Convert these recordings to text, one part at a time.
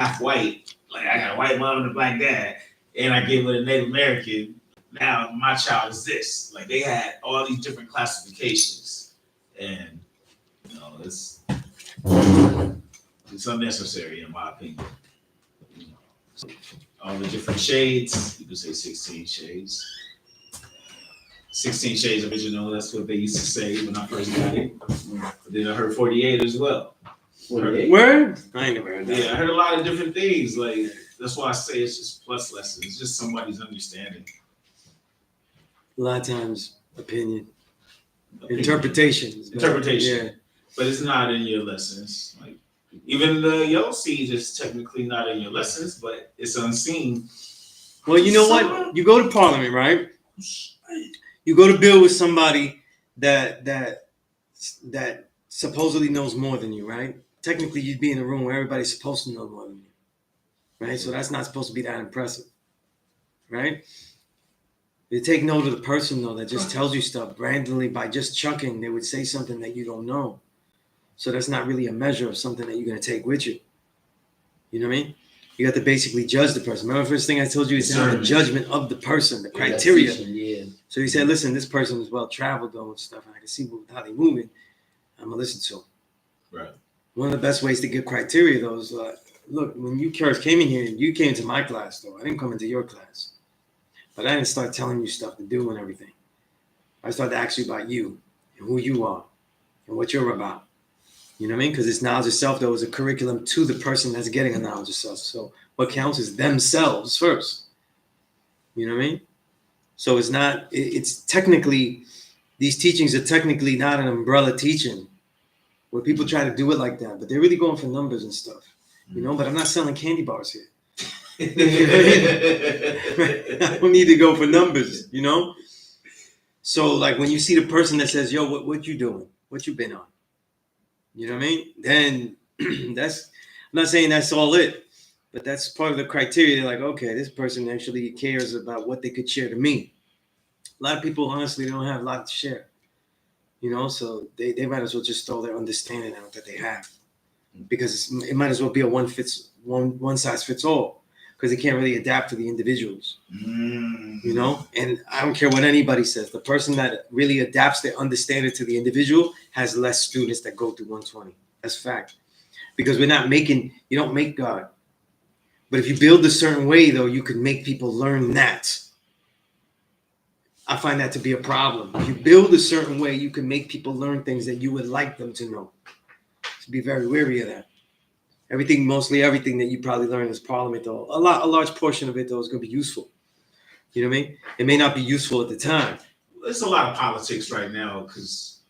half white, like I got a white mom and a black dad, and I get with a Native American. Now my child is this. Like they had all these different classifications, and it's unnecessary in my opinion. You know, so all the different shades. You could say 16 shades. 16 Shades Original, that's what they used to say when I first got it. But then I heard 48 as well. 48? Word? I ain't never heard that. Yeah, I heard a lot of different things. Like, that's why I say it's just plus lessons. It's just somebody's understanding. A lot of times, opinion. Interpretation. Yeah. But it's not in your lessons. Like, even the yellow seed is technically not in your lessons, but it's unseen. Well, you know what? You go to Parliament, right? You go to build with somebody that supposedly knows more than you, right? Technically, you'd be in a room where everybody's supposed to know more than you, right? So that's not supposed to be that impressive, right? You take note of the person, though, that just tells you stuff randomly by just chucking. They would say something that you don't know. So that's not really a measure of something that you're going to take with you. You know what I mean? You got to basically judge the person. Remember the first thing I told you is to have a judgment of the person, the criteria. Yeah. So he said, listen, this person is well-traveled, though, and stuff, and I can see how they're moving. I'm going to listen to them. Right. One of the best ways to get criteria, though, is, look, when you first came in here, you came to my class, though. I didn't come into your class. But I didn't start telling you stuff to do and everything. I started to ask you about you and who you are and what you're about. You know what I mean? Because it's knowledge of self, though, is a curriculum to the person that's getting a knowledge of self. So what counts is themselves first. You know what I mean? So it's technically, these teachings are technically not an umbrella teaching where people try to do it like that, but they're really going for numbers and stuff. You know, but I'm not selling candy bars here. You know what I mean? I don't need to go for numbers, you know? So like when you see the person that says, yo, what you doing? What you been on? You know what I mean? Then I'm not saying that's all it, but that's part of the criteria. They're like, okay, this person actually cares about what they could share to me. A lot of people, honestly, don't have a lot to share, you know? So they might as well just throw their understanding out that they have, because it might as well be a one size fits all, because they can't really adapt to the individuals, you know? And I don't care what anybody says. The person that really adapts their understanding to the individual has less students that go through 120. That's fact. Because you don't make God. But if you build a certain way, though, you can make people learn that. I find that to be a problem. If you build a certain way, you can make people learn things that you would like them to know. So be very wary of that. Mostly everything that you probably learn in this Parliament, though, a large portion of it, though, is going to be useful. You know what I mean? It may not be useful at the time. There's a lot of politics right now because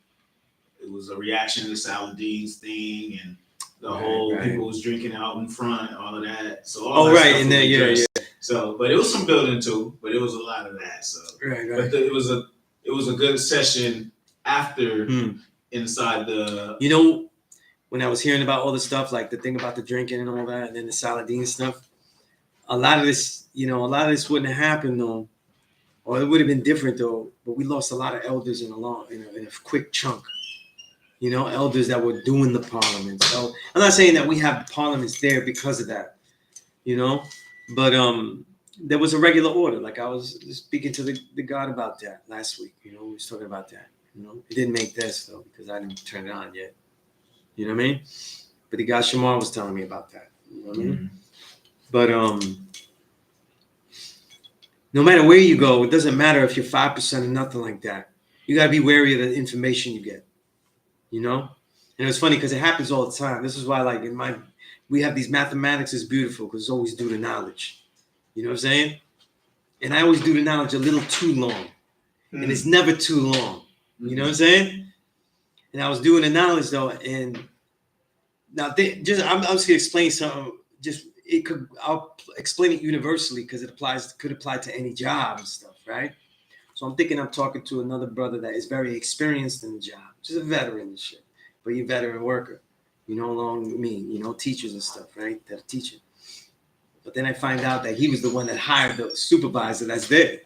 it was a reaction to Saladin's thing and the whole people was drinking out in front, all of that. So and then yeah. So, but it was some building too, but it was a lot of that. So, but it was a good session after inside the. You know, when I was hearing about all the stuff, like the thing about the drinking and all that, and then the Saladin stuff, a lot of this wouldn't have happened though, or it would have been different though. But we lost a lot of elders in a quick chunk. You know, elders that were doing the parliament. So I'm not saying that we have the parliaments there because of that, you know, but there was a regular order. Like I was speaking to the God about that last week. You know, we was talking about that. You know, it didn't make this though because I didn't turn it on yet. You know what I mean? But the guy Shamar was telling me about that. You know what I mean? But no matter where you go, it doesn't matter if you're 5% or nothing like that. You got to be wary of the information you get. You know? And it's funny because it happens all the time. This is why, like, we have these mathematics is beautiful because it's always due to knowledge. You know what I'm saying? And I always do the knowledge a little too long. And it's never too long. You know what I'm saying? And I was doing the knowledge though, and now I'm just gonna explain something. I'll explain it universally because it could apply to any job and stuff, right? So I'm thinking I'm talking to another brother that is very experienced in the job, just a veteran and shit, but you're a veteran worker, you know, along with me, you know, teachers and stuff, right? That are teaching. But then I find out that he was the one that hired the supervisor that's there.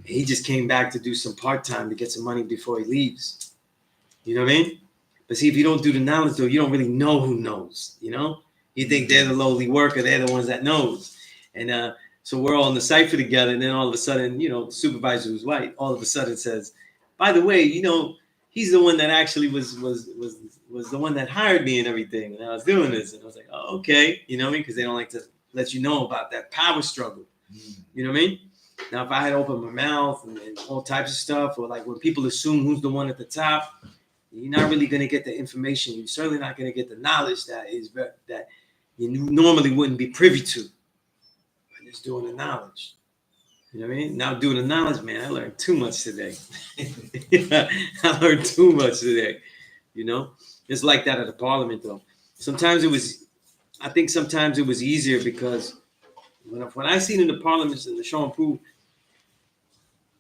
He just came back to do some part-time to get some money before he leaves. You know what I mean? But see, if you don't do the knowledge, though, you don't really know who knows, you know? You think they're the lowly worker, they're the ones that knows. And so we're all in the cipher together, and then all of a sudden, you know, the supervisor who's white, all of a sudden says, by the way, you know, he's the one that actually was the one that hired me and everything, and I was doing this. And I was like, oh, okay, you know what I mean? Because they don't like to let you know about that power struggle. You know what I mean? Now, if I had opened my mouth and all types of stuff, or like when people assume who's the one at the top, you're not really going to get the information. You're certainly not going to get the knowledge that you normally wouldn't be privy to. But just doing the knowledge. You know what I mean? Now doing the knowledge, man, I learned too much today. I learned too much today. You know? It's like that at the parliament, though. I think sometimes it was easier because when I seen in the parliaments and the show and prove,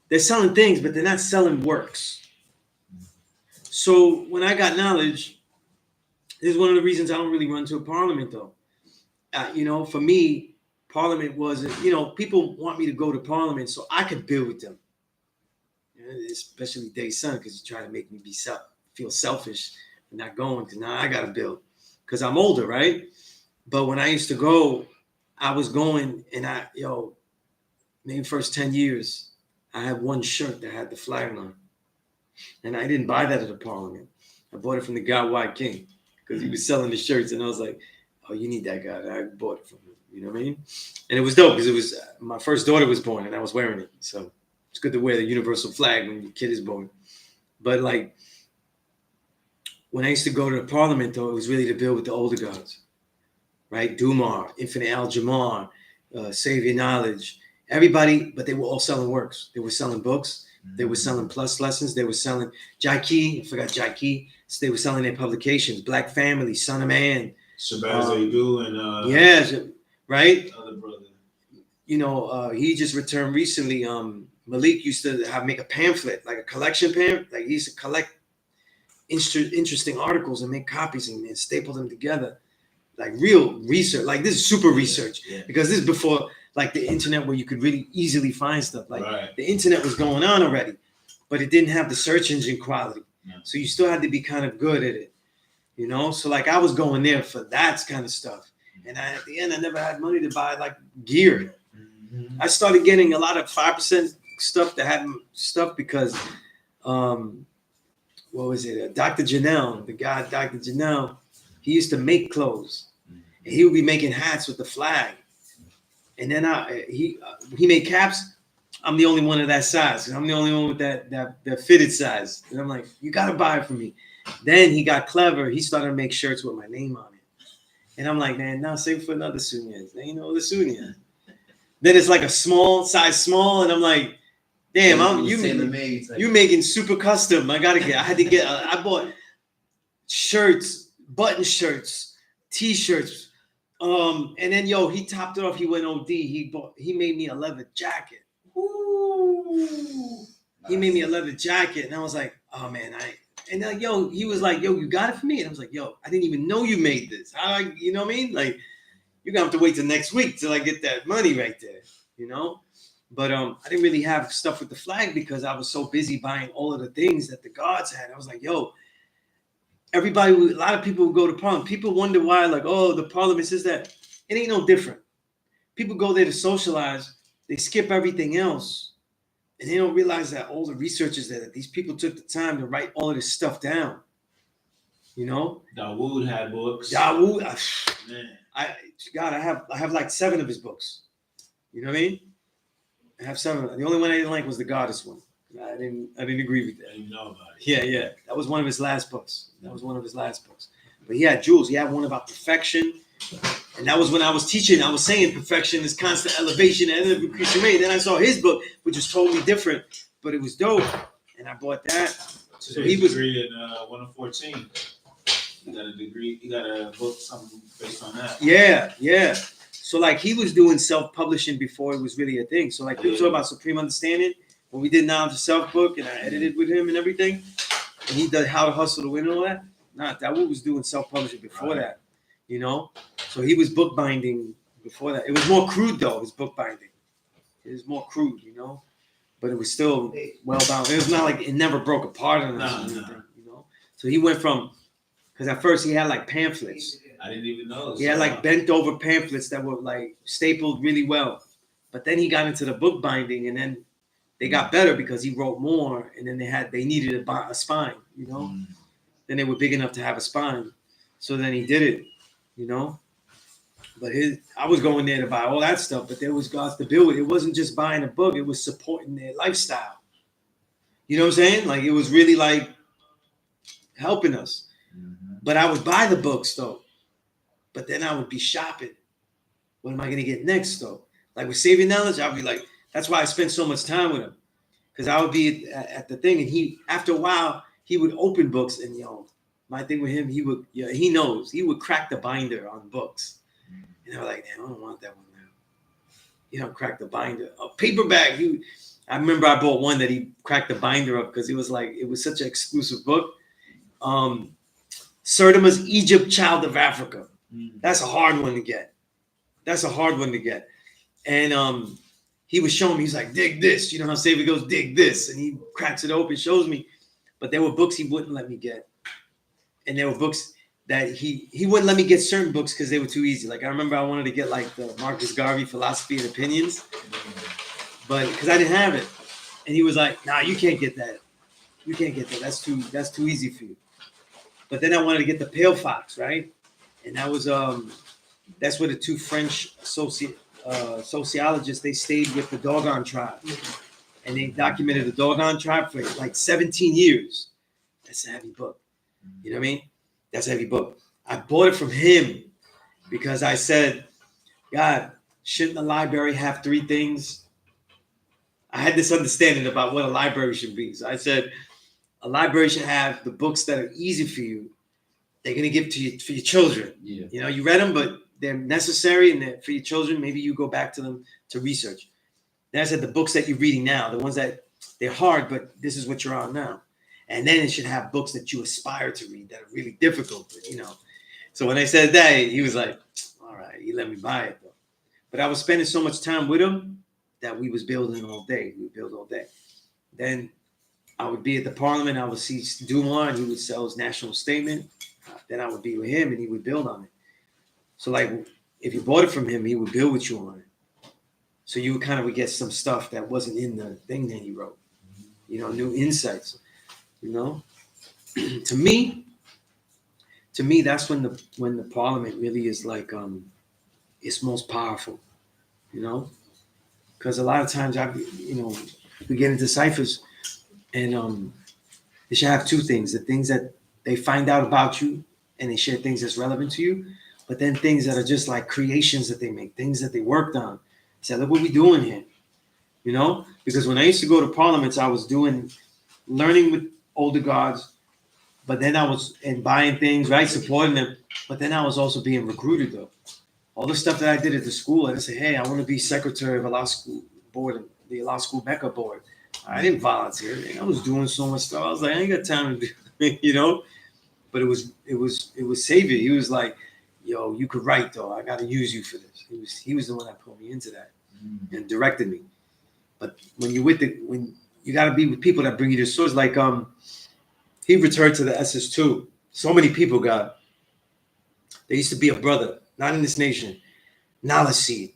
they're selling things, but they're not selling works. So when I got knowledge, this is one of the reasons I don't really run to a parliament, though. You know, for me, parliament wasn't, you know, people want me to go to parliament so I could build with them. You know, especially Day's son, because he's trying to make me feel selfish for not going, because now I got to build. Because I'm older, right? But when I used to go, I was going, and maybe first 10 years, I had one shirt that had the flag on. And I didn't buy that at the parliament. I bought it from the guy, White King, because he was selling the shirts. And I was like, oh, you need that guy. I bought it from him. You know what I mean? And it was dope because it was my first daughter was born and I was wearing it. So it's good to wear the universal flag when your kid is born. But like, when I used to go to the parliament, though, it was really to build with the older guys, right? Dumar, Infinite Al-Jamar, Savior Knowledge, everybody, but they were all selling works. They were selling books. They were selling plus lessons. They were selling Jaiki. I forgot Jaiki. So they were selling their publications. Black Family, Son of Man. Shabazz Adu and yes, right. Other brother. You know, he just returned recently. Malik used to make a pamphlet, like a collection pamphlet. Like he used to collect interesting articles and make copies and staple them together, like real research. Like this is super research because this is before like the internet where you could really easily find stuff. Like the internet was going on already, but it didn't have the search engine quality. So you still had to be kind of good at it, you know? So like I was going there for that kind of stuff. And at the end, I never had money to buy like gear. I started getting a lot of 5% stuff that had stuff because, what was it? Dr. Janelle, the guy, Dr. Janelle, he used to make clothes. And he would be making hats with the flag. And then he made caps. I'm the only one of that size. I'm the only one with that fitted size. And I'm like, you got to buy it for me. Then he got clever. He started to make shirts with my name on it. And I'm like, man, now save for another Sunez. There ain't no other Sunez. Then it's like a size small. And I'm like, damn, you making super custom. I bought shirts, button shirts, T-shirts. And then he topped it off. He went OD. He made me a leather jacket. Ooh, he made me a leather jacket, and I was like, oh man, and then he was like, yo, you got it for me? And I was like, yo, I didn't even know you made this. You know what I mean? Like, you're gonna have to wait till next week till I get that money right there, you know? But I didn't really have stuff with the flag because I was so busy buying all of the things that the guards had. I was like, yo, a lot of people would go to parliament. People wonder why, like, oh, the parliament says that. It ain't no different. People go there to socialize. They skip everything else. And they don't realize that all the researchers that these people took the time to write all of this stuff down. You know? Dawood had books. Dawood, man. I have like 7 of his books. You know what I mean? I have 7. The only one I didn't like was the Goddess one. I didn't agree with that. I didn't know about it. Yeah. That was one of his last books. But he had jewels. He had one about perfection. And that was when I was teaching. I was saying perfection is constant elevation and every creature made. Then I saw his book, which was totally different, but it was dope. And I bought that. So he was degree in 1 of 14. He got a degree. He got a book, something based on that. Yeah. So like he was doing self-publishing before it was really a thing. So like people talk about Supreme Understanding. When we did Knowledge of Self book and I edited with him and everything, and he did How to Hustle to Win and all that. Dawood was doing self-publishing before that, you know? So he was bookbinding before that. It was more crude though, his bookbinding. It was more crude, you know? But it was still well-bound. It was not like it never broke apart on us or anything, you know? So he went from, because at first he had like pamphlets. I didn't even know. He had like bent over pamphlets that were like stapled really well. But then he got into the book binding, and then they got better because he wrote more, and then they needed a spine, you know. Then they were big enough to have a spine, so then he did it, you know. But I was going there to buy all that stuff, but there was God's to build it. It wasn't just buying a book; it was supporting their lifestyle. You know what I'm saying? Like it was really like helping us. But I would buy the books though. But then I would be shopping. What am I gonna get next though? Like with Saving Knowledge, I'd be like, that's why I spent so much time with him. Because I would be at the thing, and he, after a while, he would open books, and my thing with him, he knows, he would crack the binder on books. And I was like, damn, I don't want that one now. You know, crack the binder. A paperback. I remember I bought one that he cracked the binder up because it was such an exclusive book. Sertima's Egypt, Child of Africa. That's a hard one to get. And he was showing me, he's like, dig this. You know how Savior goes, dig this. And he cracks it open, shows me. But there were books he wouldn't let me get. And there were books that he wouldn't let me get certain books because they were too easy. Like I remember I wanted to get like the Marcus Garvey Philosophy and Opinions, but because I didn't have it. And he was like, nah, you can't get that. You can't get that. That's too easy for you. But then I wanted to get the Pale Fox, right? And that was that's where the two French sociologists, they stayed with the Dogon tribe. And they documented the Dogon tribe for like 17 years. That's a heavy book. You know what I mean? That's a heavy book. I bought it from him because I said, God, shouldn't a library have three things? I had this understanding about what a library should be. So I said, a library should have the books that are easy for you. They're going to give to you for your children. Yeah. You know, you read them, but they're necessary, and they're for your children. Maybe you go back to them to research. Then I said the books that you're reading now, the ones that they're hard, but this is what you're on now. And then it should have books that you aspire to read that are really difficult, but, you know. So when I said that, he was like, all right, he let me buy it though. But I was spending so much time with him that we was building all day. We would build all day. Then I would be at the parliament. I would see Dumont. He would sell his national statement. Then I would be with him, and he would build on it. So like, if you bought it from him, he would build with you on it. So you would get some stuff that wasn't in the thing that he wrote. You know, new insights. You know, to me, that's when the parliament really is like it's most powerful. You know, because a lot of times we get into ciphers, and they should have two things: the things that they find out about you, and they share things that's relevant to you, but then things that are just like creations that they make, things that they worked on. Say, look what we're doing here. You know, because when I used to go to parliaments, I was learning with older gods, but then I was buying things, right, supporting them. But then I was also being recruited though. All the stuff that I did at the school, I just say, hey, I want to be secretary of a law school board, the law school Mecca board. I didn't volunteer. I was doing so much stuff. I was like, I ain't got time to do it, you know. But it was Savior. He was like, yo, you could write though. I got to use you for this. He was the one that put me into that and directed me. But when you got to be with people that bring you the source, like he returned to the SS2. So many people got. There used to be a brother, not in this nation, Nalaseed.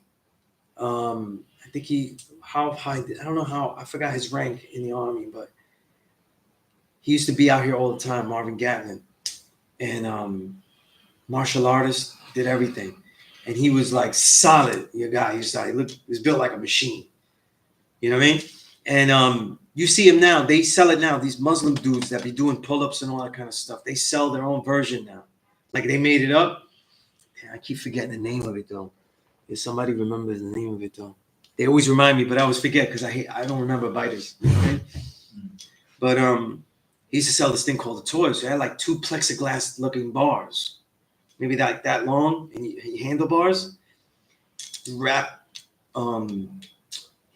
I think how high, I don't know how, I forgot his rank in the army, but he used to be out here all the time, Marvin Gatlin. And martial artist, did everything. And he was like solid, your guy. He was built like a machine. You know what I mean? And you see him now, they sell it now. These Muslim dudes that be doing pull-ups and all that kind of stuff, they sell their own version now. Like they made it up. I keep forgetting the name of it though. If somebody remembers the name of it though. They always remind me, but I always forget because I don't remember biters. Okay? But he used to sell this thing called the toy. So it had like 2 plexiglass looking bars. Maybe like that long, and handlebars. He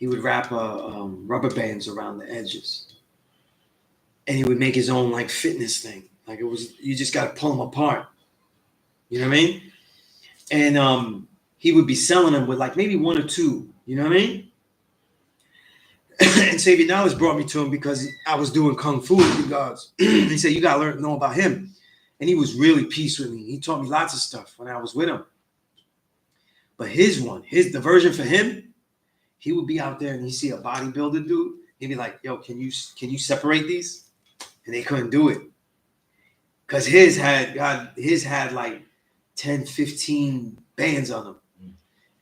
would wrap rubber bands around the edges. And he would make his own like fitness thing. Like it was, you just got to pull them apart. You know what I mean? And he would be selling them with like maybe 1 or 2. You know what I mean? And Savior Knowledge brought me to him because I was doing Kung Fu with you guys. He said, you got to know about him. And he was really peace with me. He taught me lots of stuff when I was with him. But the version for him, he would be out there and he'd see a bodybuilder dude. He'd be like, yo, can you separate these? And they couldn't do it. Because his had like 10, 15 bands on them.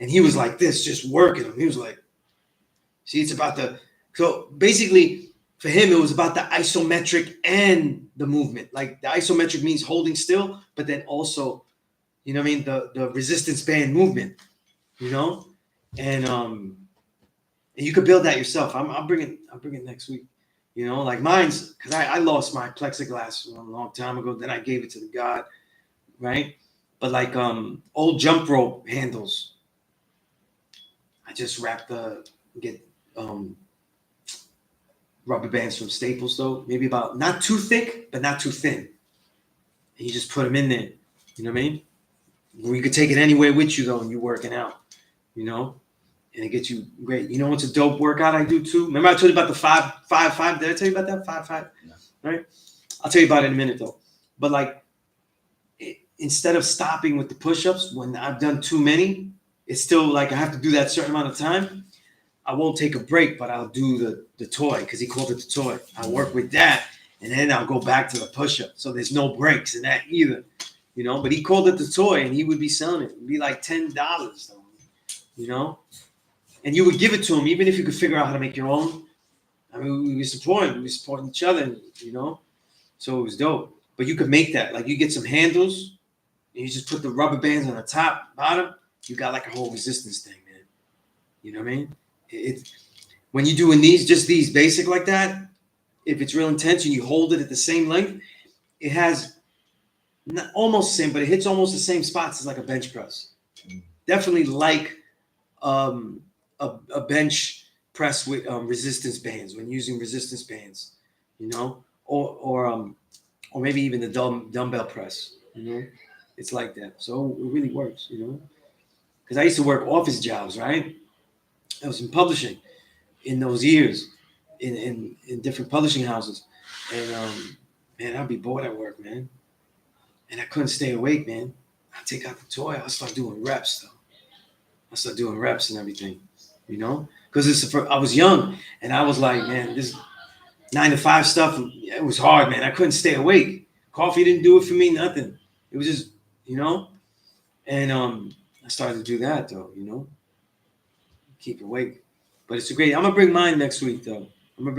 And he was like this, just working them. He was like, see, it's about so basically for him, it was about the isometric and the movement. Like the isometric means holding still, but then also, you know what I mean? The resistance band movement, you know? And you could build that yourself. I'll bring it next week. You know, like mine's, because I lost my plexiglass a long time ago. Then I gave it to the God, right? But like old jump rope handles, I just get rubber bands from Staples though, maybe about not too thick, but not too thin. And you just put them in there. You know what I mean? You could take it anywhere with you though, and you're working out. You know, and it gets you great. You know what's a dope workout I do too? Remember I told you about the 5-5-5? Did I tell you about that 5-5? Yeah. Right? I'll tell you about it in a minute though. But like, instead of stopping with the push-ups when I've done too many, it's still like I have to do that certain amount of time. I won't take a break, but I'll do the toy because he called it the toy. I work with that, and then I'll go back to the push-up. So there's no breaks in that either, you know. But he called it the toy, and he would be selling it. It'd be like $10, though, you know. And you would give it to him, even if you could figure out how to make your own. I mean, we were supporting each other, you know. So it was dope. But you could make that. Like you get some handles, and you just put the rubber bands on the top, bottom. You got like a whole resistance thing, man. You know what I mean? When you're doing these basic like that, if it's real intense and you hold it at the same length, it has not almost the same, but it hits almost the same spots as like a bench press. Definitely like a bench press with resistance bands when using resistance bands, you know, or maybe even the dumbbell press, you know, it's like that. So it really works, you know, because I used to work office jobs, right? I was in publishing in those years in different publishing houses. And man, I'd be bored at work, man. And I couldn't stay awake, man. I'd take out the toy. I'd start doing reps, though. I started doing reps and everything, you know? Because I was young, and I was like, man, this 9-to-5 stuff, it was hard, man. I couldn't stay awake. Coffee didn't do it for me, nothing. It was just, you know? And I started to do that, though, you know? Keep awake. But it's I'm gonna bring mine next week though. And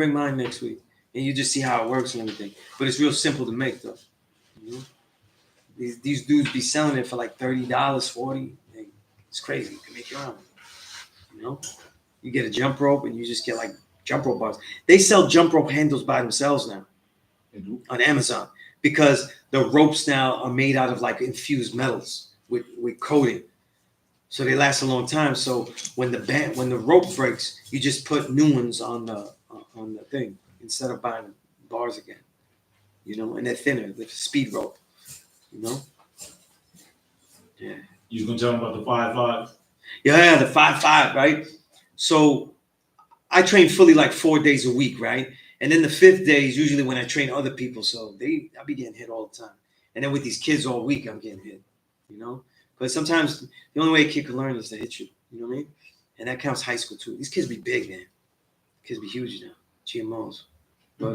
you just see how it works and everything. But it's real simple to make though. You know? These dudes be selling it for like $30, $40. It's crazy. You can make your own. You know? You get a jump rope and you just get like jump rope bars. They sell jump rope handles by themselves now on Amazon because the ropes now are made out of like infused metals with coating. So they last a long time. So when the rope breaks, you just put new ones on the thing instead of buying bars again. You know, and they're thinner. They're speed rope. You know. Yeah. You gonna tell them about the 5-5? Yeah, the 5-5, right? So I train fully like 4 days a week, right? And then the 5th day is usually when I train other people. So I be getting hit all the time. And then with these kids all week, I'm getting hit. You know. But sometimes the only way a kid can learn is to hit you. You know what I mean? And that counts high school too. These kids be big, man. Kids be huge now. GMOs. But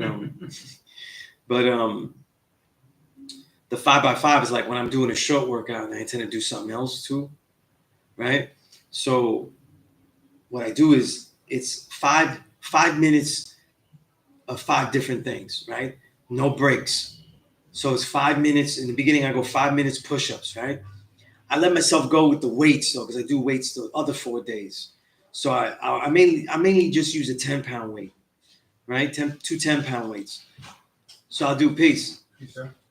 the 5x5 is like when I'm doing a short workout and I intend to do something else too, right? So what I do is it's 5 minutes of 5 different things, right? No breaks. So it's 5 minutes. In the beginning, I go 5 minutes push-ups, right? I let myself go with the weights though, because I do weights the other 4 days. So I mainly just use a 10-pound weight, right? 2 10-pound weights. So I'll do peace.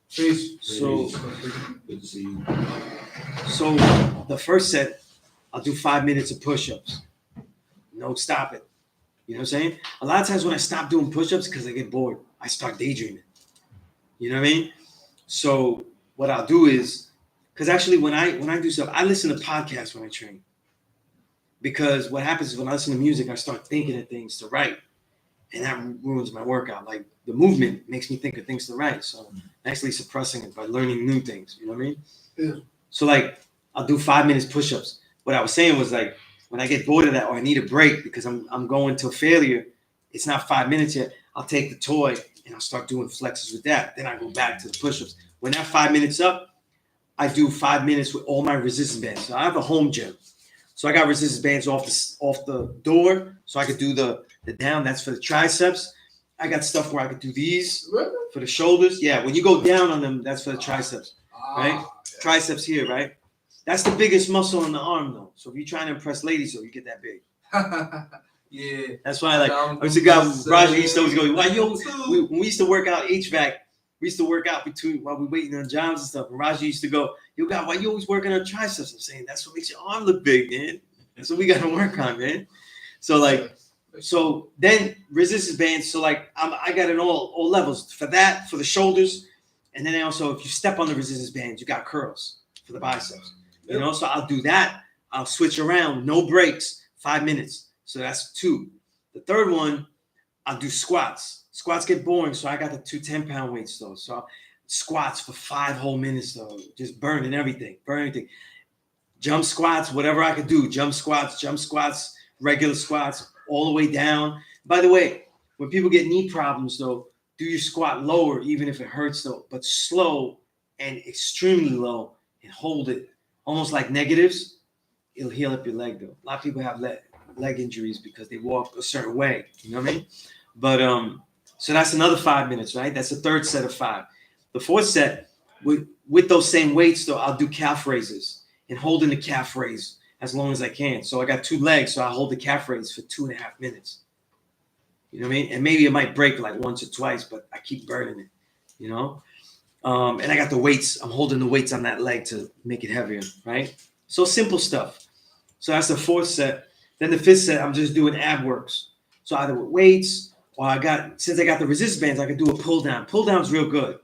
Peace. So Good to see you. So the first set, I'll do 5 minutes of push-ups. No, stop it. You know what I'm saying? A lot of times when I stop doing push-ups because I get bored, I start daydreaming. You know what I mean? So what I'll do is, because actually when I do stuff, I listen to podcasts when I train. Because what happens is when I listen to music, I start thinking of things to write. and that ruins my workout. Like the movement makes me think of things to right. So I'm actually suppressing it by learning new things. You know what I mean? Yeah. So like I'll do 5 minutes push-ups. What I was saying was like when I get bored of that or I need a break because I'm going to failure, it's not 5 minutes yet. I'll take the toy and I'll start doing flexes with that. Then I go back to the push-ups. When that 5 minutes up, I do 5 minutes with all my resistance bands. So I have a home gym. So I got resistance bands off the door, so I could do the down. That's for the triceps. I got stuff where I could do these for the shoulders. Yeah, when you go down on them, that's for the triceps, right? Yeah. Triceps here, right? That's the biggest muscle in the arm, though. So if you're trying to impress ladies, though, you get that big. Yeah. That's why, like, I used to go. Raja used to always go, "Why yo?" When we used to work out HVAC, we used to work out between while we waiting on jobs and stuff. And Raja used to go, "Yo, God, why you always working on triceps?" I'm saying that's what makes your arm look big, man. That's what we got to work on, man. So like, so then resistance bands. So like, I got it all levels for that, for the shoulders, and then also if you step on the resistance bands, you got curls for the biceps. You know, so I'll do that. I'll switch around, no breaks, 5 minutes. So that's 2. The third one, I'll do squats. Squats get boring, so I got the 2 10-pound weights though. So squats for 5 whole minutes though, just burning everything, Jump squats, whatever I could do. Jump squats, regular squats, all the way down. By the way, when people get knee problems though, do your squat lower, even if it hurts though, but slow and extremely low, and hold it almost like negatives. It'll heal up your leg though. A lot of people have leg injuries because they walk a certain way. You know what I mean? But so that's another 5 minutes, right? That's the third set of 5. The fourth set, with those same weights though, I'll do calf raises and holding the calf raise as long as I can. So I got 2 legs, so I hold the calf raise for 2.5 minutes. You know what I mean? And maybe it might break like once or twice, but I keep burning it. You know? And I got the weights. I'm holding the weights on that leg to make it heavier, right? So simple stuff. So that's the 4th set. Then the 5th set, I'm just doing ab works. So either with weights or since I got the resistance bands, I could do a pull down. Pull down's real good.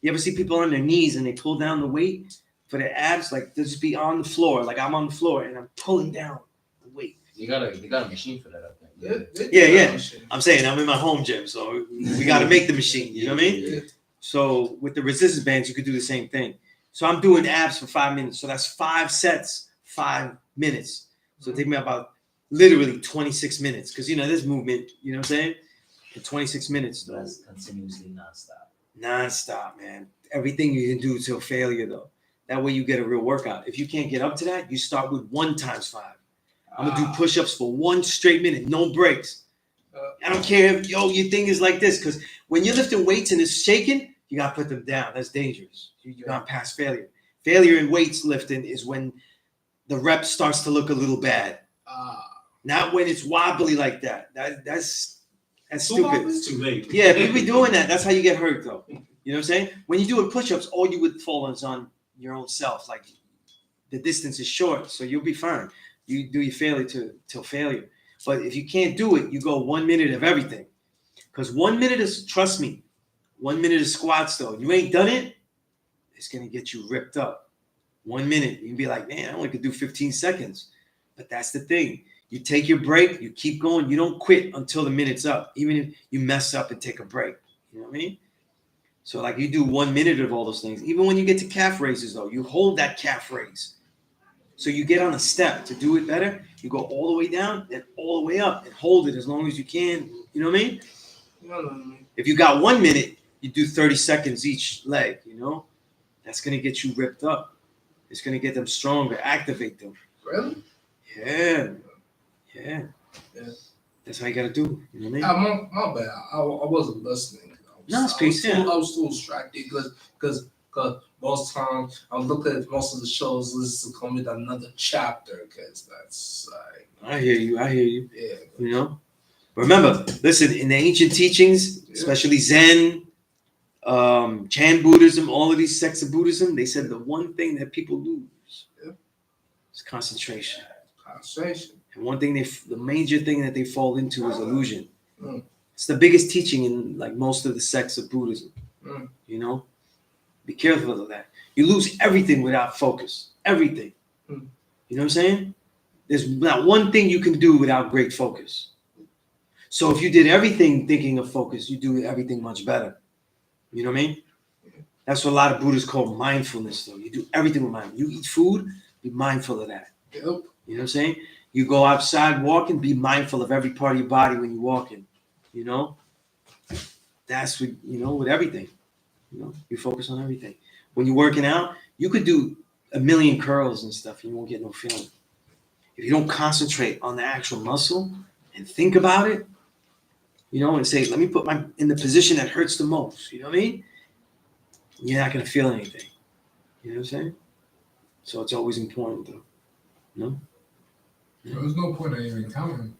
You ever see people on their knees and they pull down the weight for their abs? Like they'll just be on the floor. Like I'm on the floor and I'm pulling down the weight. You got a machine for that, I think. Yeah. I'm saying I'm in my home gym, so we got to make the machine. You know what I mean? Yeah. So with the resistance bands, you could do the same thing. So I'm doing abs for 5 minutes. So that's 5 sets, 5 minutes. So it take me about literally 26 minutes because, you know, there's movement, you know what I'm saying? In 26 minutes, though. That's continuously nonstop. Nonstop, man. Everything you can do till failure, though. That way you get a real workout. If you can't get up to that, you start with 1 times 5. I'm going to do push-ups for 1 straight minute, no breaks. I don't care if, your thing is like this because when you're lifting weights and it's shaking, you got to put them down. That's dangerous. You're going past failure. Failure in weights lifting is when the rep starts to look a little bad. Not when it's wobbly like that. That's stupid. It's too late. Yeah, people be doing that. That's how you get hurt, though. You know what I'm saying? When you're doing push-ups, all you would fall is on your own self. Like the distance is short, so you'll be fine. You do your failure till failure. But if you can't do it, you go 1 minute of everything. Because 1 minute is, trust me, 1 minute of squats, though. You ain't done it, it's going to get you ripped up. 1 minute, you can be like, man, I only could do 15 seconds. But that's the thing. You take your break, you keep going. You don't quit until the minute's up, even if you mess up and take a break. You know what I mean? So like you do 1 minute of all those things. Even when you get to calf raises, though, you hold that calf raise. So you get on a step to do it better. You go all the way down and all the way up and hold it as long as you can. You know what I mean? If you got 1 minute, you do 30 seconds each leg, you know? That's going to get you ripped up. It's going to get them stronger, activate them. Really? Yeah. That's how you got to do. You know what I mean? My bad. I wasn't listening. No, it's peace, I was too distracted because most times I look at most of the shows. This is coming with another chapter because that's like. I hear you. Yeah. You know? Remember, listen, in the ancient teachings, especially Zen, Chan Buddhism, all of these sects of Buddhism, they said the one thing that people lose is concentration. And one thing the major thing that they fall into is illusion. It's the biggest teaching in like most of the sects of Buddhism. You know, be careful of that. You lose everything without focus. Everything. You know what I'm saying? There's not one thing you can do without great focus. So if you did everything thinking of focus, you do everything much better. You know what I mean? That's what a lot of Buddhists call mindfulness, though. You do everything with mind. You eat food, be mindful of that. Yep. You know what I'm saying? You go outside walking, be mindful of every part of your body when you're walking. You know? That's what, with everything. You focus on everything. When you're working out, you could do a million curls and stuff, and you won't get no feeling. If you don't concentrate on the actual muscle and think about it, and say, let me put in the position that hurts the most. You know what I mean? You're not gonna feel anything. You know what I'm saying? So it's always important, though. No. There's no point in even counting.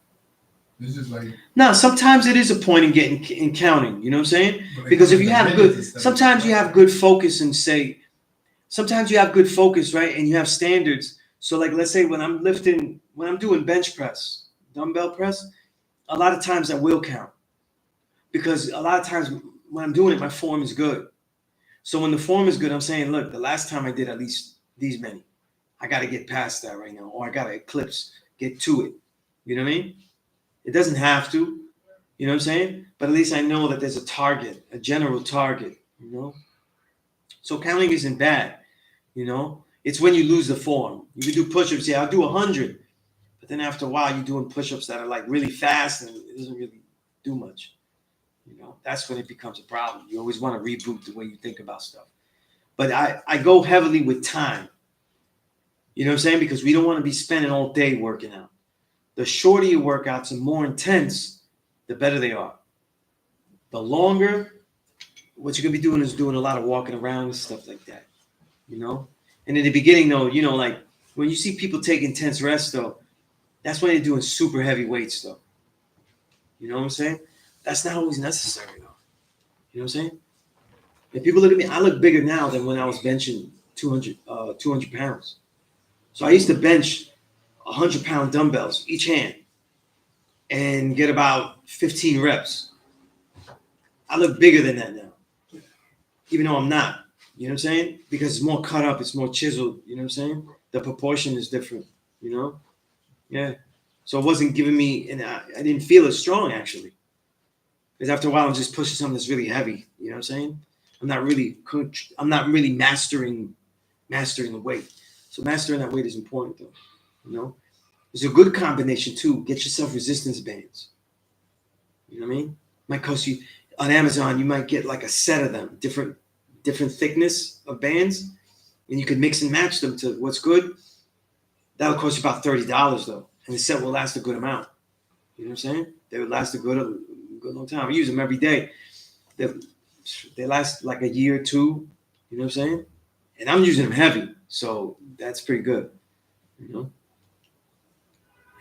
It's just like No, sometimes it is a point in counting. You know what I'm saying? Because if you have sometimes you have good focus and sometimes you have good focus, right? And you have standards. So like, let's say when I'm doing bench press, dumbbell press, a lot of times I will count. Because a lot of times when I'm doing it, my form is good. So when the form is good, I'm saying, look, the last time I did at least these many. I got to get past that right now. Or I got to get to it. You know what I mean? It doesn't have to. You know what I'm saying? But at least I know that there's a target, a general target, So counting isn't bad, It's when you lose the form. You can do push-ups. Yeah, I'll do 100. But then after a while, you're doing push-ups that are like really fast and it doesn't really do much. That's when it becomes a problem. You always want to reboot the way you think about stuff. But I go heavily with time. You know what I'm saying? Because we don't want to be spending all day working out. The shorter your workouts and more intense, the better they are. The longer, what you're going to be doing is doing a lot of walking around and stuff like that. And in the beginning, though, like when you see people take intense rest, though, that's when they're doing super heavy weights, though. You know what I'm saying? That's not always necessary, though. You know what I'm saying? If people look at me, I look bigger now than when I was benching 200 pounds. So I used to bench 100-pound dumbbells, each hand, and get about 15 reps. I look bigger than that now, even though I'm not. You know what I'm saying? Because it's more cut up, it's more chiseled. You know what I'm saying? The proportion is different, Yeah. So it wasn't giving me, and I didn't feel as strong, actually. Because after a while, I'm just pushing something that's really heavy. You know what I'm saying? I'm not really mastering the weight. So mastering that weight is important, though. It's a good combination, too. Get yourself resistance bands. You know what I mean? Might cost you, on Amazon, you might get like a set of them, different thickness of bands, and you can mix and match them to what's good. That'll cost you about $30, though. And the set will last a good amount. You know what I'm saying? They would last a good long time. I use them every day. They last like a year or two. You know what I'm saying? And I'm using them heavy, so that's pretty good. And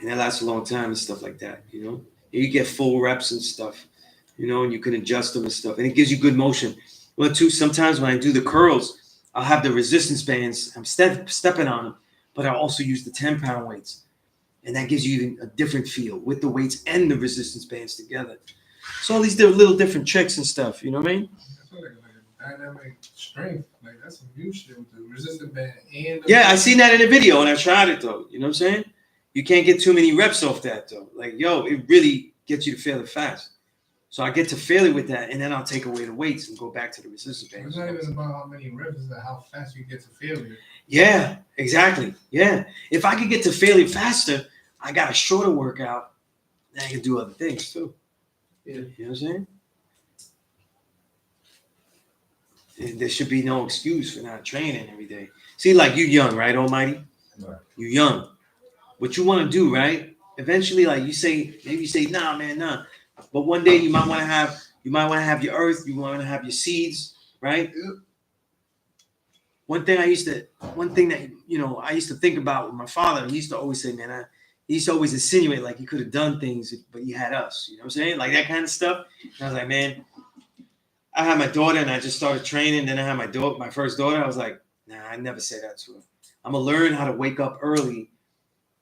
that lasts a long time and stuff like that. And you get full reps and stuff. And you can adjust them and stuff, and it gives you good motion. Well, too, sometimes when I do the curls, I'll have the resistance bands. I'm stepping on them, but I also use the 10-pound weights. And that gives you even a different feel with the weights and the resistance bands together. So all these little different tricks and stuff, you know what I mean? That's like a dynamic strength. Like that's some new shit with the resistance band and Yeah, I seen that in a video and I tried it though. You know what I'm saying? You can't get too many reps off that though. Like, it really gets you to fail it fast. So I get to failure with that, and then I'll take away the weights and go back to the resistance bands. It's not even about how many reps, it's about how fast you get to failure. Yeah, exactly. Yeah. If I could get to failure faster, I got a shorter workout, and I can do other things too. Yeah. You know what I'm saying? And there should be no excuse for not training every day. See, like you young, right, Almighty? Right. You young. What you want to do, right? Eventually, like you say, nah, man, nah. But one day you might want to have your earth, you want to have your seeds, right? Yep. One thing that I used to think about with my father, he used to always say, man, he used to always insinuate like he could have done things, but he had us, you know what I'm saying? Like that kind of stuff. And I was like, man, I had my daughter and I just started training. Then I had my first daughter. I was like, nah, I never say that to her. I'm going to learn how to wake up early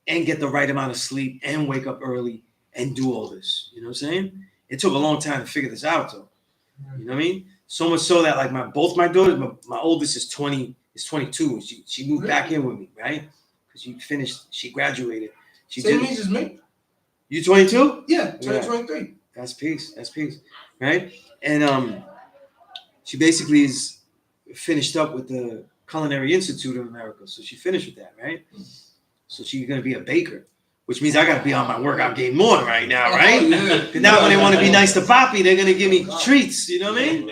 and get the right amount of sleep and wake up early and do all this. You know what I'm saying? It took a long time to figure this out, though. You know what I mean? So much so that like both my daughters, my oldest is 22, and she moved back in with me, right? Because she graduated. Same age as me. You 22? Yeah, 2023. That's peace. That's peace. Right? And she basically is finished up with the Culinary Institute of America. So she finished with that, right? So she's gonna be a baker, which means I gotta be on my workout game more right now, right? Because now when they want to be nice to Poppy, they're gonna give me treats. You know what I mean?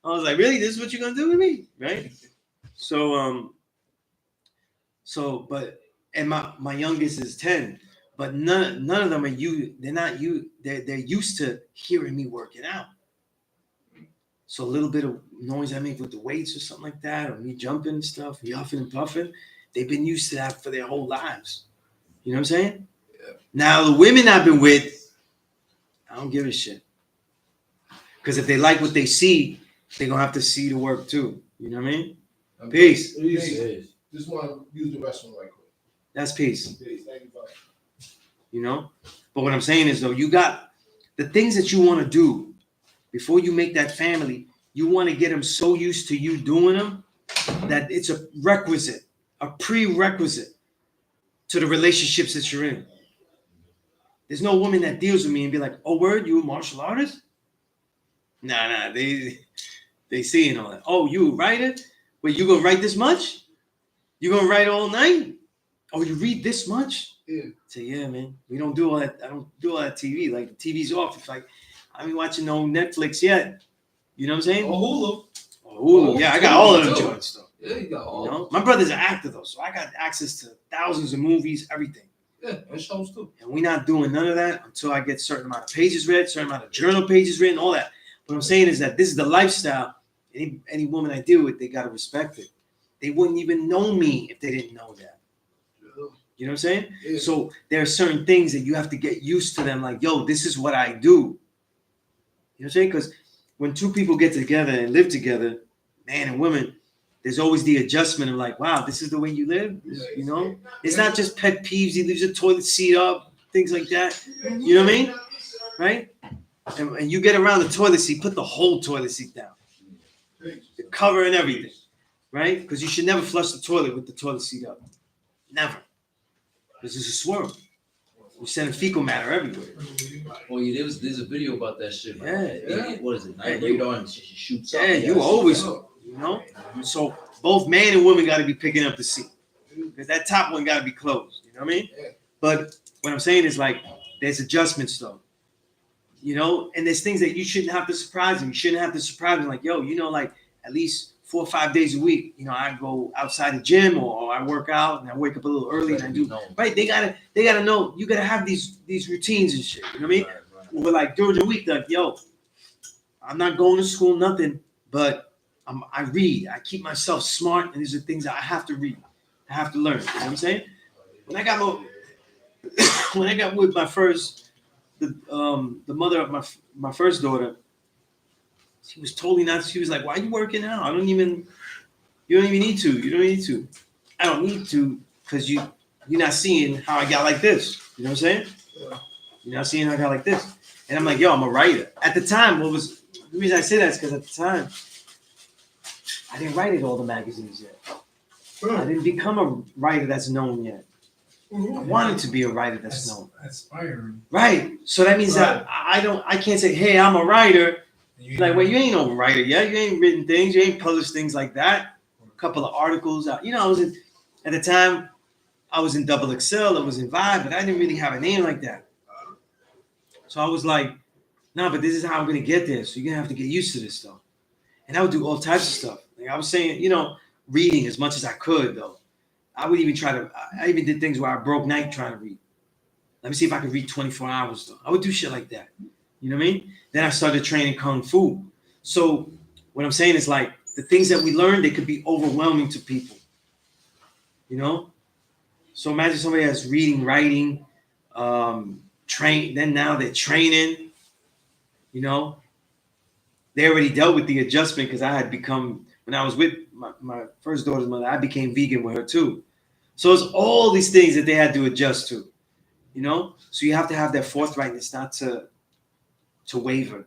I was like, really? This is what you're gonna do with me, right? So and my youngest is 10, but none of them are you. They're not you. They're used to hearing me working out. So a little bit of noise I make with the weights or something like that, or me jumping and stuff, huffing and puffing, they've been used to that for their whole lives. You know what I'm saying? Yeah. Now the women I've been with, I don't give a shit. Because if they like what they see, they're gonna have to see the work too. You know what I mean? Peace. Just want to use the restroom right quick. That's peace. Peace. Thank you, bro. You know? But what I'm saying is though, you got the things that you want to do before you make that family, you want to get them so used to you doing them that it's a requisite, a prerequisite to the relationships that you're in. There's no woman that deals with me and be like, oh, word, you a martial artist? Nah, they see and all that. Oh, you a writer? Wait, you gonna write this much? You gonna write all night? Oh, you read this much? Yeah. Say, yeah, man. We don't do all that. I don't do all that TV. Like the TV's off. It's like I ain't watching no Netflix yet. You know what I'm saying? Oh, Hulu. Oh, Hulu. Yeah, I got all of them Too. joints though. Yeah, you got all. You know? My brother's an actor though, so I got access to thousands of movies, everything. Yeah, and shows too. And we're not doing none of that until I get a certain amount of pages read, certain amount of journal pages written, all that. What I'm saying is that this is the lifestyle. Any woman I deal with, they gotta respect it. They wouldn't even know me if they didn't know that. You know what I'm saying? Yeah. So there are certain things that you have to get used to them. Like, yo, this is what I do. You know what I'm saying? Because when two people get together and live together, man and women, there's always the adjustment of like, wow, this is the way you live. You know, it's not just pet peeves. He leaves the toilet seat up, things like that. You know what I mean? Right? And you get around the toilet seat, put the whole toilet seat down, the cover and everything, right? Because you should never flush the toilet with the toilet seat up. Never. This is a swirl. We're sending fecal matter everywhere. Oh yeah, there's a video about that shit, man. Yeah. What is it? Yeah, Night radar and she shoots up. Yeah, you always, you know? So both man and woman got to be picking up the seat. Because that top one got to be closed. You know what I mean? Yeah. But what I'm saying is like, there's adjustments though. You know? And there's things that you shouldn't have to surprise them. You shouldn't have to surprise them like, yo, you know, like at least 4 or 5 days a week, you know, I go outside the gym or I work out and I wake up a little early and I do, right? They gotta know, you gotta have these routines and shit, you know what I mean? Right. But like during the week, like, yo, I'm not going to school, nothing, but I read, I keep myself smart, and these are things that I have to read, I have to learn, you know what I'm saying? When I got with my first, the mother of my first daughter, she was totally not. She was like, "Why are you working out? You don't even need to. You don't need to. I don't need to because you're not seeing how I got like this. You know what I'm saying? Yeah. You're not seeing how I got like this." And I'm like, "Yo, I'm a writer." At the time, the reason I say that is because at the time, I didn't write in all the magazines yet. I didn't become a writer that's known yet. I wanted to be a writer that's known. Aspiring. Right. So that means that I can't say, "Hey, I'm a writer." Like, well, you ain't no writer yet. You ain't written things. You ain't published things like that. A couple of articles. You know, at the time, I was in Double XL. I was in Vibe, but I didn't really have a name like that. So I was like, no, but this is how I'm going to get there. So you're going to have to get used to this stuff. And I would do all types of stuff. Like I was saying, you know, reading as much as I could, though. I would even I even did things where I broke night trying to read. Let me see if I could read 24 hours, though. I would do shit like that. You know what I mean? Then I started training Kung Fu. So what I'm saying is like the things that we learned, they could be overwhelming to people. You know? So imagine somebody that's reading, writing, then now they're training, you know? They already dealt with the adjustment because I had become, when I was with my first daughter's mother, I became vegan with her too. So it's all these things that they had to adjust to, you know? So you have to have that forthrightness not to waver.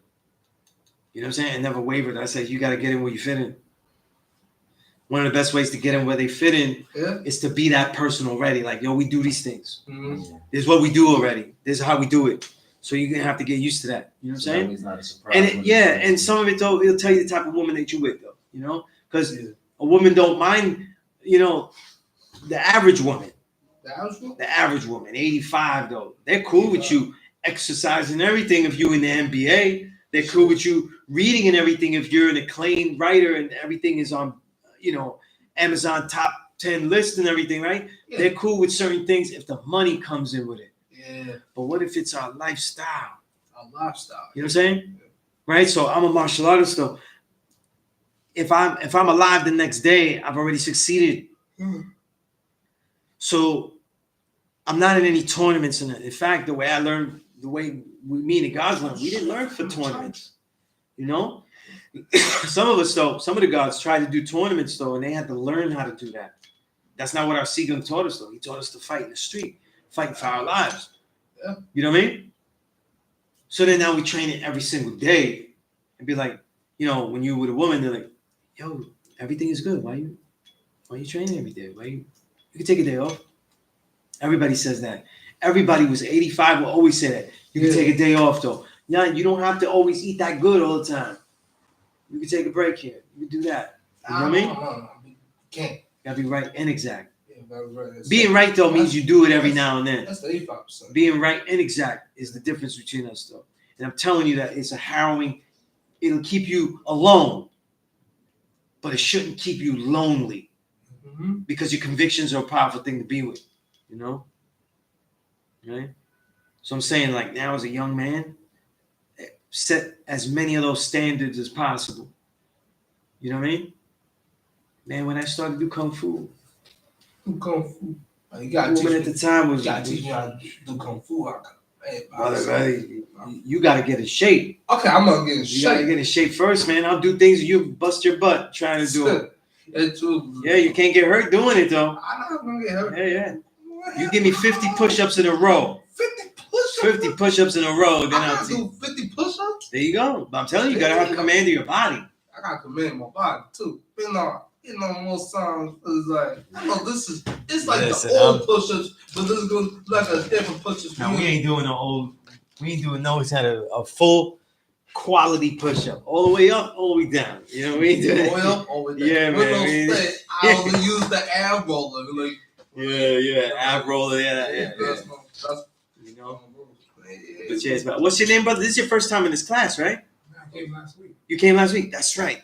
You know what I'm saying? And never wavered. I said, you got to get in where you fit in. One of the best ways to get in where they fit in is to be that person already. Like, yo, we do these things. Mm-hmm. This is what we do already. This is how we do it. So you're gonna have to get used to that. You know what I'm So that saying? means not a surprise. And when it yeah, comes and to- some of it though, it'll tell you the type of woman that you with though. You know, because a woman don't mind. You know, the average woman. The average woman, 85 though, they're cool with you exercising everything if you're in the NBA. They're cool with you reading and everything if you're an acclaimed writer and everything is on, you know, Amazon top 10 list and everything, right? Yeah. They're cool with certain things if the money comes in with it. Yeah. But what if it's our lifestyle? Our lifestyle. You know what I'm saying? Right? So I'm a martial artist though. If I'm alive the next day, I've already succeeded. So I'm not in any tournaments. In fact, the way I learned, the way me and the gods learned, we didn't learn for tournaments. You know, some of us though, some of the gods tried to do tournaments though, and they had to learn how to do that. That's not what our Seagun taught us though. He taught us to fight in the street, fight for our lives. Yeah. You know what I mean? So then now we train it every single day, and be like, you know, when you're with a woman, they're like, yo, everything is good. Why you training every day? You can take a day off. Everybody says that. Everybody was 85 will always say that. You can take a day off though. Yeah, you don't have to always eat that good all the time. You can take a break here. You can do that. You know what I mean? No. You can't. You gotta be right and exact. Yeah, right. Being right though means you do it every now and then. That's the 85%. Being right and exact is the difference between us though. And I'm telling you that it's a harrowing, it'll keep you alone, but it shouldn't keep you lonely because your convictions are a powerful thing to be with, you know? Right? So I'm saying like now as a young man, set as many of those standards as possible. You know what I mean? Man, when I started to do Kung Fu, Do Kung Fu. You the gotta woman at the time was You gotta teach me how to do Kung Fu. brother, you gotta get in shape. Okay, I'm gonna get in You gotta shape. get in shape first, man. I'll do things you bust your butt trying to do it. It's true. Yeah, you can't get hurt doing it though. I know I'm gonna get hurt. Yeah. You give me 50 push-ups in a row. 50 push-ups. 50 push-ups in a row, then I I'll gotta see. do 50 push-ups. There you go. But I'm telling you, you gotta have command of your body. I gotta command my body too. You know, most songs is like, it's like Listen, the old push-ups, but this is gonna like a different push-ups. No, we ain't doing no kind of a full quality push-up. All the way up, all the way down. You know, we ain't doing Oil over there. Yeah, With man. those sticks, I only use the ab roller. Like, Yeah, ab roller, yeah. That's You know? yeah. But yes, but what's your name, brother? This is your first time in this class, right? I came last week. You came last week. That's right.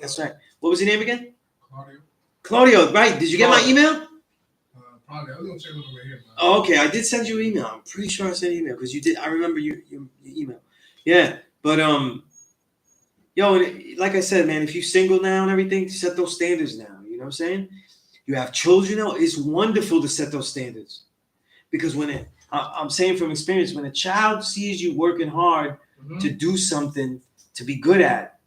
What was your name again? Claudio. Claudio, right. Did you get my email? Probably. I was gonna check on over here. Oh, okay. I did send you an email. I'm pretty sure I sent an email because you did. I remember your email. Yeah, but yo, like I said, man, if you single now and everything, set those standards now. You know what I'm saying? You have children now. It's wonderful to set those standards because I'm saying from experience, when a child sees you working hard to do something to be good at,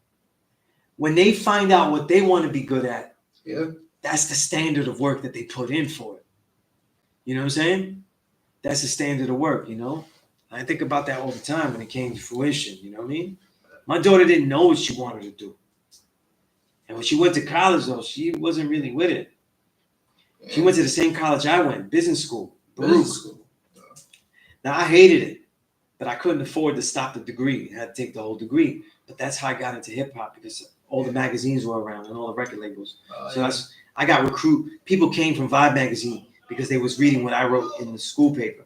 when they find out what they want to be good at, that's the standard of work that they put in for it. You know what I'm saying? That's the standard of work, you know? I think about that all the time when it came to fruition, you know what I mean? My daughter didn't know what she wanted to do. And when she went to college, though, she wasn't really with it. She went to the same college I went, business school, Baruch. Now, I hated it, but I couldn't afford to stop the degree. I had to take the whole degree. But that's how I got into hip-hop because all the magazines were around and all the record labels. I got people came from Vibe magazine because they was reading what I wrote in the school paper.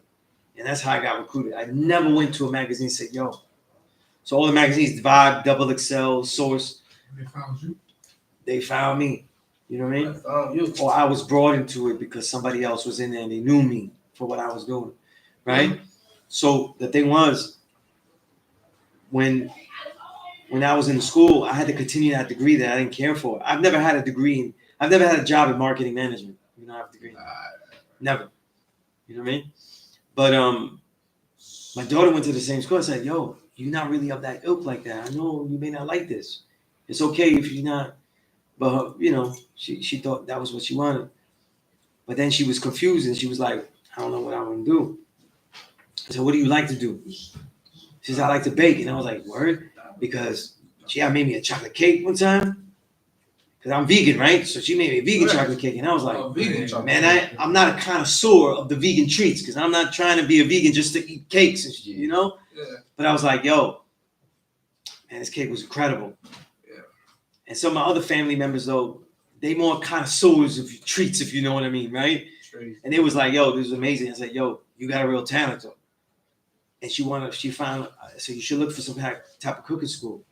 And that's how I got recruited. I never went to a magazine and said, yo. So all the magazines, Vibe, Double XL, Source. They found you. They found me. You know what I mean? I found you. Or I was brought into it because somebody else was in there and they knew me for what I was doing. Right? So the thing was, when I was in school, I had to continue that degree that I didn't care for. I've never had a degree. I've never had a job in marketing management. You know, I have a degree. Never. You know what I mean? But my daughter went to the same school. I said, yo, you're not really of that ilk like that. I know you may not like this. It's okay if you're not. But, you know, she thought that was what she wanted. But then she was confused and she was like, I don't know what I want to do. I said, what do you like to do? She says, I like to bake. And I was like, word? Because she had made me a chocolate cake one time. because I'm vegan, right? So she made me a vegan Right. chocolate cake, and I was like, Vegan chocolate. man, I'm not a connoisseur of the vegan treats because I'm not trying to be a vegan just to eat cakes and shit, you know. Yeah. But I was like, yo, man, this cake was incredible. Yeah. And some of my other family members, though, they more connoisseurs of treats, if you know what I mean, right? True. And it was like, yo, this is amazing. I said, yo, you got a real talent, though. And she found, so you should look for some type of cooking school.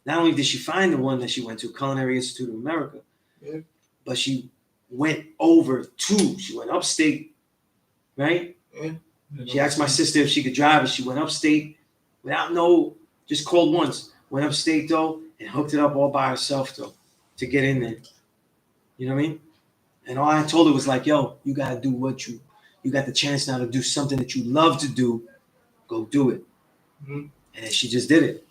Not only did she find the one that she went to, Culinary Institute of America, Yeah. but she went she went upstate, right? Yeah. She asked my sister if she could drive, and she went upstate without just called once. Went upstate, though, and hooked it up all by herself, though, to get in there. You know what I mean? And all I told her was like, yo, you got to do you got the chance now to do something that you love to do. Go do it. Mhm. And then she just did it.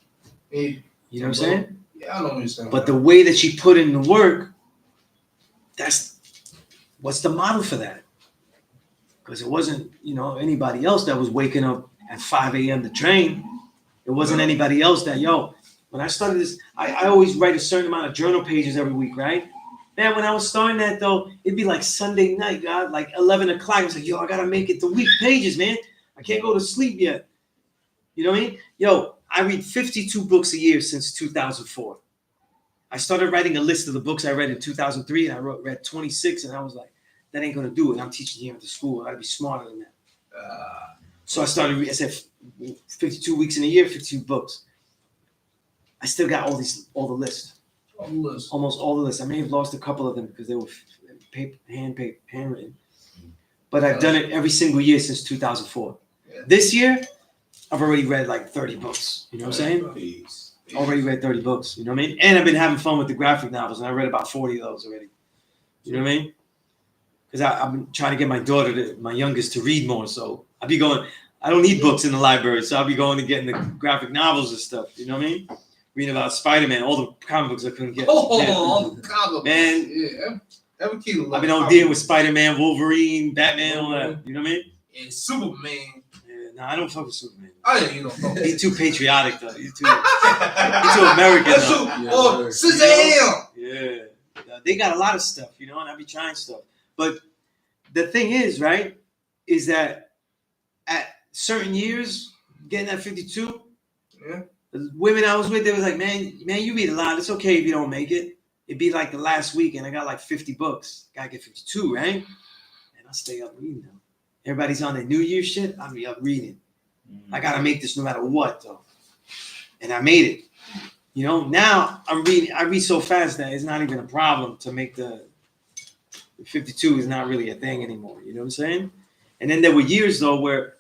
Hey, You know what I'm saying? yeah, I know what you're saying. But the way that she put in the work, what's the model for that? Because it wasn't, anybody else that was waking up at 5 a.m. to train. It wasn't anybody else that, when I started this, I always write a certain amount of journal pages every week, right? Man, when I was starting that, though, it'd be like Sunday night, God, like 11 o'clock. I was like, I got to make it to week pages, man. I can't go to sleep yet. You know what I mean? I read 52 books a year since 2004. I started writing a list of the books I read in 2003, and I read 26, and I was like, that ain't going to do it. I'm teaching here at the school. I got to be smarter than that. So I said 52 weeks in a year, 52 books. I still got all the lists. Almost all the lists. I may have lost a couple of them because they were handwritten. But I've done it every single year since 2004. Yeah. This year, I've already read like 30 books. You know what I'm saying? Already read 30 books. You know what I mean? And I've been having fun with the graphic novels, and I read about 40 of those already. You know what I mean? Because I've been trying to get my youngest, to read more. So I'll be going. I don't need books in the library, so I'll be going and getting the graphic novels and stuff. You know what I mean? Reading about Spider-Man, all the comic books I couldn't get. all the comic Man. Yeah. Every kid I've been ODing with Spider-Man, Wolverine, Batman, all that. You know what I mean? And Superman. Yeah, no, I don't fuck with Superman. Fuck He's too patriotic, though. He's too American, though. Shazam! Yeah. They got a lot of stuff, and I be trying stuff. But the thing is, right, is that at certain years, getting that 52, the women I was with, they was like, man, you read a lot. It's okay if you don't make it. It'd be like the last week, and I got like 50 books. Gotta get 52, right? And I'll stay up reading them. Everybody's on their New Year's shit. I'll be up reading. I gotta make this no matter what, though. And I made it. Now I'm reading. I read so fast that it's not even a problem to make the 52 is not really a thing anymore. You know what I'm saying? And then there were years, though, where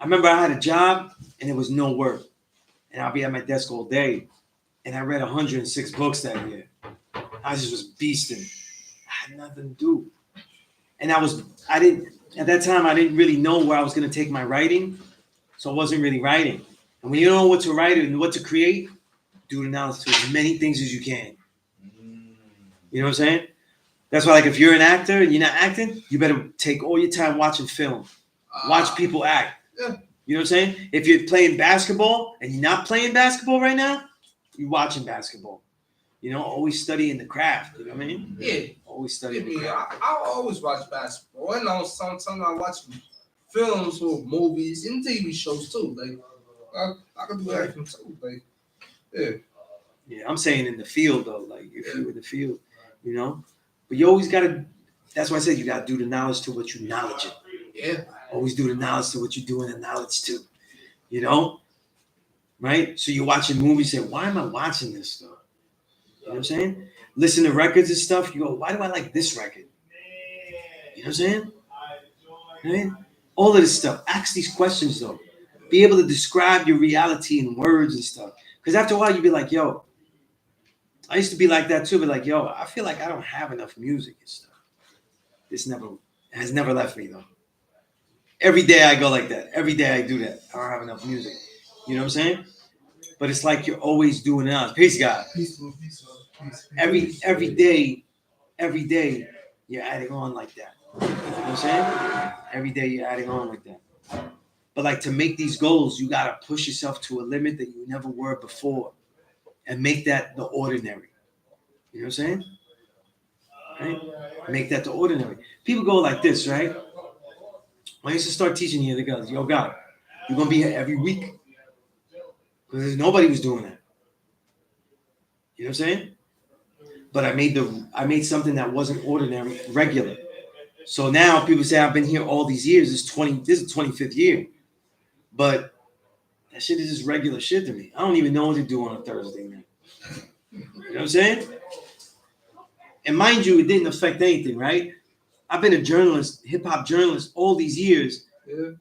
I remember I had a job and there was no work. And I'll be at my desk all day. And I read 106 books that year. I just was beasting. I had nothing to do. And at that time, I didn't really know where I was going to take my writing. So I wasn't really writing. And when you know what to write and what to create, do the knowledge to as many things as you can. You know what I'm saying? That's why, like, if you're an actor and you're not acting, you better take all your time watching film. Watch people act. Yeah. You know what I'm saying? If you're playing basketball and you're not playing basketball right now, you're watching basketball. Always studying the craft. You know what I mean? Yeah. Always studying the craft. I always watch basketball. And sometimes I watch films or movies and TV shows too. Like I can do everything too. Like, yeah. Yeah, I'm saying in the field though. Like if you're in the field, But you always gotta. That's why I said you gotta do the knowledge to what you knowledge it. Yeah. Always do the knowledge to what you're doing the knowledge to. Right? So you're watching movies, say, why am I watching this stuff? You know what I'm saying? Listen to records and stuff. You go, why do I like this record? You know what I'm saying? Right? All of this stuff. Ask these questions though. Be able to describe your reality in words and stuff. Because after a while, you'll be like, yo, I used to be like that too, but like, yo, I feel like I don't have enough music and stuff. This has never left me though. Every day I go like that. Every day I do that. I don't have enough music. You know what I'm saying? But it's like you're always doing it now. Peace, God. Peace. Every day you're adding on like that. You know what I'm saying? Every day you're adding on like that. But like to make these goals, you gotta push yourself to a limit that you never were before, and make that the ordinary. You know what I'm saying? right? Make that the ordinary. People go like this, right? When I used to start teaching here, they go, yo, God, you're going to be here every week. Because nobody was doing that. You know what I'm saying? But I made something that wasn't ordinary, regular. So now people say I've been here all these years. This is 25th year. But that shit is just regular shit to me. I don't even know what to do on a Thursday night. You know what I'm saying? And mind you, it didn't affect anything, right? I've been a journalist, hip-hop journalist all these years. Yeah.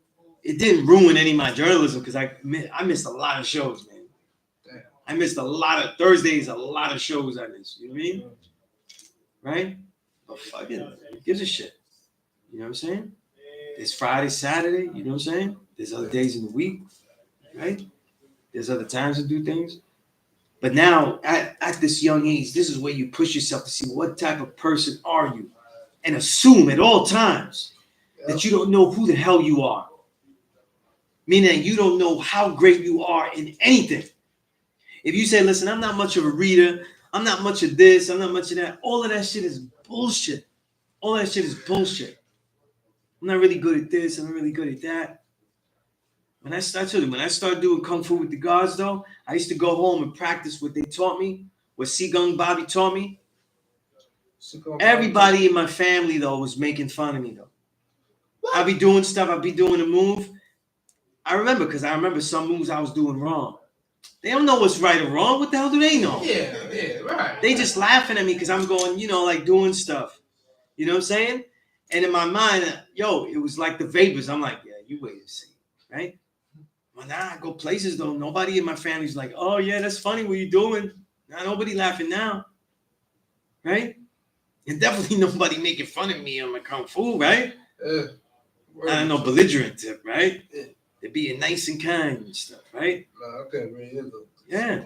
It didn't ruin any of my journalism because I missed a lot of shows, man. Damn. I missed a lot of Thursdays, a lot of shows I missed. You know what I mean? Right? But fuck it. Who gives a shit? You know what I'm saying? There's Friday, Saturday, you know what I'm saying? There's other days in the week, right? There's other times to do things. But now, at this young age, this is where you push yourself to see what type of person are you, and assume at all times that you don't know who the hell you are. Meaning that you don't know how great you are in anything. If you say, listen, I'm not much of a reader, I'm not much of this, I'm not much of that, all of that shit is bullshit. All that shit is bullshit. I'm not really good at this, I'm not really good at that. When I started doing Kung Fu with the gods, though, I used to go home and practice what they taught me, what Qigong Bobby taught me. Everybody in my family, though, was making fun of me, though. I'd be doing stuff, I'd be doing a move. I remember some moves I was doing wrong. They don't know what's right or wrong. What the hell do they know? Yeah, right. They just laughing at me because I'm going, like doing stuff. You know what I'm saying? And in my mind, it was like the vapors. I'm like, yeah, you wait and see, right? When I go places, though, nobody in my family's like, oh, yeah, that's funny. What you doing? Nah, nobody laughing now, right? And definitely nobody making fun of me on my Kung Fu, right? I don't know, belligerent tip, right? Yeah. They're being nice and kind and stuff, right? No, I can't read it, though. Yeah.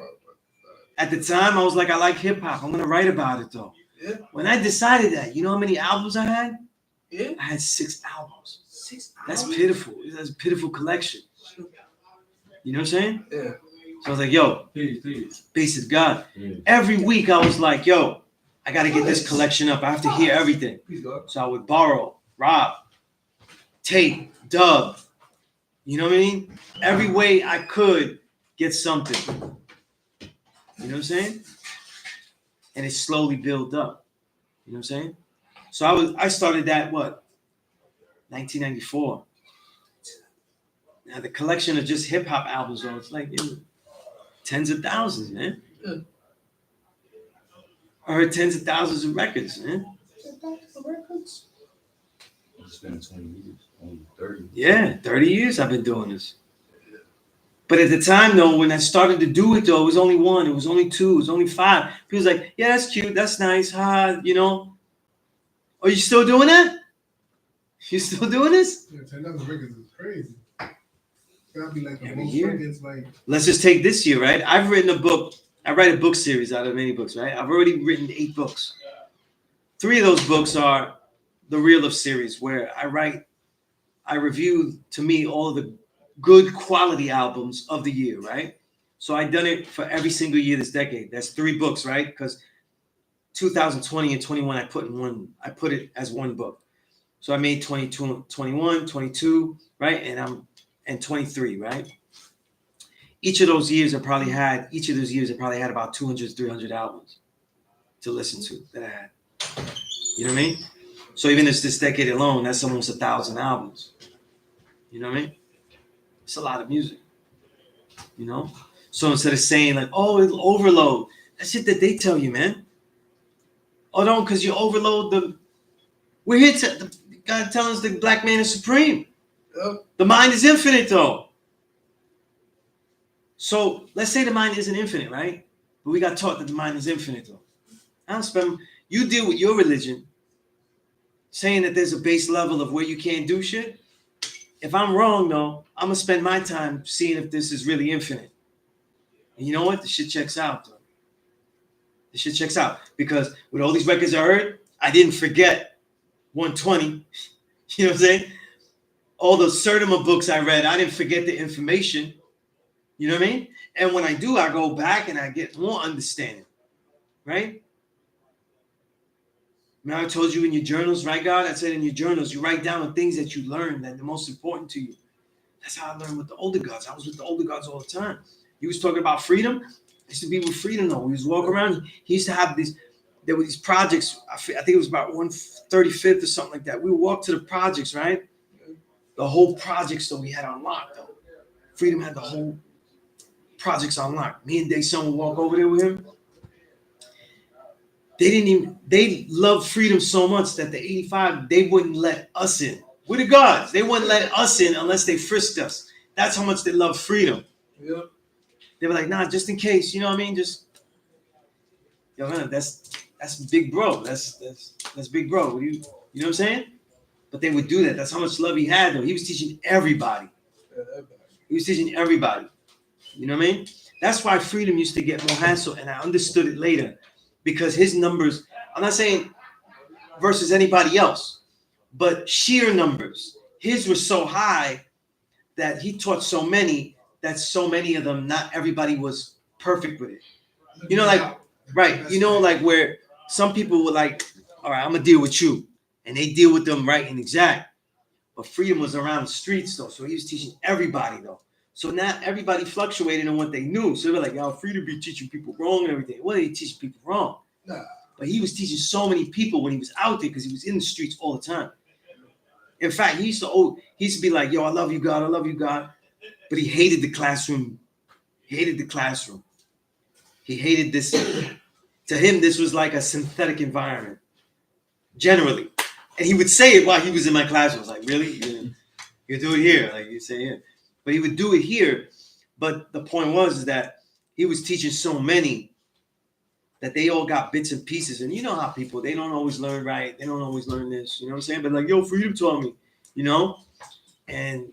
At the time, I was like, I like hip-hop. I'm going to write about it, though. Yeah. When I decided that, you know how many albums I had? Yeah. I had 6 albums. 6 That's hours? pitiful. That's a pitiful collection. You know what I'm saying? Yeah. So I was like, yo, peace to God. Yeah. Every week I was like, yo, I got to get this collection up. I have to hear everything. Peace, God. So I would borrow, rob, tape, dub. You know what I mean? Every way I could get something. You know what I'm saying? And it slowly built up. You know what I'm saying? So I started that, 1994. Now the collection of just hip hop albums, though, it's like tens of thousands, man. Yeah. I heard tens of thousands of records, man. Records? It's been 20 years, only 30. Yeah, 30 years I've been doing this. But at the time, though, when I started to do it, though, it was only 1, it was only 2, it was only 5. People was like, yeah, that's cute, that's nice, Are you still doing that? You still doing this? Yeah, 10,000 records is crazy. Gotta be like the Every most year. records, like. Let's just take this year, right? I've written a book. I write a book series out of many books, right? I've already written 8 books. 3 of those books are the Reel of series, where I review, to me, all of the good quality albums of the year, right? So I've done it for every single year this decade. That's 3 books, right? Because 2020 and 21, I put it as one book. So I made 22, 21, 22, right? And 23, right? Each of those years I probably had about 200, 300 albums to listen to that I had. You know what I mean? So even this decade alone, that's almost 1,000 albums. You know what I mean? It's a lot of music. So instead of saying like, oh, it'll overload, that's shit that they tell you, man. Oh, don't, because you overload we're here to, God telling us the black man is supreme. Yep. The mind is infinite, though. So let's say the mind isn't infinite, right? But we got taught that the mind is infinite, though. You deal with your religion saying that there's a base level of where you can't do shit. If I'm wrong, though, I'm going to spend my time seeing if this is really infinite. And you know what? The shit checks out, though. The shit checks out. Because with all these records I heard, I didn't forget 120. You know what I'm saying? All the Sertima books I read, I didn't forget the information. You know what I mean? And when I do, I go back and I get more understanding. Right? Remember I told you in your journals, right, God? I said in your journals, you write down the things that you learned that are the most important to you. That's how I learned with the older gods. I was with the older gods all the time. He was talking about freedom. I used to be with freedom, though. We was walking around. He used to have these, there were these projects. I think it was about 135th or something like that. We would walk to the projects, right? The whole projects, though, we had on lock, though. Freedom had the whole projects on lock. Me and Dayson would walk over there with him. They loved freedom so much that the 85, they wouldn't let us in. We're the gods. They wouldn't let us in unless they frisked us. That's how much they love freedom. Yeah. They were like, nah, just in case, you know what I mean? Just, yo, man, that's big bro. That's big bro. You know what I'm saying? But they would do that. That's how much love he had, though. He was teaching everybody. He was teaching everybody. You know what I mean? That's why freedom used to get more hassle, and I understood it later. Because his numbers, I'm not saying versus anybody else, but sheer numbers. His were so high that he taught so many that so many of them, not everybody was perfect with it. You know, like, right. You know, like where some people were like, all right, I'm going to deal with you. And they deal with them right and exact. But freedom was around the streets, though. So he was teaching everybody, though. So not everybody fluctuated in what they knew. So they were like, yo, freedom be teaching people wrong and everything. Well, he teaching people wrong. Nah. But he was teaching so many people when he was out there because he was in the streets all the time. In fact, he used to be like, yo, I love you, God. I love you, God. But he hated the classroom. He hated the classroom. He hated this. To him, this was like a synthetic environment, generally. And he would say it while he was in my classroom. I was like, really? You do it here. Like you say here. But he would do it here. But the point was that he was teaching so many that they all got bits and pieces. And you know how people, they don't always learn right. They don't always learn this. You know what I'm saying? But like, yo, freedom taught me, you know? And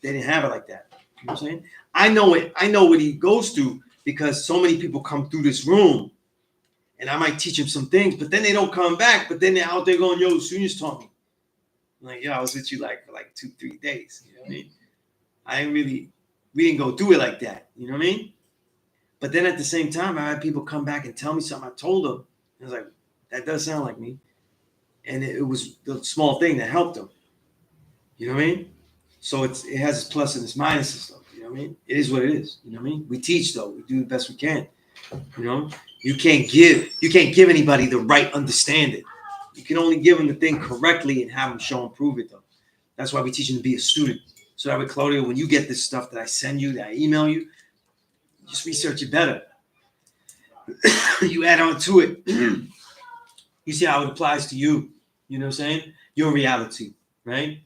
they didn't have it like that. You know what I'm saying? I know it. I know what he goes through because so many people come through this room and I might teach them some things, but then they don't come back. But then they're out there going, yo, Sunez taught me. I'm like, yo, I was with you like for like 2-3 days. You know what I mean? We didn't go through it like that. You know what I mean? But then at the same time, I had people come back and tell me something I told them. I was like, that does sound like me. And it was the small thing that helped them. You know what I mean? So it has its plus and its minuses, though. You know what I mean? It is what it is. You know what I mean? We teach, though. We do the best we can. You know? You can't give anybody the right understanding. You can only give them the thing correctly and have them show and prove it, though. That's why we teach them to be a student. So that way, Claudia, when you get this stuff that I send you, that I email you, just research it better. You add on to it. You see how it applies to you. You know what I'm saying? Your reality, right?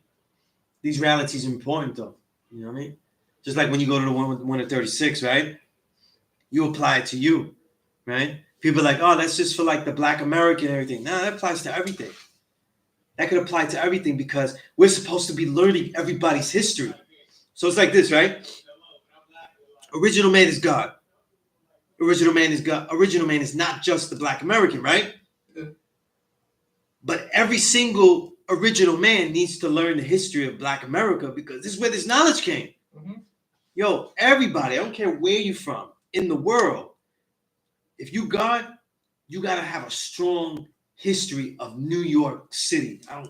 These realities are important, though. You know what I mean? Just like when you go to the one at 36, right? You apply it to you, right? People are like, oh, that's just for like the Black American and everything. No, that applies to everything. That could apply to everything because we're supposed to be learning everybody's history. So it's like this, right? Original man is God. Original man is God. Original man is not just the Black American, right? Yeah. But every single original man needs to learn the history of Black America because this is where this knowledge came. Mm-hmm. Yo, everybody, I don't care where you're from in the world. If you God, you got to have a strong history of New York City. I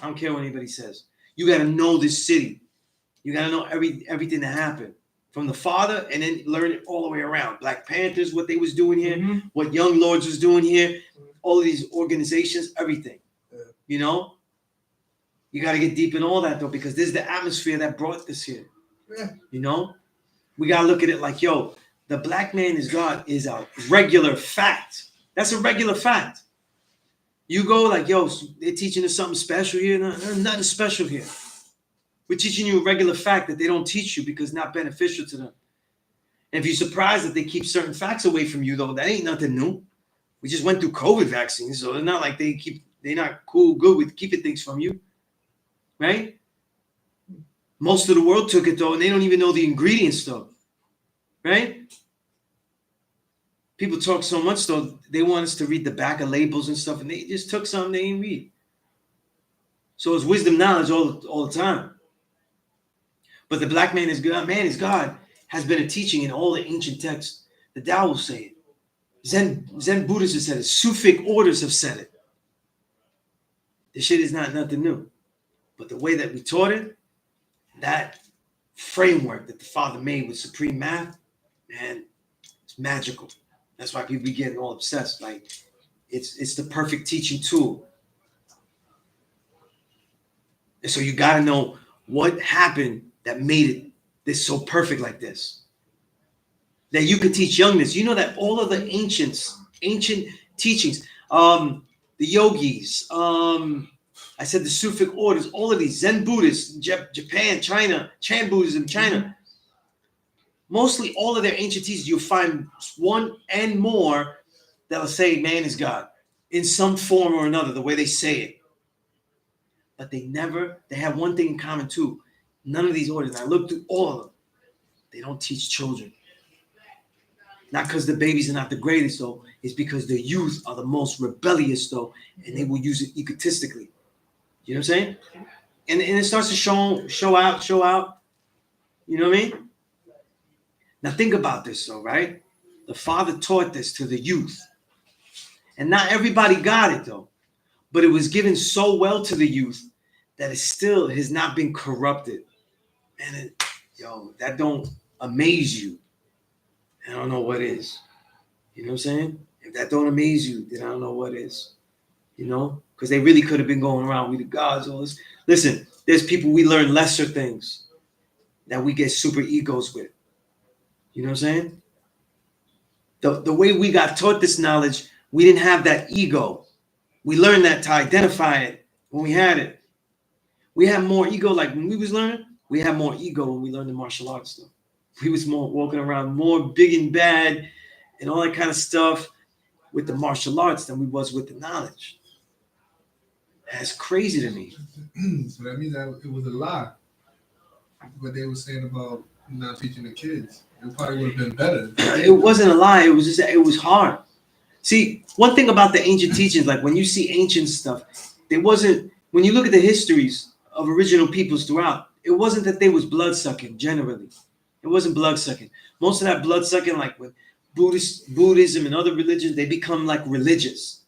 don't care what anybody says. You got to know this city. You got to know everything that happened from the father and then learn it all the way around. Black Panthers, what they was doing here, what Young Lords was doing here, all of these organizations, everything. Yeah. You know? You got to get deep in all that, though, because this is the atmosphere that brought this here. Yeah. You know? We got to look at it like, yo, the Black man is God is a regular fact. That's a regular fact. You go like, yo, they're teaching us something special here. No, there's nothing special here. We're teaching you a regular fact that they don't teach you because it's not beneficial to them. And if you're surprised that they keep certain facts away from you, though, that ain't nothing new. We just went through COVID vaccines, so it's not like they're not good with keeping things from you, right? Most of the world took it, though, and they don't even know the ingredients, though, right? People talk so much, though, they want us to read the back of labels and stuff, and they just took something they didn't read. So it's wisdom knowledge all the time. But the Black man is God, has been a teaching in all the ancient texts. The Tao will say it. Zen Buddhists have said it. Sufic orders have said it. This shit is not nothing new. But the way that we taught it, that framework that the Father made with supreme math, man, it's magical. That's why people be getting all obsessed. Like, it's the perfect teaching tool. And so you got to know what happened that made it this so perfect like this. That you could teach youngness. You know that all of the ancient teachings, the yogis, I said the Sufic orders, all of these Zen Buddhists, Japan, China, Chan Buddhism, China, mostly all of their ancient teachings, you'll find one and more that'll say man is God in some form or another, the way they say it. But they have one thing in common too. None of these orders, I looked through all of them, they don't teach children. Not because the babies are not the greatest, though. It's because the youth are the most rebellious, though, and they will use it egotistically. You know what I'm saying? And it starts to show out. You know what I mean? Now think about this, though, right? The Father taught this to the youth. And not everybody got it, though. But it was given so well to the youth that it still has not been corrupted. And that don't amaze you. I don't know what is. You know what I'm saying? If that don't amaze you, then I don't know what is. You know? Because they really could have been going around, we the gods, all this. Listen, there's people we learn lesser things that we get super egos with. You know what I'm saying? The way we got taught this knowledge, we didn't have that ego. We learned that to identify it when we had it. We had more ego, like when we was learning, we had more ego when we learned the martial arts stuff. We was more walking around more big and bad and all that kind of stuff with the martial arts than we was with the knowledge. That's crazy to me. So that means that it was a lie. What they were saying about not teaching the kids. It probably would have been better. It wasn't a lie. It was just, it was hard. See, one thing about the ancient teachings, like when you see ancient stuff, when you look at the histories of original peoples throughout, it wasn't that they was blood-sucking generally. It wasn't blood-sucking. Most of that blood-sucking, like with Buddhism and other religions, they become like religious.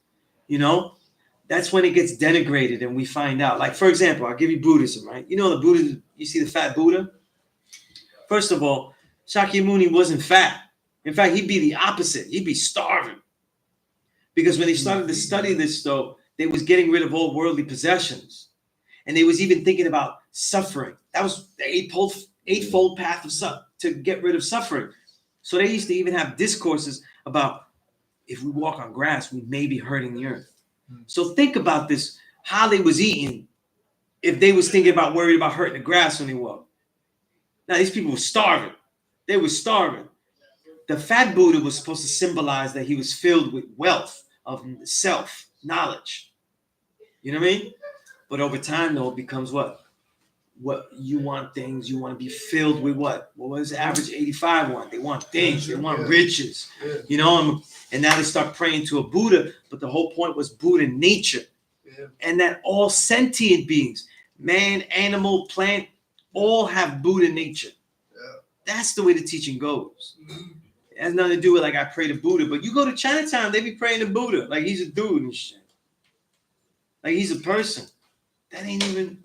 You know? That's when it gets denigrated and we find out. Like, for example, I'll give you Buddhism, right? You know the Buddha, you see the fat Buddha? First of all, Shakyamuni wasn't fat. In fact, he'd be the opposite. He'd be starving. Because when they started to study this, though, they was getting rid of all worldly possessions. And they was even thinking about suffering. That was the eightfold path to get rid of suffering. So they used to even have discourses about if we walk on grass, we may be hurting the earth. So think about this, how they was eating if they was worried about hurting the grass when they walked. Now, these people were starving. They were starving. The fat Buddha was supposed to symbolize that he was filled with wealth of self, knowledge. You know what I mean? But over time, though, it becomes what? What you want things, you want to be filled with what? What was the average 85 want? They want things, they want riches. You know, and now they start praying to a Buddha, but the whole point was Buddha nature. And that all sentient beings, man, animal, plant, all have Buddha nature. That's the way the teaching goes. It has nothing to do with like I pray to Buddha, but you go to Chinatown, they be praying to Buddha like he's a dude and shit. Like he's a person. That ain't even,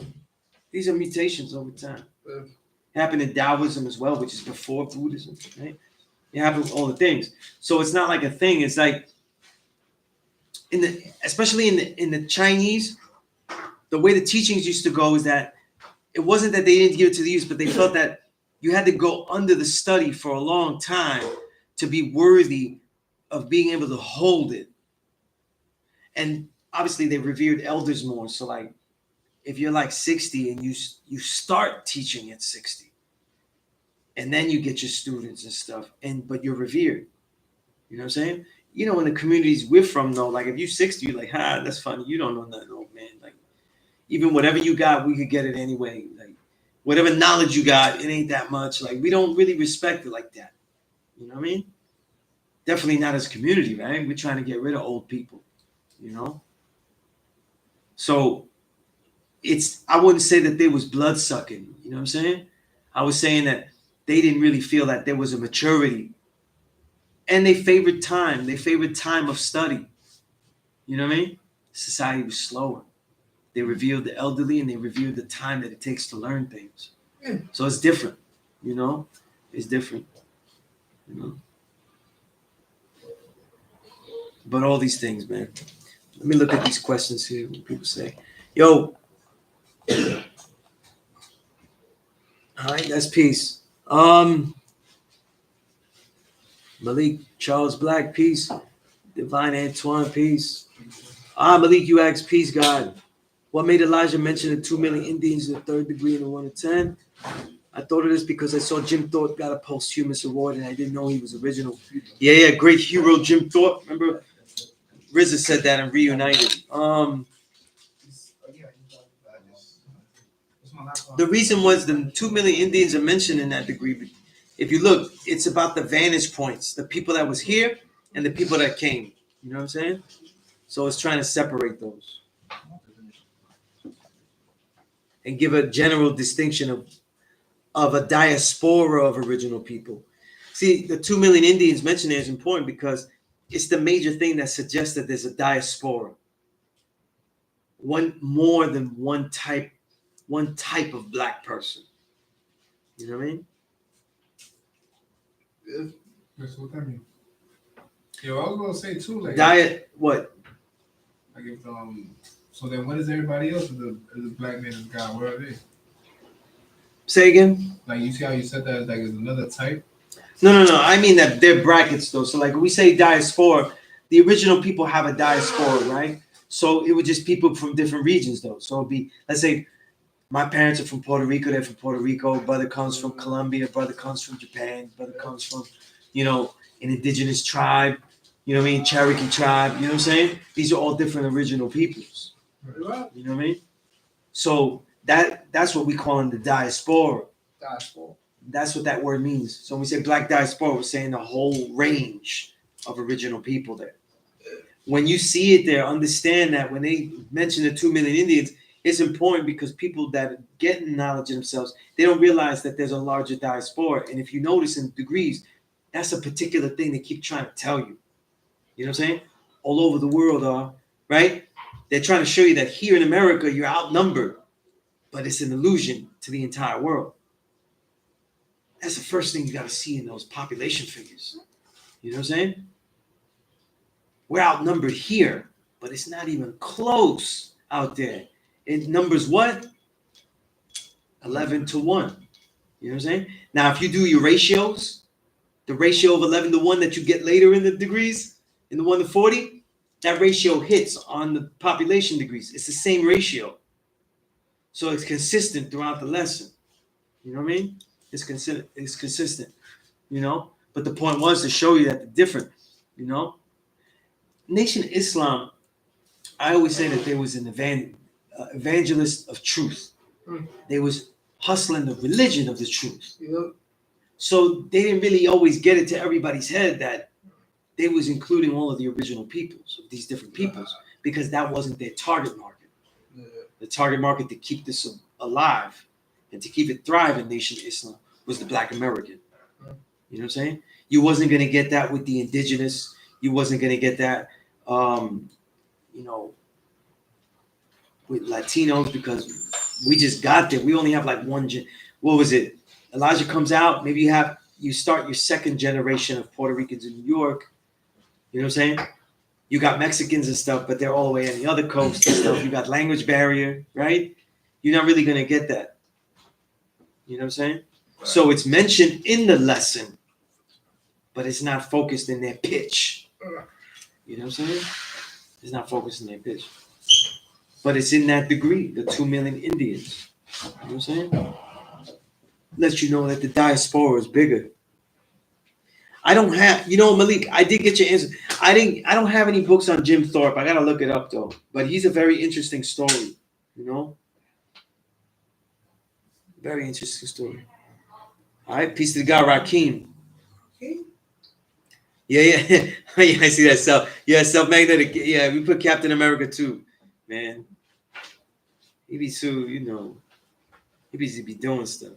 these are mutations over time. It happened in Taoism as well, which is before Buddhism, right? It happened with all the things. So it's not like a thing. It's like, especially in the Chinese, the way the teachings used to go is that it wasn't that they didn't give it to the youth, but they felt that you had to go under the study for a long time to be worthy of being able to hold it. And obviously they revered elders more. So like, if you're like 60 and you start teaching at 60, and then you get your students and stuff, but you're revered. You know what I'm saying? You know, in the communities we're from, though, like if you're 60, you're like, that's funny. You don't know nothing, old man. Like, even whatever you got, we could get it anyway. Like, whatever knowledge you got, it ain't that much. Like, we don't really respect it like that. You know what I mean? Definitely not as a community, right? We're trying to get rid of old people, you know? So I wouldn't say that there was blood sucking. You know what I'm saying? I was saying that they didn't really feel that there was a maturity. And they favored time. They favored time of study. You know what I mean? Society was slower. They revered the elderly, and they revered the time that it takes to learn things. Yeah. So it's different, you know. It's different, you know. But all these things, man. Let me look at these questions here. What people say, "Yo, all right, that's peace." Malik Charles Black, peace. Divine Antoine, peace. Malik, you asked, peace, God. What made Elijah mention the 2 million Indians in the third degree and the 1 to 10? I thought of this because I saw Jim Thorpe got a posthumous award and I didn't know he was original. Yeah, great hero Jim Thorpe. Remember, RZA said that in Reunited. The reason was the 2 million Indians are mentioned in that degree. If you look, it's about the vantage points, the people that was here and the people that came. You know what I'm saying? So it's trying to separate those and give a general distinction of a diaspora of original people. See, the 2 million Indians mentioned there is important because it's the major thing that suggests that there's a diaspora. One more than one type of black person. You know what I mean? That's what that means. Yo, I was gonna say too, like What? Like if so then what is everybody else as a black man and God? Where are they? Say again? Like you see how you said that like is another type? No. I mean that they're brackets though. So like we say diaspora, the original people have a diaspora, right? So it would just people from different regions though. So it'd be, let's say my parents are from Puerto Rico, they're from Puerto Rico, brother comes from Colombia, brother comes from Japan, brother comes from, an indigenous tribe, you know what I mean? Cherokee tribe, you know what I'm saying? These are all different original peoples. You know what I mean? So that's what we call in the diaspora. Diaspora. That's what that word means. So when we say black diaspora, we're saying the whole range of original people there. When you see it there, understand that when they mention the 2 million Indians, it's important because people that get knowledge of themselves, they don't realize that there's a larger diaspora. And if you notice in degrees, that's a particular thing they keep trying to tell you. You know what I'm saying? All over the world, right? They're trying to show you that here in America, you're outnumbered, but it's an illusion to the entire world. That's the first thing you got to see in those population figures. You know what I'm saying? We're outnumbered here, but it's not even close out there. It numbers what? 11 to 1. You know what I'm saying? Now, if you do your ratios, the ratio of 11 to 1 that you get later in the degrees, in the 1 to 40, that ratio hits on the population degrees. It's the same ratio. So it's consistent throughout the lesson. You know what I mean? It's consistent, But the point was to show you that they're different, Nation Islam, I always say that there was an evangelist of truth. They was hustling the religion of the truth. Yep. So they didn't really always get it to everybody's head that they was including all of the original peoples, of these different peoples, because that wasn't their target market. Yeah. The target market to keep this alive and to keep it thriving, Nation Islam, was the Black American. You know what I'm saying? You wasn't going to get that with the Indigenous. You wasn't going to get that, with Latinos, because we just got there. We only have like what was it? Elijah comes out. Maybe you start your second generation of Puerto Ricans in New York. You know what I'm saying? You got Mexicans and stuff, but they're all the way on the other coast and stuff. You got language barrier, right? You're not really going to get that. You know what I'm saying? Right. So it's mentioned in the lesson, but it's not focused in their pitch. You know what I'm saying? It's not focused in their pitch. But it's in that degree, the 2 million Indians. You know what I'm saying? Lets you know that the diaspora is bigger. I don't have, Malik, I did get your answer. I don't have any books on Jim Thorpe. I gotta look it up though. But he's a very interesting story, Very interesting story. All right, peace to the guy, Rakeem. Yeah. Yeah, I see that self-magnetic. Yeah, we put Captain America too, man. He be too, he be doing stuff.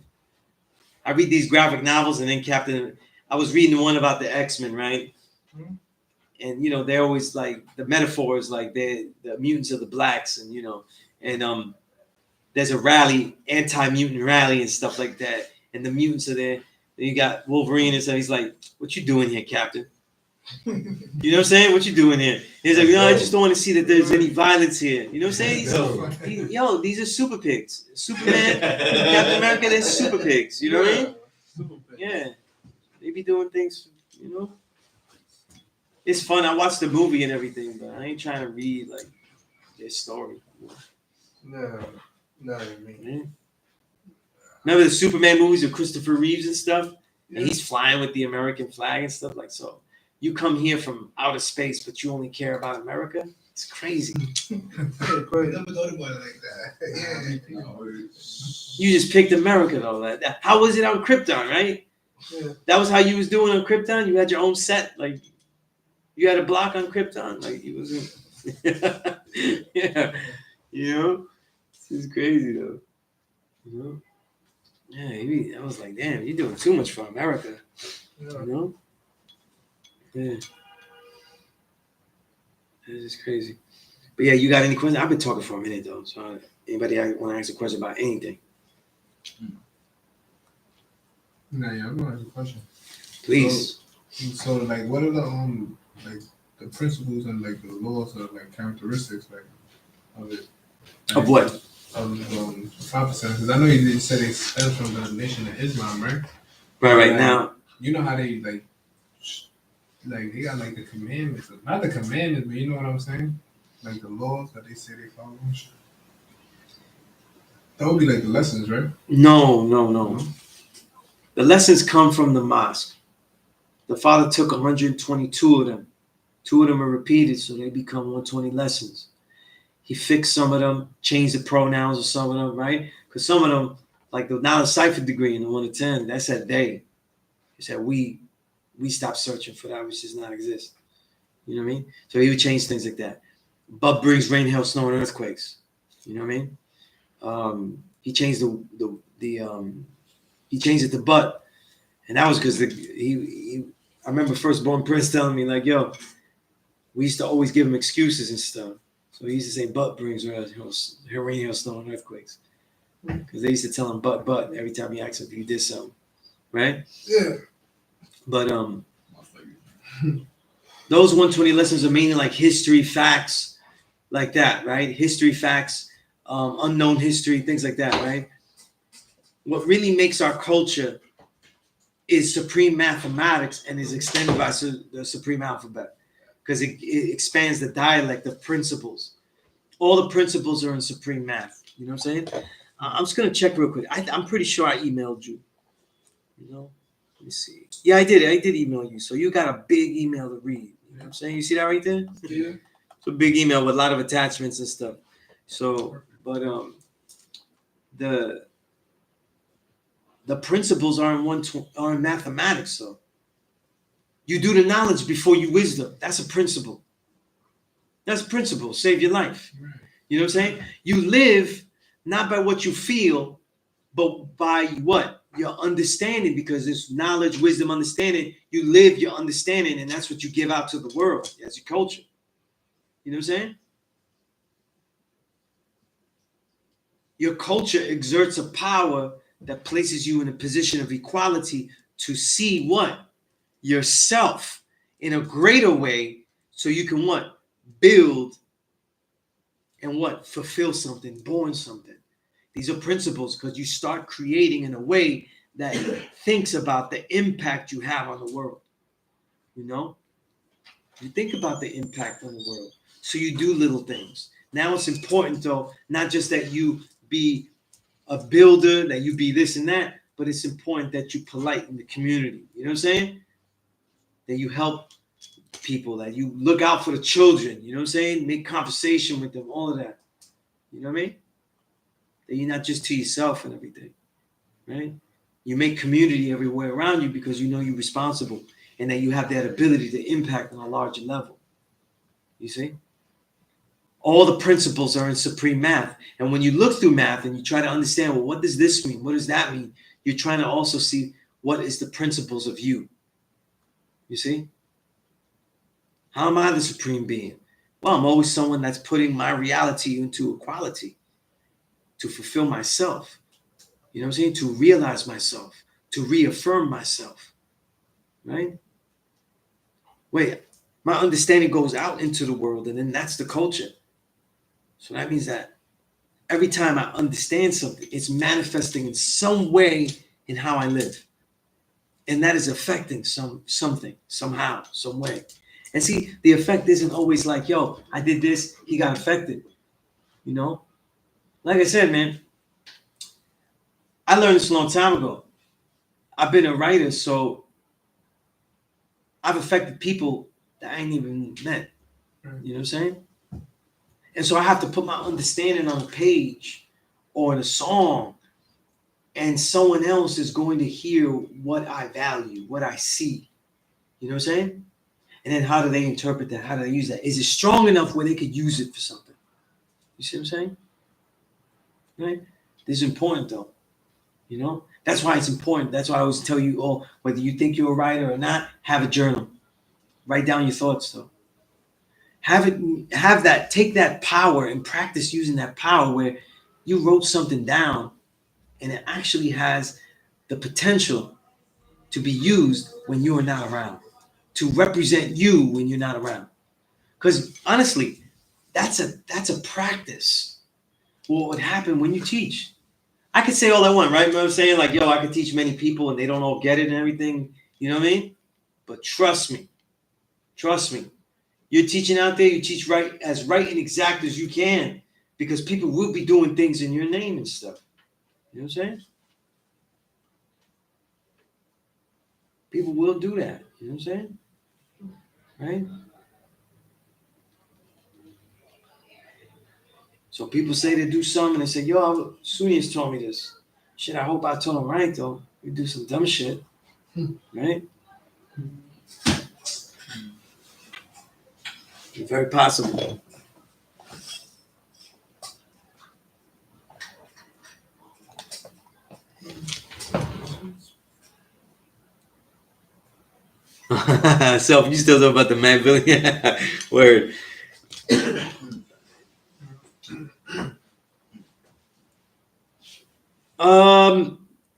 I read these graphic novels and then I was reading the one about the X-Men, right? Mm-hmm. And, they're always like, the metaphor is like they're the mutants of the blacks and, and there's a rally, anti-mutant rally and stuff like that, and the mutants are there. Then you got Wolverine and stuff. He's like, "What you doing here, Captain? You know what I'm saying? What you doing here?" He's like, "No, I just don't want to see that there's any violence here." You know what I'm saying? Yo, these are super pigs. Superman, Captain America, they're super pigs. You know what I mean? Super big. Yeah, they be doing things. You know, it's fun. I watched the movie and everything, but I ain't trying to read like their story. No, no, I mean. Yeah. Remember the Superman movies with Christopher Reeves and stuff? And he's flying with the American flag and stuff like so. You come here from outer space, but you only care about America? It's crazy. Yeah, I great. never thought about it like that. Yeah. You just picked America though. How was it on Krypton, right? Yeah. That was how you was doing on Krypton? You had your own set? Like, you had a block on Krypton? Like, you wasn't... Yeah. You know? This is crazy though. You know? Yeah, I was like, damn, you're doing too much for America. Yeah. You know? Yeah. This is crazy. But yeah, you got any questions? I've been talking for a minute though. So anybody want to ask a question about anything? No, yeah, I'm gonna ask a question. Please. So like, what are the like the principles and like the laws or like characteristics like of it? Like, Of what? Of Self-sustenance, because I know you said it stems from the Nation of Islam, right? Right Like, now. You know how they like they got like the commandments, not the commandments, but you know what I'm saying? Like the laws that they say they follow. That would be like the lessons, right? No. The lessons come from the mosque. The Father took 122 of them. 2 of them are repeated, so they become 120 lessons. He fixed some of them, changed the pronouns of some of them, right? Because some of them, like the knowledge cipher degree in the 1 to 10, that said they. He said we stopped searching for that which does not exist. You know what I mean? So he would change things like that. But brings rain, hail, snow, and earthquakes. You know what I mean? He changed he changed it to but, and that was because I remember Firstborn Prince telling me like, yo, we used to always give him excuses and stuff. So he used to say, but brings rain, hail, snow, and earthquakes. Because they used to tell him, but, every time he asked him if he did something. Right? Yeah. But those 120 lessons are mainly like history, facts, like that, right? History, facts, unknown history, things like that, right? What really makes our culture is supreme mathematics and is extended by the supreme alphabet because it expands the dialect of principles. All the principles are in supreme math. You know what I'm saying? I'm just going to check real quick. I'm pretty sure I emailed you. You know? Let me see. Yeah, I did. I did email you. So you got a big email to read. You know what I'm saying? You see that right there? Yeah. It's a big email with a lot of attachments and stuff. So, but the principles are in mathematics. So you do the knowledge before you wisdom. That's a principle. That's a principle. Save your life. You know what I'm saying? You live not by what you feel, but by what? Your understanding, because it's knowledge, wisdom, understanding. You live your understanding, and that's what you give out to the world as your culture. You know what I'm saying? Your culture exerts a power that places you in a position of equality to see what? Yourself in a greater way so you can what? Build and what? Fulfill something, born something. These are principles because you start creating in a way that thinks about the impact you have on the world. You know? You think about the impact on the world. So you do little things. Now it's important though, not just that you be a builder, that you be this and that, but it's important that you polite in the community. You know what I'm saying? That you help people, that you look out for the children. You know what I'm saying? Make conversation with them, all of that. You know what I mean? That you're not just to yourself and everything, right? You make community everywhere around you because you know you're responsible and that you have that ability to impact on a larger level. You see? All the principles are in supreme math. And when you look through math and you try to understand, well, what does this mean? What does that mean? You're trying to also see what is the principles of you. You see? How am I the supreme being? Well, I'm always someone that's putting my reality into equality. to fulfill myself. You know what I'm saying? To realize myself, to reaffirm myself, right? Wait, my understanding goes out into the world, and then that's the culture. So that means that every time I understand something, it's manifesting in some way in how I live. And that is affecting something, somehow, some way. And see, the effect isn't always like, yo, I did this, he got affected. You know? Like I said, man, I learned this a long time ago. I've been a writer, so I've affected people that I ain't even met. You know what I'm saying? And so I have to put my understanding on a page or in a song, and someone else is going to hear what I value, what I see. You know what I'm saying? And then how do they interpret that? How do they use that? Is it strong enough where they could use it for something? You see what I'm saying? Right? This is important though. You know? That's why it's important. That's why I always tell you, oh, whether you think you're a writer or not, have a journal. Write down your thoughts though. Take that power and practice using that power where you wrote something down and it actually has the potential to be used when you are not around, to represent you when you're not around. Because honestly, that's a practice. What would happen when you teach? I could say all I want, right? You know what I'm saying? Like, yo, I could teach many people and they don't all get it and everything. You know what I mean? But trust me. You're teaching out there, you teach right and exact as you can, because people will be doing things in your name and stuff. You know what I'm saying? People will do that. You know what I'm saying? Right? So people say they do something and they say, yo, Sunez told me this. Shit, I hope I told him right though. You do some dumb shit. Right? It's very possible. Self, you still know about the man billion? Word.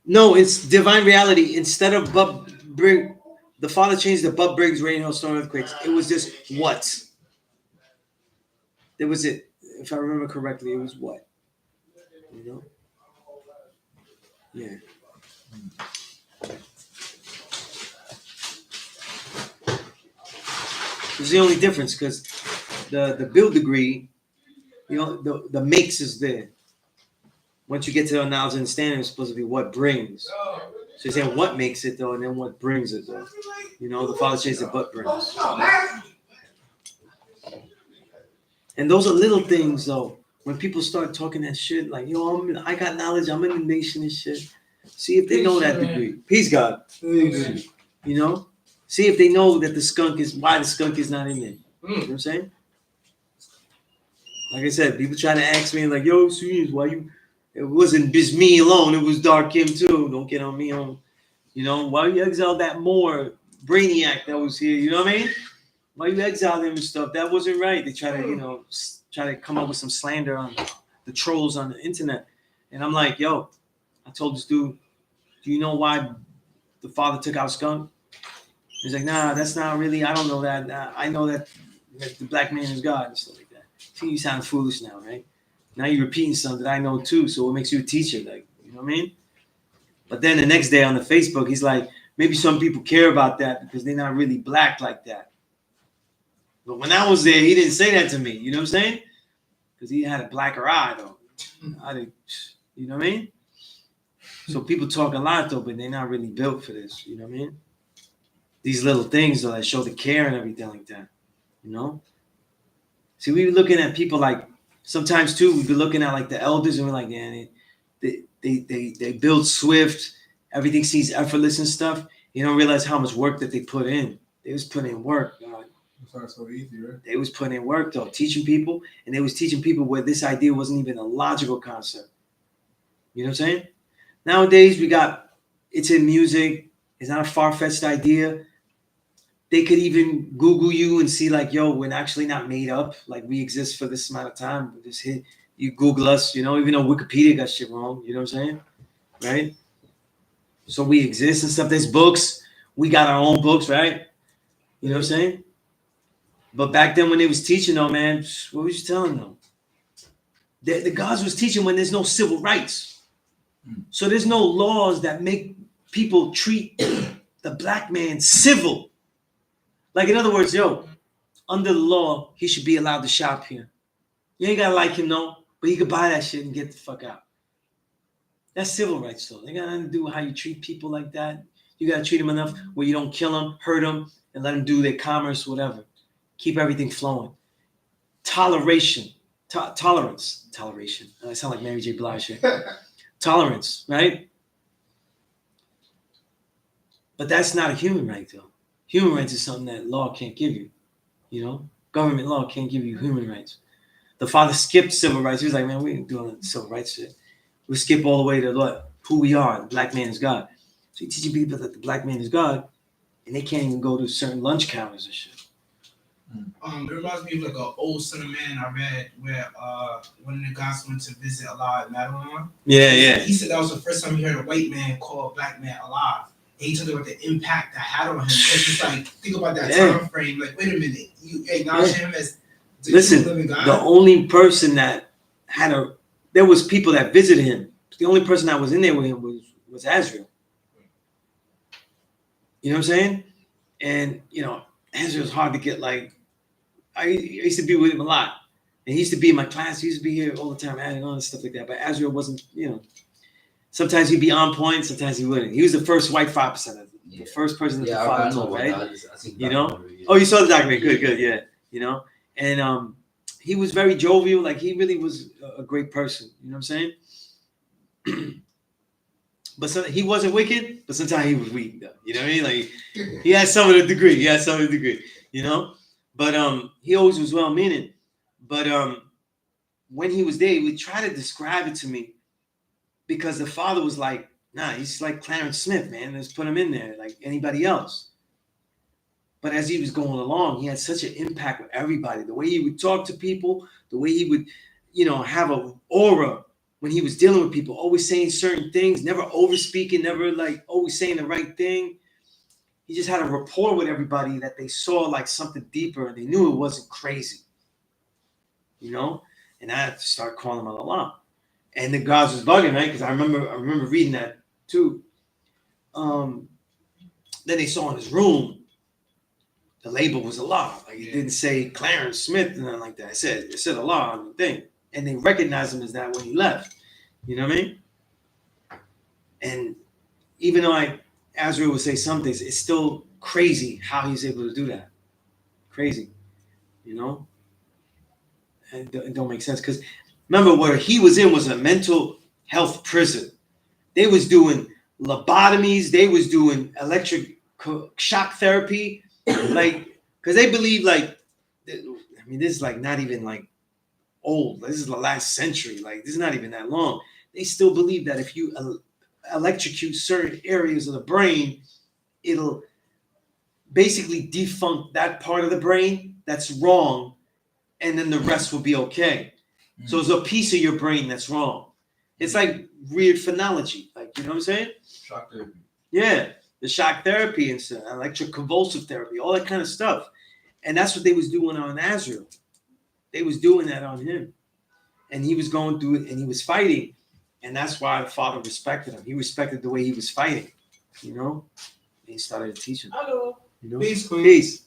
No, it's divine reality. Instead of the Father changed the Bub Briggs, rain, hail, storm, earthquakes. It was just what? There was it. If I remember correctly, it was what? You know? Yeah. It's the only difference because the build degree, you know, the makes is there. Once you get to the knowledge and understanding, it's supposed to be what brings. So you're saying what makes it though, and then what brings it though. You know, the Father changed the but brings. And those are little things though. When people start talking that shit, like, yo, I got knowledge, I'm in the nation and shit. See if they know that degree. Peace, God. You know? See if they know that why the skunk is not in there. You know what I'm saying? Like I said, people try to ask me, like, yo, Sunez, why you? It wasn't just me alone, it was Dark Kim too. Don't get on me on, you know, why you exile that more brainiac that was here, you know what I mean? Why you exile them and stuff? That wasn't right. They try to, you know, try to come up with some slander on the trolls on the internet. And I'm like, yo, I told this dude, do you know why the Father took out skunk? He's like, nah, that's not really, I don't know that. I know that the black man is God and stuff like that. See, you sound foolish now, right? Now you're repeating something that I know too, so what makes you a teacher? Like, you know what I mean? But then the next day on the Facebook, he's like, maybe some people care about that because they're not really black like that. But when I was there, he didn't say that to me. You know what I'm saying? Because he had a blacker eye, though. You know what I mean? So people talk a lot, though, but they're not really built for this. You know what I mean? These little things, though, that show the care and everything like that. You know? See, we were looking at people like, sometimes, too, we'd be looking at, like, the elders, and we're like, yeah, they build swift. Everything seems effortless and stuff. You don't realize how much work that they put in. They was putting in work, God. It's not so easy, right? They was putting in work though, teaching people, and they was teaching people where this idea wasn't even a logical concept. You know what I'm saying? Nowadays it's in music. It's not a far-fetched idea. They could even Google you and see like, yo, we're actually not made up. Like we exist for this amount of time. You Google us, even though Wikipedia got shit wrong, you know what I'm saying? Right? So we exist and stuff. There's books. We got our own books, right? You know what I'm saying? But back then when they was teaching though, man, what was you telling them? The gods was teaching when there's no civil rights. So there's no laws that make people treat the black man civil. Like in other words, under the law, he should be allowed to shop here. You ain't gotta like him, no, but you could buy that shit and get the fuck out. That's civil rights, though. They got nothing to do with how you treat people like that. You gotta treat them enough where you don't kill them, hurt them, and let them do their commerce, whatever. Keep everything flowing. Toleration, tolerance, toleration. I sound like Mary J. Blige here. Tolerance, right? But that's not a human right, though. Human rights is something that law can't give you. Government law can't give you human rights. The father skipped civil rights. He was like, man, we ain't doing civil rights shit. We skip all the way to who we are. The black man is God. So you teaching people that the black man is God, and they can't even go to certain lunch counters and shit. It reminds me of like an old Son of Man I read where one of the guys went to visit Allah at Madeline. Yeah. He said that was the first time he heard a white man call a black man alive. And he talked about the impact that had on him. Because it's like, think about that time frame. Like, wait a minute, you acknowledge him as the living God? The only person that there was people that visited him. The only person that was in there with him was Azrael. You know what I'm saying? And, Azrael's hard to get, I used to be with him a lot. And he used to be in my class. He used to be here all the time, adding on and stuff like that. But Azrael wasn't, sometimes he'd be on point, sometimes he wouldn't. He was the first white 5%. The first person that the father told, right? Oh, you saw the documentary. Good, yeah. And he was very jovial. Like, he really was a great person. You know what I'm saying? But he wasn't wicked, but sometimes he was weak, though. You know what I mean? Like, he had some of the degree. But he always was well-meaning. But when he was there, he would try to describe it to me because the father was like, nah, he's like Clarence Smith, man. Let's put him in there like anybody else. But as he was going along, he had such an impact with everybody. The way he would talk to people, the way he would, have an aura when he was dealing with people, always saying certain things, never over-speaking, never always saying the right thing. He just had a rapport with everybody that they saw like something deeper and they knew it wasn't crazy. And I had to start calling him Allah. And the gods was bugging, right? Because I remember reading that too. Then they saw in his room, the label was Allah. Like, it didn't say Clarence Smith and nothing like that. It said Allah on the thing. And they recognized him as that when he left. You know what I mean? And even though Azrael would say some things, it's still crazy how he's able to do that. Crazy. And it don't make sense. Because remember, where he was in was a mental health prison. They was doing lobotomies. They was doing electric shock therapy. Because they believe this is not even old. This is the last century. This is not even that long. They still believe that if you electrocute certain areas of the brain, it'll basically defunct that part of the brain that's wrong, and then the rest will be okay. So it's a piece of your brain that's wrong. It's like weird phonology. You know what I'm saying? Shock therapy. Yeah. The shock therapy and stuff, electroconvulsive therapy, all that kind of stuff. And that's what they was doing on Azrael. They was doing that on him. And he was going through it and he was fighting. And that's why the father respected him. He respected the way he was fighting. And he started to teach him. Hello. Peace, Queen. Peace.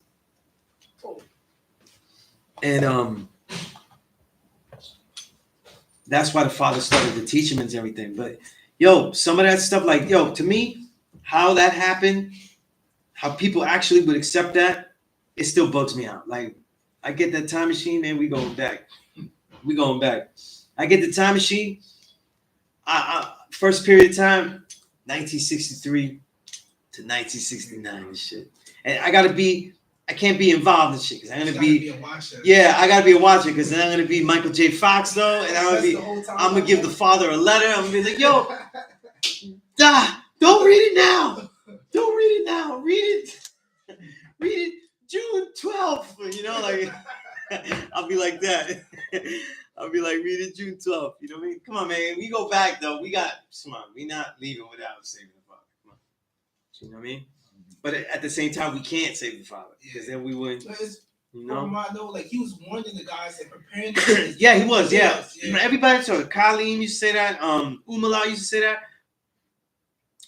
And that's why the father started to teach him and everything. But some of that stuff, to me, how that happened, how people actually would accept that, it still bugs me out. I get that time machine, man, we going back. I get the time machine. First period of time, 1963 to 1969 and shit. And I can't be involved in shit because I'm gonna be a watcher. Yeah, I gotta be a watcher because then I'm gonna be Michael J. Fox though, and I'm gonna give the father a letter. I'm gonna be like, yo, don't read it now. Don't read it now. Read it June 12th. I'll be like that. I'll be like, read it June 12th. You know what I mean? Come on, man. We go back though. Come on. We not leaving without saving the father. Come on. You know what I mean? But at the same time, we can't save the father because then we wouldn't. You know? Like he was warning the guys and preparing them. Yeah, he was. Yeah. Everybody. So Colleen used to say that. Umala used to say that.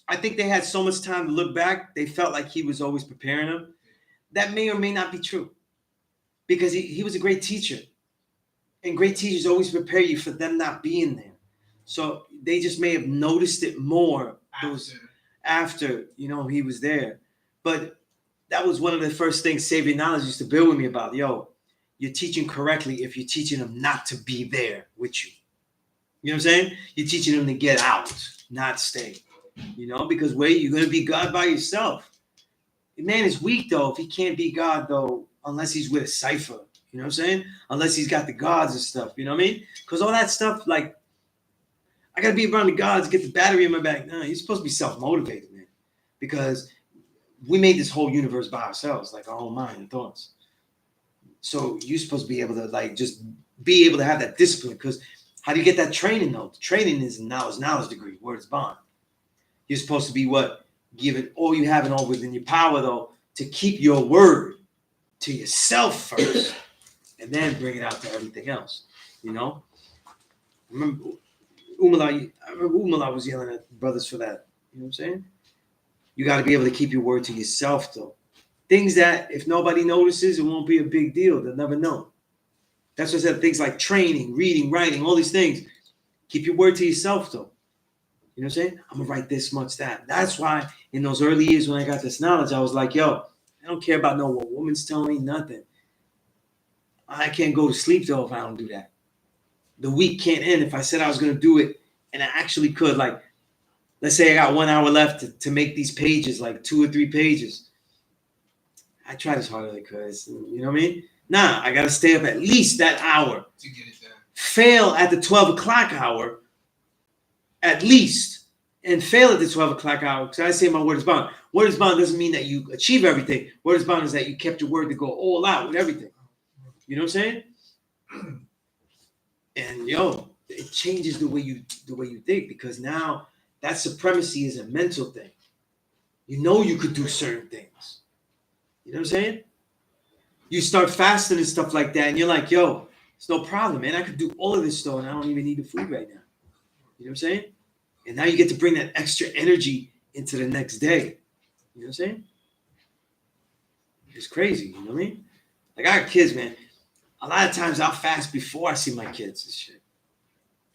I think they had so much time to look back. They felt like he was always preparing them. That may or may not be true, because he was a great teacher, and great teachers always prepare you for them not being there. So they just may have noticed it more after he was there. But that was one of the first things Savior Knowledge used to build with me about. Yo, you're teaching correctly if you're teaching them not to be there with you. You know what I'm saying? You're teaching them to get out, not stay. Because you're going to be God by yourself. The man is weak, though, if he can't be God, though, unless he's with a cipher. You know what I'm saying? Unless he's got the gods and stuff. You know what I mean? Because all that stuff, like, I got to be around the gods, get the battery in my back. No, you're supposed to be self-motivated, man. Because we made this whole universe by ourselves, like our own mind and thoughts. So you're supposed to be able to, like, just be able to have that discipline. Because how do you get that training, though? The training is a knowledge degree, word is bond. You're supposed to be what? Giving all you have and all within your power, though, to keep your word to yourself first and then bring it out to everything else. I remember Umala was yelling at brothers for that. You know what I'm saying? You got to be able to keep your word to yourself, though. Things that if nobody notices, it won't be a big deal. They'll never know. That's what I said. Things like training, reading, writing, all these things. Keep your word to yourself, though. You know what I'm saying? I'm going to write this much, that. That's why in those early years when I got this knowledge, I was like, yo, I don't care about what woman's telling me, nothing. I can't go to sleep, though, if I don't do that. The week can't end if I said I was going to do it, and I actually could. Like, let's say I got 1 hour left to make these pages, like 2 or 3 pages. I tried as hard as I could. You know what I mean? Nah, I got to stay up at least that hour. To get it done. Fail at the 12 o'clock hour. At least, and fail at the 12 o'clock hour, because I say my word is bond. Word is bond doesn't mean that you achieve everything. Word is bond is that you kept your word to go all out with everything. You know what I'm saying? And it changes the way you think, because now that supremacy is a mental thing. You could do certain things. You know what I'm saying? You start fasting and stuff like that, and you're like, yo, it's no problem, man. I could do all of this stuff, and I don't even need the food right now. You know what I'm saying? And now you get to bring that extra energy into the next day. You know what I'm saying? It's crazy. You know what I mean? Like, I got kids, man. A lot of times I'll fast before I see my kids and shit.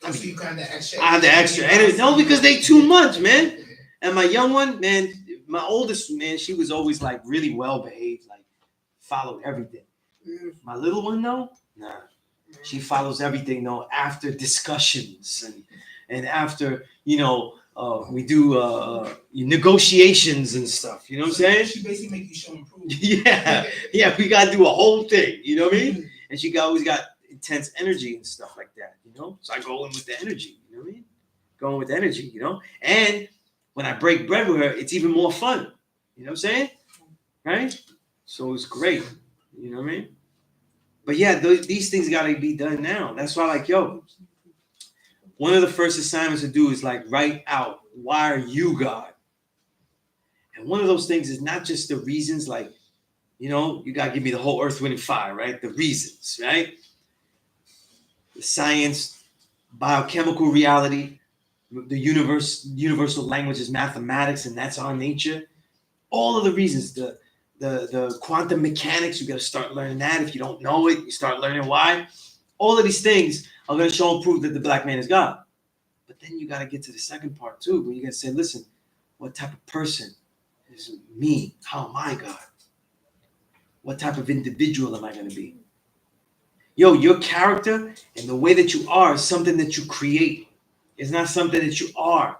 So you got the extra. I have the extra energy. No, because they too much, man. And my young one, man, my oldest, man, she was always like really well behaved, like followed everything. My little one, though, nah. She follows everything, though, after discussions and after, we do negotiations and stuff. You know what I'm saying? She basically make you show and prove. Yeah, we got to do a whole thing. You know what I mean? And she always got intense energy and stuff like that, So I go in with the energy, you know what I mean? Going with the energy, And when I break bread with her, it's even more fun. You know what I'm saying? Right? So it's great. You know what I mean? But yeah, these things got to be done now. That's why, like, one of the first assignments to do is like write out, why are you God? And one of those things is not just the reasons, like, you got to give me the whole earth, wind, and fire, right? The reasons, right? The science, biochemical reality, the universal language is mathematics, and that's our nature. All of the reasons, the quantum mechanics, you got to start learning that. If you don't know it, you start learning why. All of these things are going to show and prove that the black man is God. But then you got to get to the second part too, where you got to say, listen, what type of person is me? How am I God? What type of individual am I going to be? Your character and the way that you are is something that you create. It's not something that you are.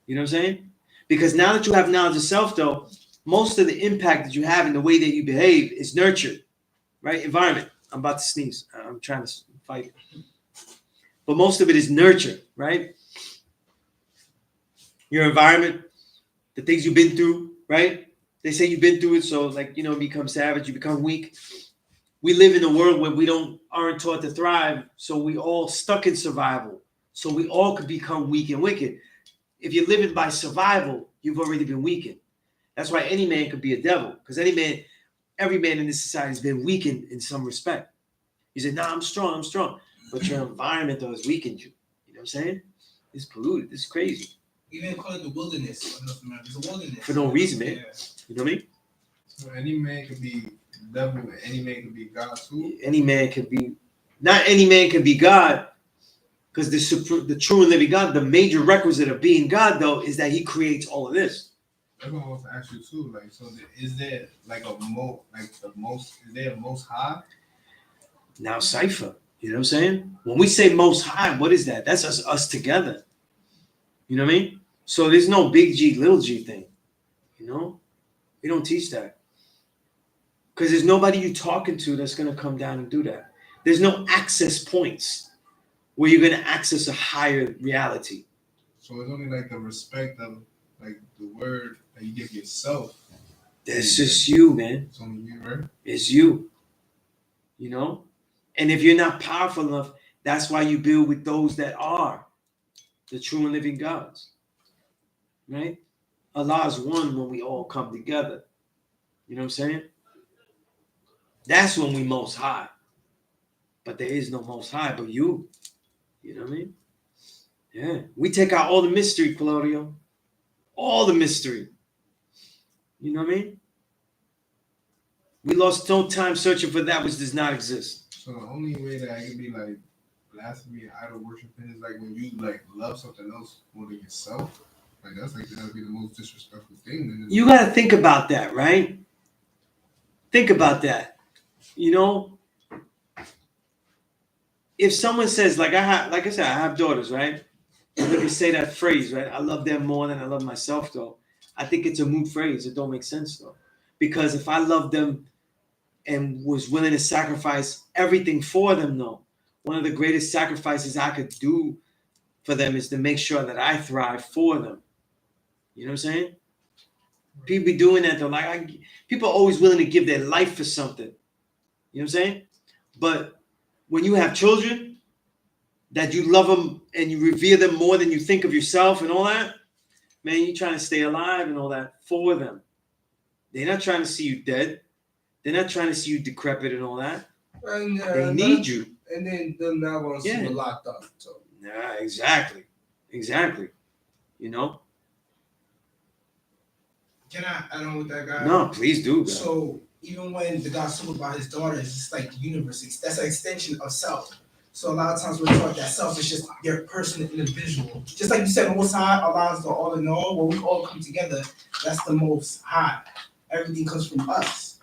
You know what I'm saying? Because now that you have knowledge of self, though, most of the impact that you have in the way that you behave is nurtured, right? Environment. I'm about to sneeze. I'm trying to fight it. But most of it is nurtured, right? Your environment, the things you've been through, right? They say you've been through it, so like, you become savage, you become weak. we live in a world where we aren't taught to thrive, so we all stuck in survival. So we all could become weak and wicked. If you're living by survival, you've already been weakened. That's why any man could be a devil, because every man in this society has been weakened in some respect. You say, "Nah, I'm strong," but your environment though has weakened you. You know what I'm saying? It's polluted. It's crazy. Even call it the wilderness. It's a wilderness. For no reason, man. Yeah. You know what I mean? So any man could be devil, and any man could be God too. Any man can be, not any man can be God, because the true and living God, the major requisite of being God though is that he creates all of this. That's what I want to ask you too. Like, so is there like is there a most high? Now cipher, you know what I'm saying? When we say most high, what is that? That's us together. You know what I mean? So there's no big G, little G thing. You know? We don't teach that. Because there's nobody you talking to that's going to come down and do that. There's no access points where you're going to access a higher reality. So it's only like the respect of like the word that you give yourself. That's just you, man. It's only you, right? It's you. You know? And if you're not powerful enough, that's why you build with those that are the true and living gods. Right? Allah is one when we all come together. You know what I'm saying? That's when we most high. But there is no most high but you. You know what I mean? Yeah. We take out all the mystery, Claudio. All the mystery. You know what I mean? We lost no time searching for that which does not exist. So the only way that I can be like blasphemy and idol worshiping is like when you like love something else more than yourself. Like that's like gotta be the most disrespectful thing. You gotta think about that, right? Think about that. You know, if someone says, like I said, I have daughters, right? And they can say that phrase, right? I love them more than I love myself, though. I think it's a moot phrase. It don't make sense, though. Because if I love them and was willing to sacrifice everything for them, though, one of the greatest sacrifices I could do for them is to make sure that I thrive for them. You know what I'm saying? People be doing that, though. People are always willing to give their life for something. You know what I'm saying? But when you have children, that you love them and you revere them more than you think of yourself and all that, man, you're trying to stay alive and all that for them. They're not trying to see you dead. They're not trying to see you decrepit and all that. And, They need you. And then they're not going to see Yeah. you locked up. So. Yeah, exactly. Exactly. You know? Can I add on with that guy? No, please do. God. So even when the guy spoke about his daughters, it's like the universe. That's an extension of self. So a lot of times we're taught that self is just your personal individual. Just like you said, Most High, Allah is the all in all. When we all come together, that's the Most High. Everything comes from us.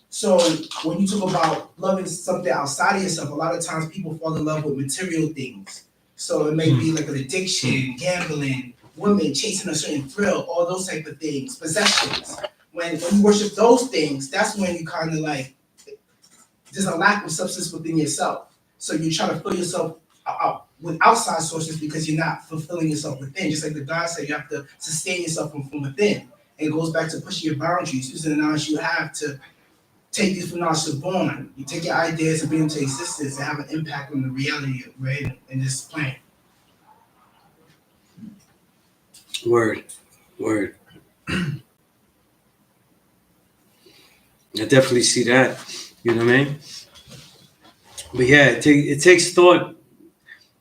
So when you talk about loving something outside of yourself, a lot of times people fall in love with material things. So it may be like an addiction, gambling, women chasing a certain thrill, all those type of things, possessions. When you worship those things, that's when you kind of like, there's a lack of substance within yourself. So you try to fill yourself out with outside sources because you're not fulfilling yourself within. Just like the God said, you have to sustain yourself from within. And it goes back to pushing your boundaries, using the knowledge you have to take these from knowledge to born. You take your ideas and bring them to existence and have an impact on the reality right in this planet. Word. I definitely see that. You know what I mean? But yeah, it takes thought.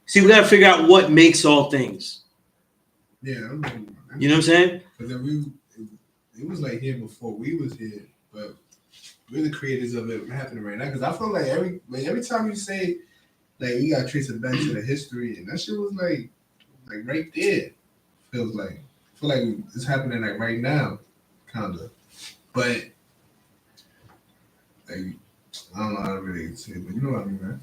See, we gotta figure out what makes all things. Yeah, You know what I'm saying? But then it was like here before we was here, but we're the creators of it happening right now. Because I feel like every time you say like you gotta trace it back to the history, and that shit was like right there. Feels like I feel like it's happening like right now, kinda. But like I don't know how to really say it, but you know what I mean, man.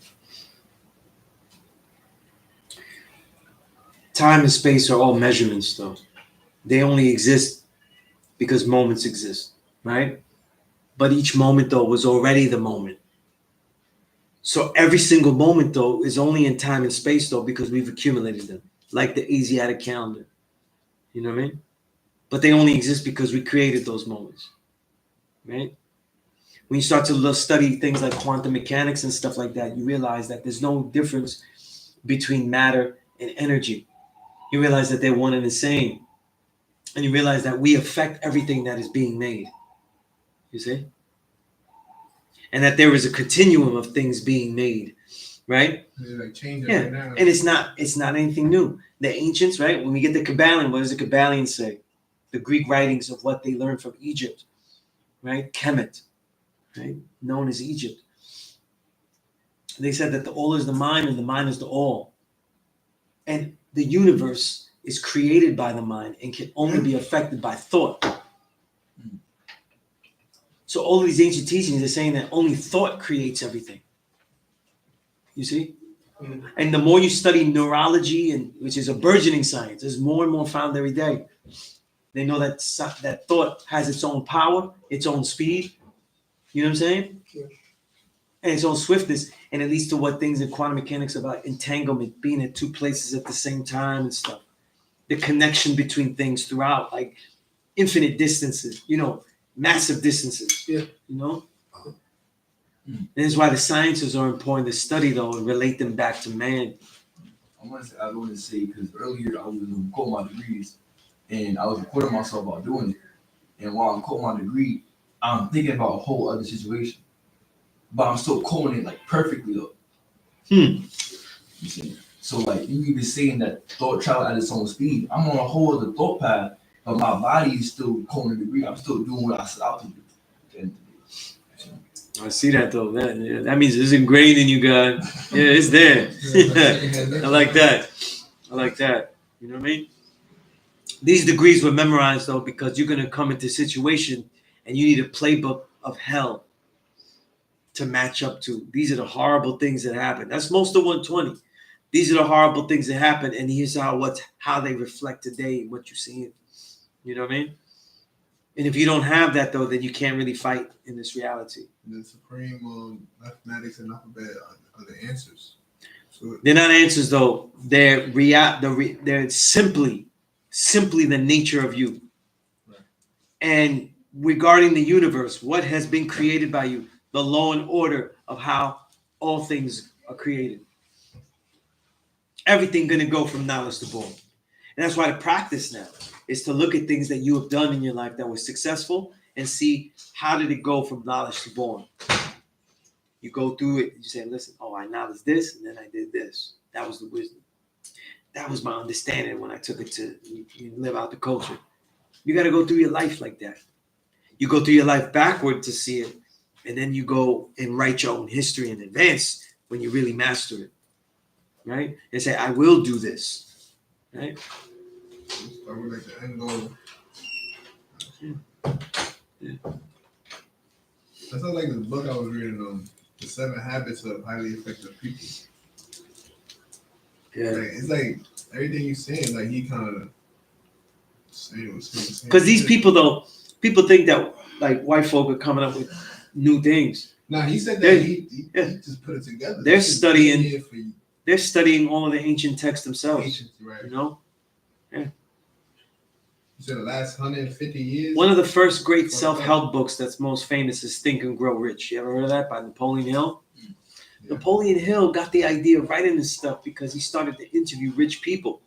Time and space are all measurements, though. They only exist because moments exist, right? But each moment, though, was already the moment. So every single moment, though, is only in time and space, though, because we've accumulated them, like the Asiatic calendar. You know what I mean? But they only exist because we created those moments, right? When you start to study things like quantum mechanics and stuff like that, you realize that there's no difference between matter and energy. You realize that they're one and the same. And you realize that we affect everything that is being made. You see? And that there is a continuum of things being made, right? They're like changing Yeah, right now. and it's not anything new. The ancients, right? When we get the Kabbalion, what does the Kabbalion say? The Greek writings of what they learned from Egypt, right? Kemet, right? Known as Egypt. They said that the all is the mind and the mind is the all. And the universe is created by the mind and can only be affected by thought. So all of these ancient teachings are saying that only thought creates everything. You see? And the more you study neurology, and which is a burgeoning science, there's more and more found every day. They know that that thought has its own power, its own speed. You know what I'm saying? Yeah. And its own swiftness, and it leads to what things in quantum mechanics about entanglement, being at two places at the same time and stuff. The connection between things throughout, like infinite distances, massive distances. Yeah. And that's why the sciences are important to study, though, and relate them back to man. I want to say because earlier I was recording my degrees, and I was recording myself while doing it. And while I'm quoting my degree, I'm thinking about a whole other situation, but I'm still quoting it like perfectly though. You see? So like you even saying that thought travel at its own speed. I'm on a whole other thought path, but my body is still quoting the degree. I'm still doing what I set out to do. At the end of the day. I see that, though. That means it's ingrained in you, God. Yeah, it's there. I like that. You know what I mean? These degrees were memorized, though, because you're going to come into a situation and you need a playbook of hell to match up to. These are the horrible things that happen. That's most of 120. These are the horrible things that happen, and here's how they reflect today and what you're seeing. You know what I mean? And if you don't have that, though, then you can't really fight in this reality. The supreme mathematics and alphabet are the answers. So They're not answers, though. They're simply the nature of you. Right. And regarding the universe, what has been created by you, the law and order of how all things are created. Everything going to go from knowledge to born. And that's why the practice now is to look at things that you have done in your life that were successful and see how did it go from knowledge to born. You go through it, you say, listen, I knowledge this, and then I did this. That was the wisdom. That was my understanding when I took it to you live out the culture. You got to go through your life like that. You go through your life backward to see it, and then you go and write your own history in advance when you really master it, right? And say, I will do this, right? I would like the end goal. Yeah. That sounds like the book I was reading, The 7 Habits of Highly Effective People. Yeah. Like, it's like everything you're saying, like he kind of saying. Because these people, though, people think that like white folk are coming up with new things. Nah, he said that he just put it together. They're studying all of the ancient texts themselves. Ancient, right? Yeah. You said the last 150 years. One of the first great self-help books that's most famous is Think and Grow Rich. You ever heard of that by Napoleon Hill? Yeah. Napoleon Hill got the idea of writing this stuff because he started to interview rich people.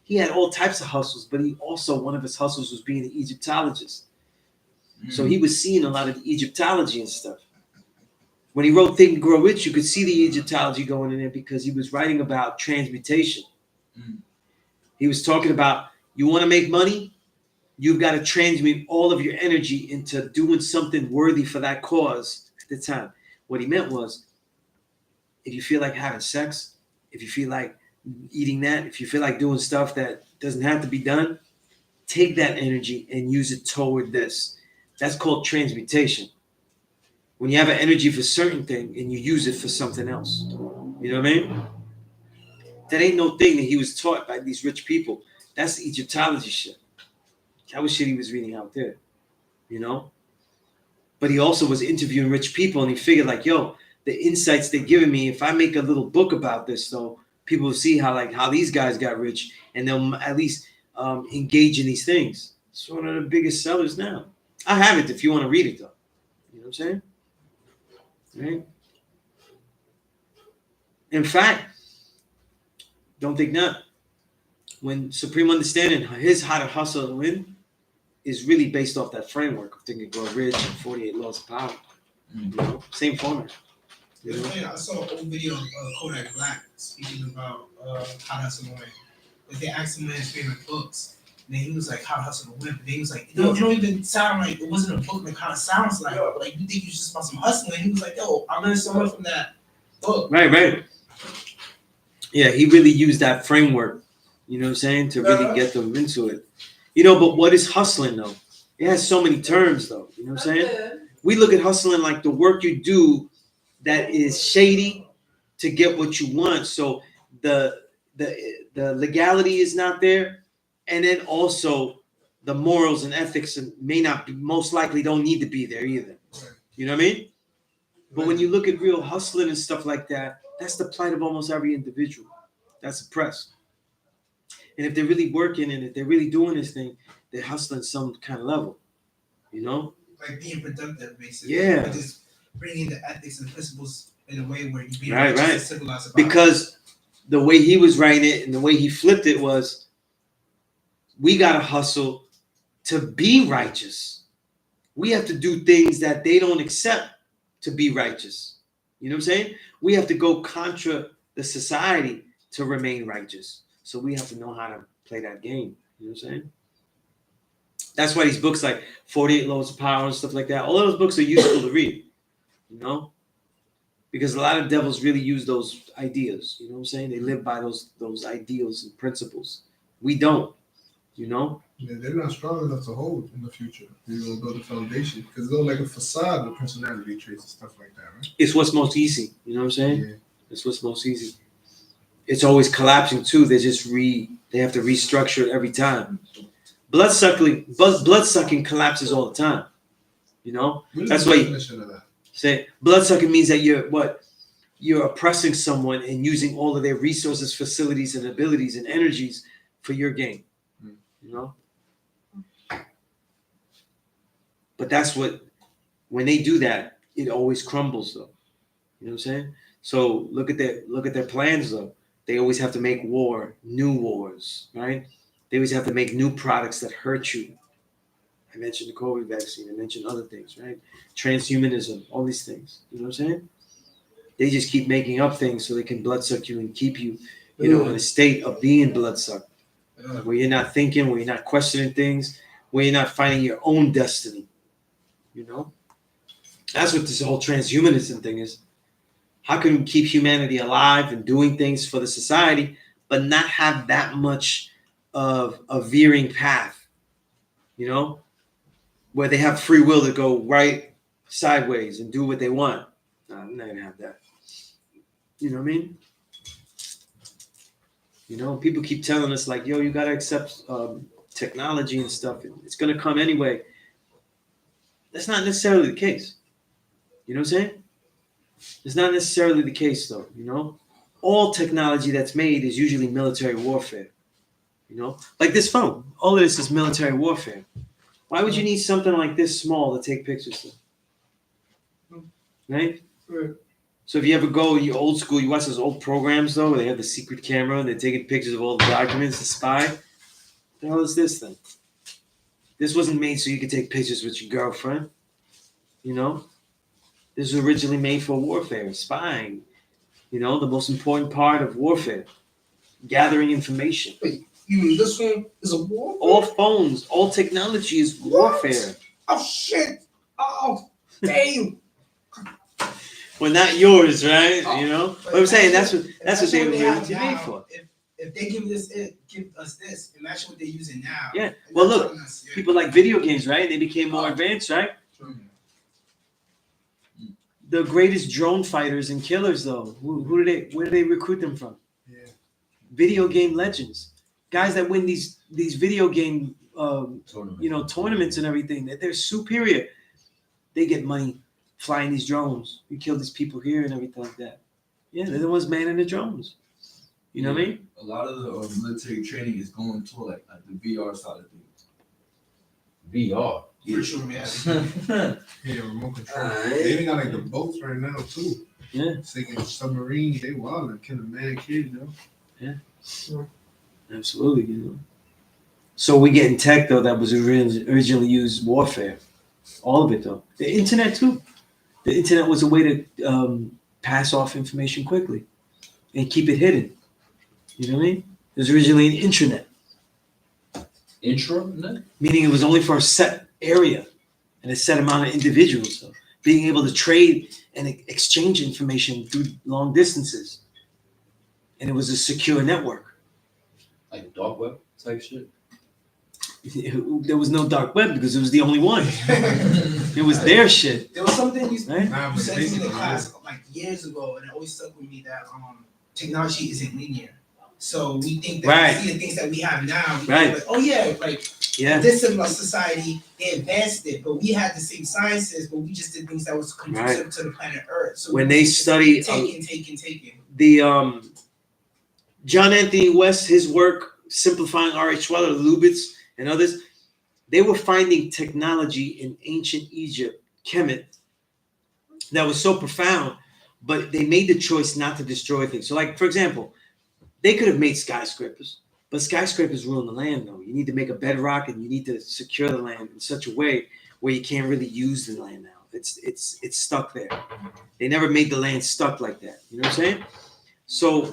He had all types of hustles, but one of his hustles was being an Egyptologist. So he was seeing a lot of the Egyptology and stuff. When he wrote Think and Grow Rich, you could see the Egyptology going in there because he was writing about transmutation. He was talking about, you want to make money? You've got to transmute all of your energy into doing something worthy for that cause at the time. What he meant was, if you feel like having sex, if you feel like eating that, if you feel like doing stuff that doesn't have to be done, take that energy and use it toward this. That's called transmutation. When you have an energy for a certain thing and you use it for something else. You know what I mean? That ain't no thing that he was taught by these rich people. That's the Egyptology shit. That was shit he was reading out there, But he also was interviewing rich people, and he figured, like, the insights they're giving me, if I make a little book about this, though, people will see how these guys got rich, and they'll at least engage in these things. It's one of the biggest sellers now. I have it if you want to read it, though. You know what I'm saying? Right? In fact, don't think not. When Supreme Understanding, his How to Hustle and Win is really based off that framework of Think and Grow Rich and 48 Laws of Power. You know, same format. You It's know? funny, I saw an old video of Kodak Black speaking about how to hustle and win. But they asked him one of his favorite books. And then he was like, how to hustle and win. But then he was like, it don't even sound like, it wasn't a book like how it sounds like. Like, you think you just about some hustling. He was like, yo, I learned so much from that book. Right. Yeah, he really used that framework, you know what I'm saying, to really get them into it. You know, but what is hustling though? It has so many terms though, you know what I'm saying? We look at hustling like the work you do that is shady to get what you want. So the legality is not there, and then also the morals and ethics may not be, most likely don't need to be there either. You know what I mean? But when you look at real hustling and stuff like that, that's the plight of almost every individual that's oppressed. And if they're really working and if they're really doing this thing, they're hustling some kind of level, you know? Like being productive, basically. Yeah. But just bringing the ethics and principles in a way where you be Right. civilized about Because the way he was writing it and the way he flipped it was, we got to hustle to be righteous. We have to do things that they don't accept to be righteous. You know what I'm saying? We have to go contra the society to remain righteous. So we have to know how to play that game. You know what I'm saying? That's why these books like 48 Laws of Power and stuff like that, all of those books are useful to read, you know? Because a lot of devils really use those ideas. You know what I'm saying? They live by those ideals and principles. We don't, you know? Yeah, they're not strong enough to hold in the future. They're going to build a foundation. Because they're like a facade of personality traits and stuff like that, right? It's what's most easy. You know what I'm saying? Yeah. It's what's most easy. It's always collapsing too. They have to restructure it every time. Blood sucking collapses all the time. You know? That's why definition of that? Say blood sucking means that you're oppressing someone and using all of their resources, facilities, and abilities and energies for your gain. You know? But that's when they do that, it always crumbles though. You know what I'm saying? So look at their plans though. They always have to make new wars, right? They always have to make new products that hurt you. I mentioned the COVID vaccine. I mentioned other things, right? Transhumanism, all these things. You know what I'm saying? They just keep making up things so they can bloodsuck you and keep you, in a state of being bloodsucked, where you're not thinking, where you're not questioning things, where you're not finding your own destiny. You know? That's what this whole transhumanism thing is. How can we keep humanity alive and doing things for the society, but not have that much of a veering path, you know, where they have free will to go right sideways and do what they want? No, I'm not gonna have that. You know what I mean? You know, people keep telling us like, yo, you gotta accept technology and stuff. It's gonna come anyway. That's not necessarily the case. You know what I'm saying? It's not necessarily the case though, you know? All technology that's made is usually military warfare. You know? Like this phone. All of this is military warfare. Why would you need something like this small to take pictures of? Right? So if you ever go, you old school, you watch those old programs though, where they have the secret camera and they're taking pictures of all the documents to spy. What the hell is this thing? This wasn't made so you could take pictures with your girlfriend. You know? This was originally made for warfare, spying. You know, the most important part of warfare. Gathering information. Wait, you mean this one is a war? All phones, all technology is warfare. Oh shit! Oh damn! Well, not yours, right? You know? But I'm saying that's what they were have made now. for. If they give us this, imagine what they're using now. Yeah. And Well, they're look, telling us, people like video games, right? They became more advanced, right? The greatest drone fighters and killers, though, where do they recruit them from? Yeah. Video game legends, guys that win these video game tournaments and everything. That they're superior. They get money flying these drones. We kill these people here and everything like that. Yeah, they're the ones manning the drones. You know what I mean? A lot of the military training is going to like the VR side of things. VR. Virtual reality. Yeah, remote control. Alright. They even got like the boats right now too. Yeah. Sinking submarines, they wild and killing man, kid, Absolutely, you know. So we getting tech though that was originally used warfare. All of it though. The internet too. The internet was a way to pass off information quickly and keep it hidden. You know what I mean? It was originally an intranet, Intranet? meaning it was only for a set area and a set amount of individuals. So being able to trade and exchange information through long distances. And it was a secure network. Like dark web type shit? There was no dark web because it was the only one. It was their shit. There was something Right? Nah, you but said to me in basically, class like years ago, and it always stuck with me that technology isn't linear. So we think that Right. we see the things that we have now. We Right. think like, oh yeah, like Yeah. this similar society, they advanced it, but we had the same sciences, but we just did things that was conducive to the planet Earth. So When we they just study taking. the John Anthony West, his work simplifying R.H. Weller, Lubitz, and others, they were finding technology in ancient Egypt, Kemet, that was so profound, but they made the choice not to destroy things. So, like, for example, they could have made skyscrapers, but skyscrapers ruin the land, though. You need to make a bedrock and you need to secure the land in such a way where you can't really use the land now. It's stuck there. They never made the land stuck like that. You know what I'm saying? So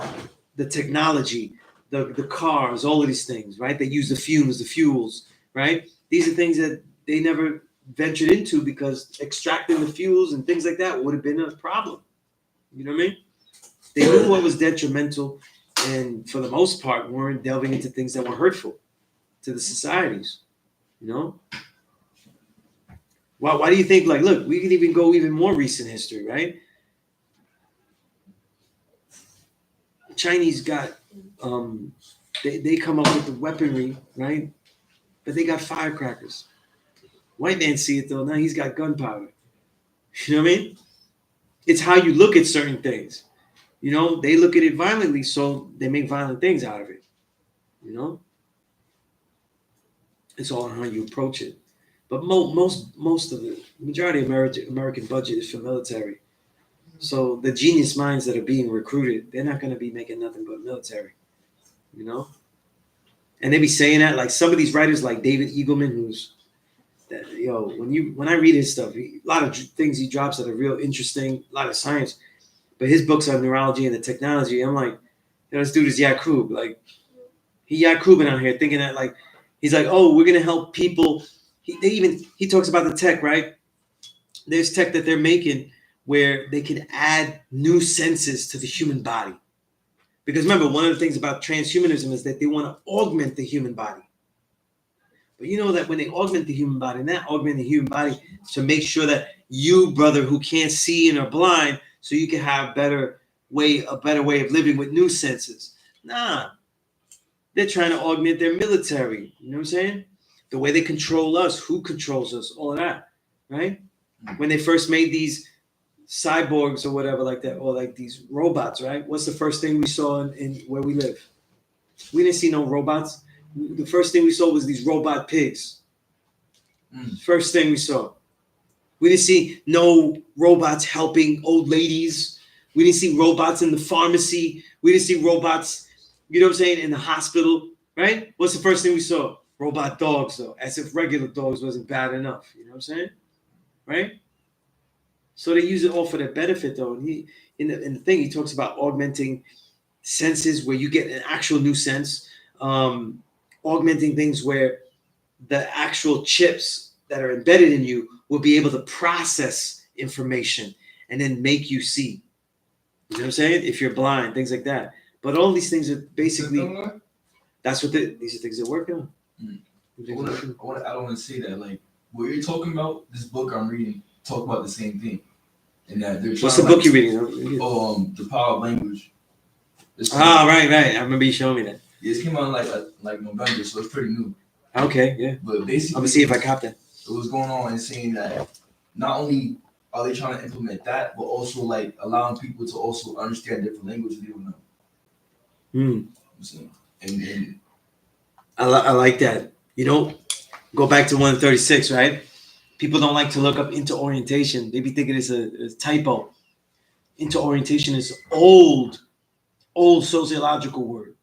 the technology, the cars, all of these things, right? They use the fumes, the fuels, right? These are things that they never ventured into because extracting the fuels and things like that would have been a problem. You know what I mean? They knew what was detrimental and for the most part weren't delving into things that were hurtful to the societies. You know? Why do you think, like, look, we can even go even more recent history, right? The Chinese got, they come up with the weaponry, right? But they got firecrackers. White man see it though, now he's got gunpowder. You know what I mean? It's how you look at certain things. You know, they look at it violently, so they make violent things out of it. You know? It's all on how you approach it. But most of the majority of American budget is for military. So the genius minds that are being recruited, they're not going to be making nothing but military. You know? And they be saying that, like some of these writers, like David Eagleman, who's that, when I read his stuff, a lot of things he drops that are real interesting, a lot of science. But his books on neurology and the technology, I'm like, this dude is Yakub. Like, he Yakubing out here thinking that, like, he's like, oh, we're gonna help people. He talks about the tech, right? There's tech that they're making where they can add new senses to the human body. Because remember, one of the things about transhumanism is that they want to augment the human body. But you know that when they augment the human body, not augment the human body to make sure that you, brother, who can't see and are blind, so you can have a better way of living with new senses. Nah. They're trying to augment their military. You know what I'm saying? The way they control us, who controls us, all of that, right? When they first made these cyborgs or whatever like that, or like these robots, right? What's the first thing we saw in where we live? We didn't see no robots. The first thing we saw was these robot pigs. First thing we saw. We didn't see no robots helping old ladies. We didn't see robots in the pharmacy. We didn't see robots, you know what I'm saying, in the hospital, right? What's the first thing we saw? Robot dogs, though, as if regular dogs wasn't bad enough. You know what I'm saying? Right? So they use it all for their benefit, though. And in the thing, he talks about augmenting senses where you get an actual new sense, augmenting things where the actual chips that are embedded in you will be able to process information and then make you see. You know what I'm saying? If you're blind, things like that. But all these things are basically, that's what these are things they're working on. I don't want to say that, like, what you're talking about, this book I'm reading, talk about the same thing. And that they're What's the book you're reading? The Power of Language. Right. I remember you showing me that. Yeah, it came out like November, so it's pretty new. Okay, yeah. But basically, I'm gonna see if I cop that. What's going on is saying that not only are they trying to implement that, but also like allowing people to also understand different languages they don't know. And I like that. You know, go back to 136, right? People don't like to look up into orientation. They be thinking it's a typo. Into orientation is old sociological word.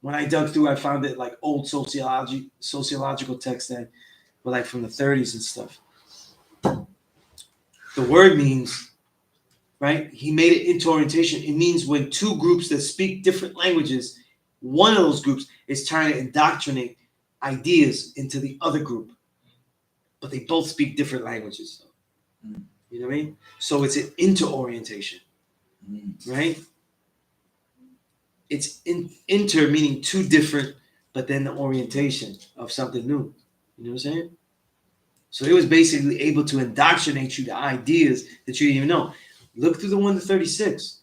When I dug through, I found it like old sociological texts that were like from the 30s and stuff. The word means, right? He made it into orientation. It means when two groups that speak different languages, one of those groups is trying to indoctrinate ideas into the other group, but they both speak different languages. You know what I mean? So it's an into orientation, right? It's inter meaning two different, but then the orientation of something new. You know what I'm saying? So it was basically able to indoctrinate you to ideas that you didn't even know. Look through the 1 to 36.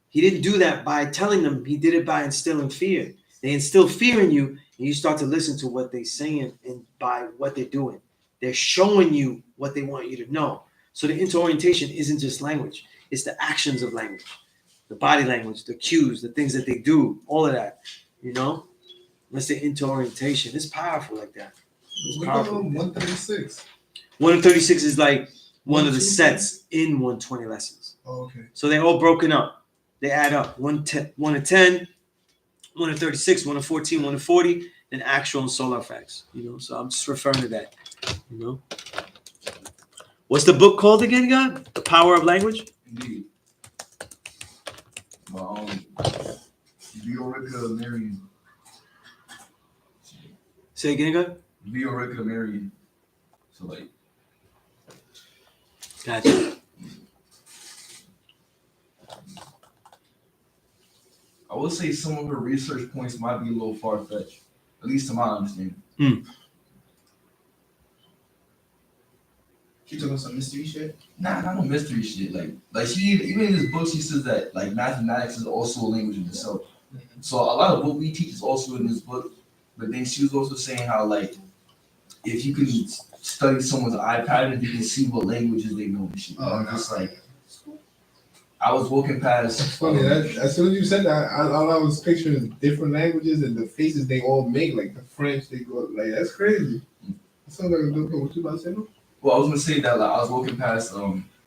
He didn't do that by telling them. He did it by instilling fear. They instill fear in you, and you start to listen to what they're saying and by what they're doing. They're showing you what they want you to know. So the inter-orientation isn't just language. It's the actions of language, the body language, the cues, the things that they do, all of that, you know? That's the inter-orientation. It's powerful like that. We go on 136. 1 to 36 is like one of the sets in 120 lessons. Oh, okay. So they're all broken up. They add up 1 to 10, 1 to 36, 1 to 14, 1 to 40, and actual and solar facts. You know, so I'm just referring to that. You know, what's the book called again, God? The Power of Language. Indeed. Viorica Marion. Say again, God. Viorica Marion. So like. Gotcha. I would say some of her research points might be a little far-fetched, at least to my understanding. She talking some mystery shit? Nah, not no mystery shit. Like she even in this book she says that like mathematics is also a language in itself. So a lot of what we teach is also in this book. But then she was also saying how like if you can study someone's eye pattern, you can see what languages they know and shit. I'm just like I was walking past. It's funny that as soon as you said that, all I was picturing different languages and the faces they all make, like the French, they go like that's crazy. That sounds like a good one. What you about to say? No? Well, I was gonna say that like, I was walking past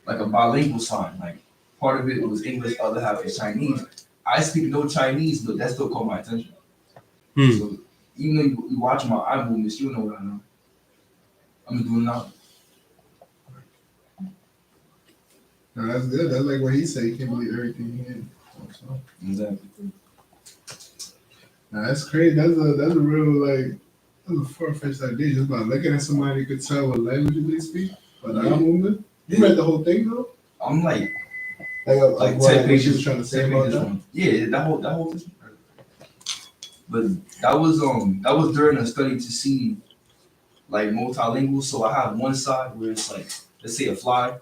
like a bilingual sign. Like part of it was English, other half is Chinese. I speak no Chinese, but that still caught my attention. So even though you watch my eye movements, you know what I know. I'm doing now. No, that's good. That's like what he said. You can't believe everything you hear. So, Exactly. now that's crazy. That's a real like that's a far-fetched idea. Just by looking at somebody, you could tell what language they speak. But eye movement. You read the whole thing though? I'm like Like what 10 pages. you was trying to say 10 about pages that? long. Yeah, that whole thing. But that was during a study to see like multilingual. So I have one side where it's like let's say a fly,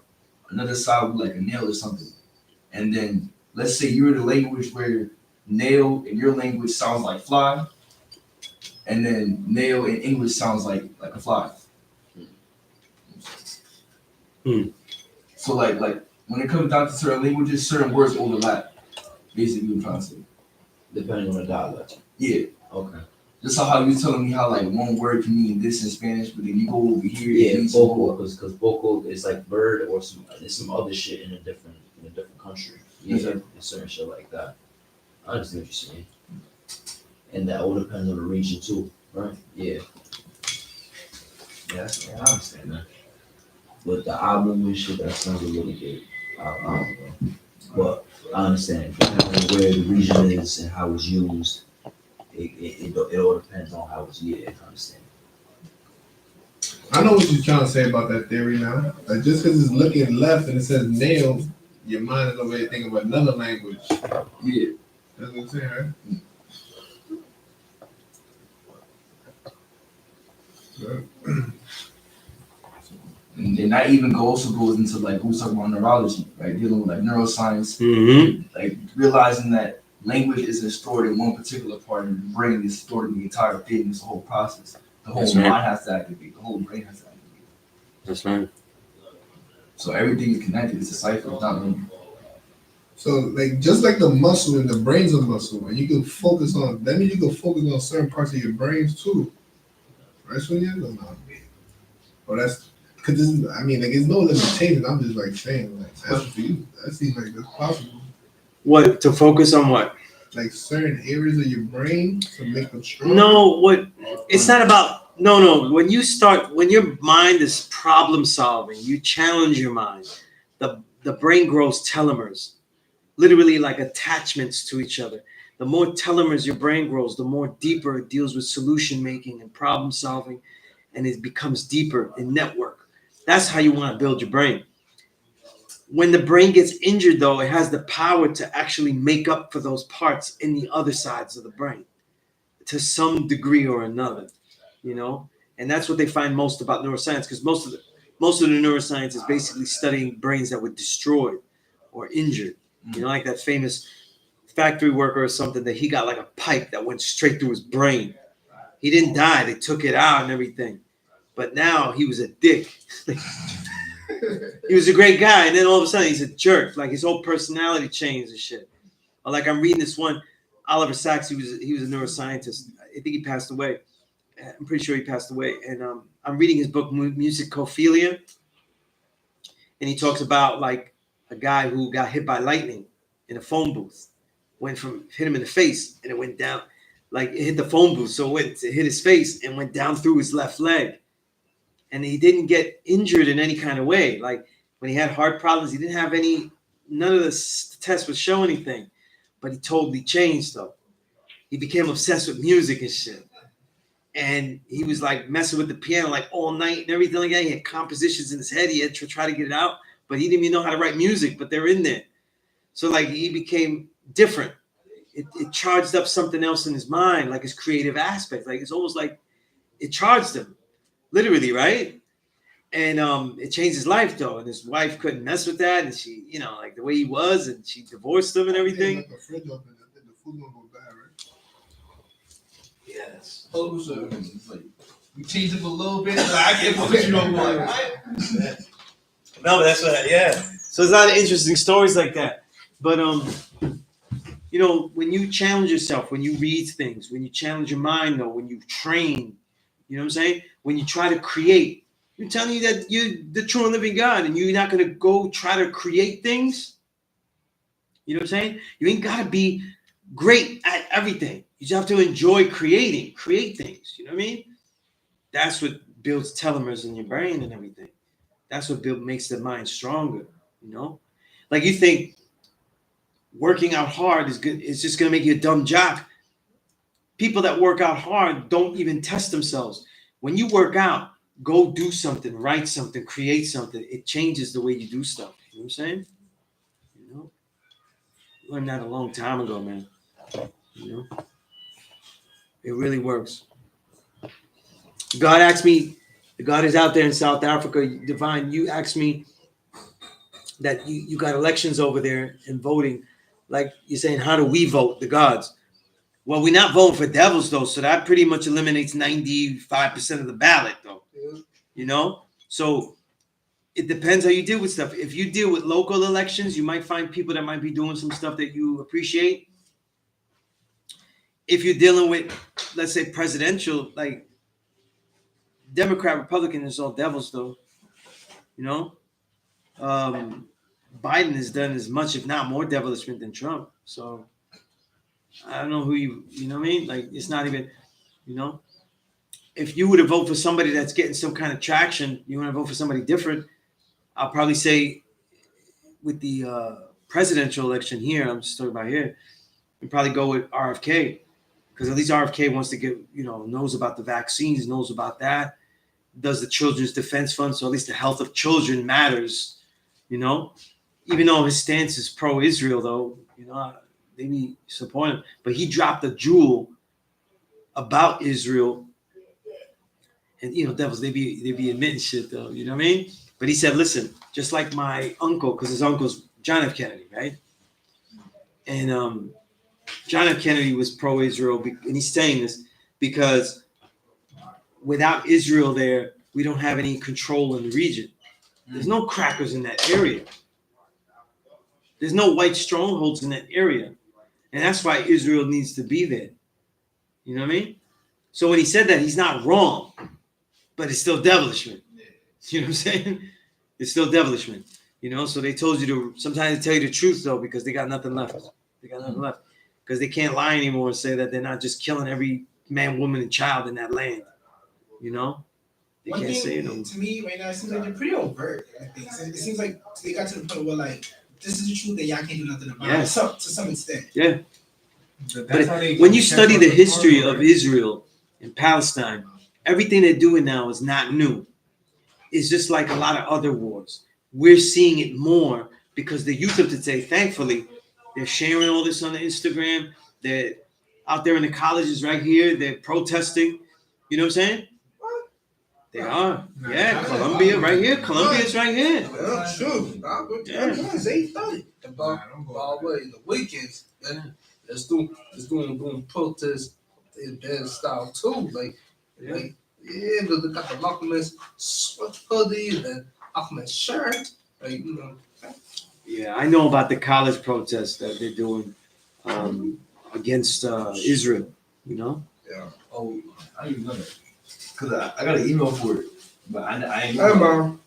another side with like a nail or something, and then let's say you're in a language where nail in your language sounds like fly, and then nail in English sounds like a fly. So like when it comes down to certain languages, certain words overlap. Basically, what I'm trying to say. Depending on the dialect. Yeah. Okay. Just how you telling me how like one word can mean this in Spanish, but then you go over here. Yeah, and vocal, because vocal is like bird or some other shit in a different country. Yeah, Exactly. it's certain shit like that. I understand what you're saying. And that all depends on the region too, right? Yeah. Yeah, I understand that. But the album and shit, that sounds a little bit, I don't know. But I understand where the region is and how it's used. It all depends on how it's used. I understand. I know what you're trying to say about that theory now. Like just because it's looking left and it says nail, your mind is over there thinking about another language. Yeah. That's what I'm saying, right? And that even also goes into like we was talking about neurology, right? Dealing with like neuroscience, like realizing that language isn't stored in one particular part of the brain, it's stored in the entire thing. It's a whole process. The whole That's mind right. has to activate, the whole brain has to activate. That's right. So everything is connected. It's a cipher. It's not linear. So like just like the muscle and the brain's a muscle, and you can focus on that means you can focus on certain parts of your brains too. Right, Sonia? Or no? Or that's Cause I mean, like, there's no limitations. I'm just like saying, like, that's for you. That seems like that's possible. What to focus on? What? Like certain areas of your brain to make them strong. No, what? It's not about. No. When your mind is problem solving, you challenge your mind. The brain grows telomeres, literally like attachments to each other. The more telomeres your brain grows, the more deeper it deals with solution making and problem solving, and it becomes deeper in network. That's how you want to build your brain. When the brain gets injured, though, it has the power to actually make up for those parts in the other sides of the brain to some degree or another, you know? And that's what they find most about neuroscience, because most of the neuroscience is basically studying brains that were destroyed or injured. You know, like that famous factory worker or something that he got like a pipe that went straight through his brain. He didn't die. They took it out and everything. But now he was a dick. He was a great guy, and then all of a sudden he's a jerk. Like his whole personality changed and shit. Or like I'm reading this one, Oliver Sacks. He was a neuroscientist. I think he passed away. I'm pretty sure he passed away. And I'm reading his book Musicophilia, and he talks about like a guy who got hit by lightning in a phone booth. Hit him in the face, and it went down. Like it hit the phone booth, so it hit his face and went down through his left leg. And he didn't get injured in any kind of way. Like when he had heart problems, he didn't have none of the tests would show anything. But he totally changed though. He became obsessed with music and shit. And he was like messing with the piano like all night and everything like that. He had compositions in his head. He had to try to get it out, but he didn't even know how to write music, but they're in there. So like he became different. It charged up something else in his mind, like his creative aspect. Like it's almost like it charged him. Literally, right? And it changed his life though. And his wife couldn't mess with that. And she, you know, like the way he was, and she divorced him and everything. Like a fridge open, the food gonna go bad, right? Yes. Oh, so it's like we changed it a little bit. But I can't put you on one. No, but that's what. Yeah. So there's a lot of interesting stories like that. But you know, when you challenge yourself, when you read things, when you challenge your mind, though, when you train, you know what I'm saying? When you try to create, you're telling you that you're the true and living God, and you're not going to go try to create things. You know what I'm saying? You ain't got to be great at everything. You just have to enjoy create things. You know what I mean? That's what builds telomeres in your brain and everything. That's what makes the mind stronger, you know? Like you think working out hard is good. It's just going to make you a dumb jock. People that work out hard don't even test themselves. When you work out, go do something, write something, create something. It changes the way you do stuff. You know what I'm saying? You know, learned that a long time ago, man. You know, it really works. God asked me, God is out there in South Africa, Divine, you asked me that you got elections over there and voting. Like you're saying, how do we vote, the gods? Well, we're not voting for devils, though, so that pretty much eliminates 95% of the ballot, though. Yeah. You know? So it depends how you deal with stuff. If you deal with local elections, you might find people that might be doing some stuff that you appreciate. If you're dealing with, let's say, presidential, like Democrat, Republican, is all devils, though. You know? Biden has done as much, if not more, devilishment than Trump. So I don't know who you know what I mean? Like, it's not even, you know, if you were to vote for somebody that's getting some kind of traction, you want to vote for somebody different, I'll probably say with the presidential election here, I'm just talking about here, you probably go with RFK, because at least RFK wants to get, you know, knows about the vaccines, knows about that, does the Children's Defense Fund, so at least the health of children matters, you know, even though his stance is pro-Israel, though, you know, they be supporting him, but he dropped a jewel about Israel, and you know, devils they be admitting shit though, you know what I mean? But he said, listen, just like my uncle, because his uncle's John F. Kennedy, right? And John F. Kennedy was pro-Israel, and he's saying this because without Israel there, we don't have any control in the region. There's no crackers in that area. There's no white strongholds in that area. And that's why Israel needs to be there. You know what I mean? So when he said that, he's not wrong, but it's still devilishment. You know what I'm saying? It's still devilishment. You know, so they told you to sometimes they tell you the truth though, because they got nothing left. They got nothing left. Because they can't lie anymore and say that they're not just killing every man, woman, and child in that land. You know? They One can't say it no thing more. to me right now, it seems like they're pretty overt at things. It seems like they got to the point where like this is the truth that y'all can't do nothing about. Yes. To some extent. Yeah. That's But how they- when you that's study how the they history farm, of right? Israel and Palestine, everything they're doing now is not new. It's just like a lot of other wars. We're seeing it more because the youth of today, thankfully, they're sharing all this on the Instagram. They're out there in the colleges right here. They're protesting. You know what I'm saying? They are. Yeah, Columbia right here. Columbia's right here. Yeah, sure. Yeah. They started. Nah, don't go By the way, the weekends, let's doing protests in their style too. Like, Yeah. like yeah, they got the Malcolm X hoodie and then Malcolm X shirt. Like, you know. Yeah, I know about the college protests that they're doing against Israel. You know? Oh, I didn't even know that. Cause I got an email for it, but I ain't Hey, know. man.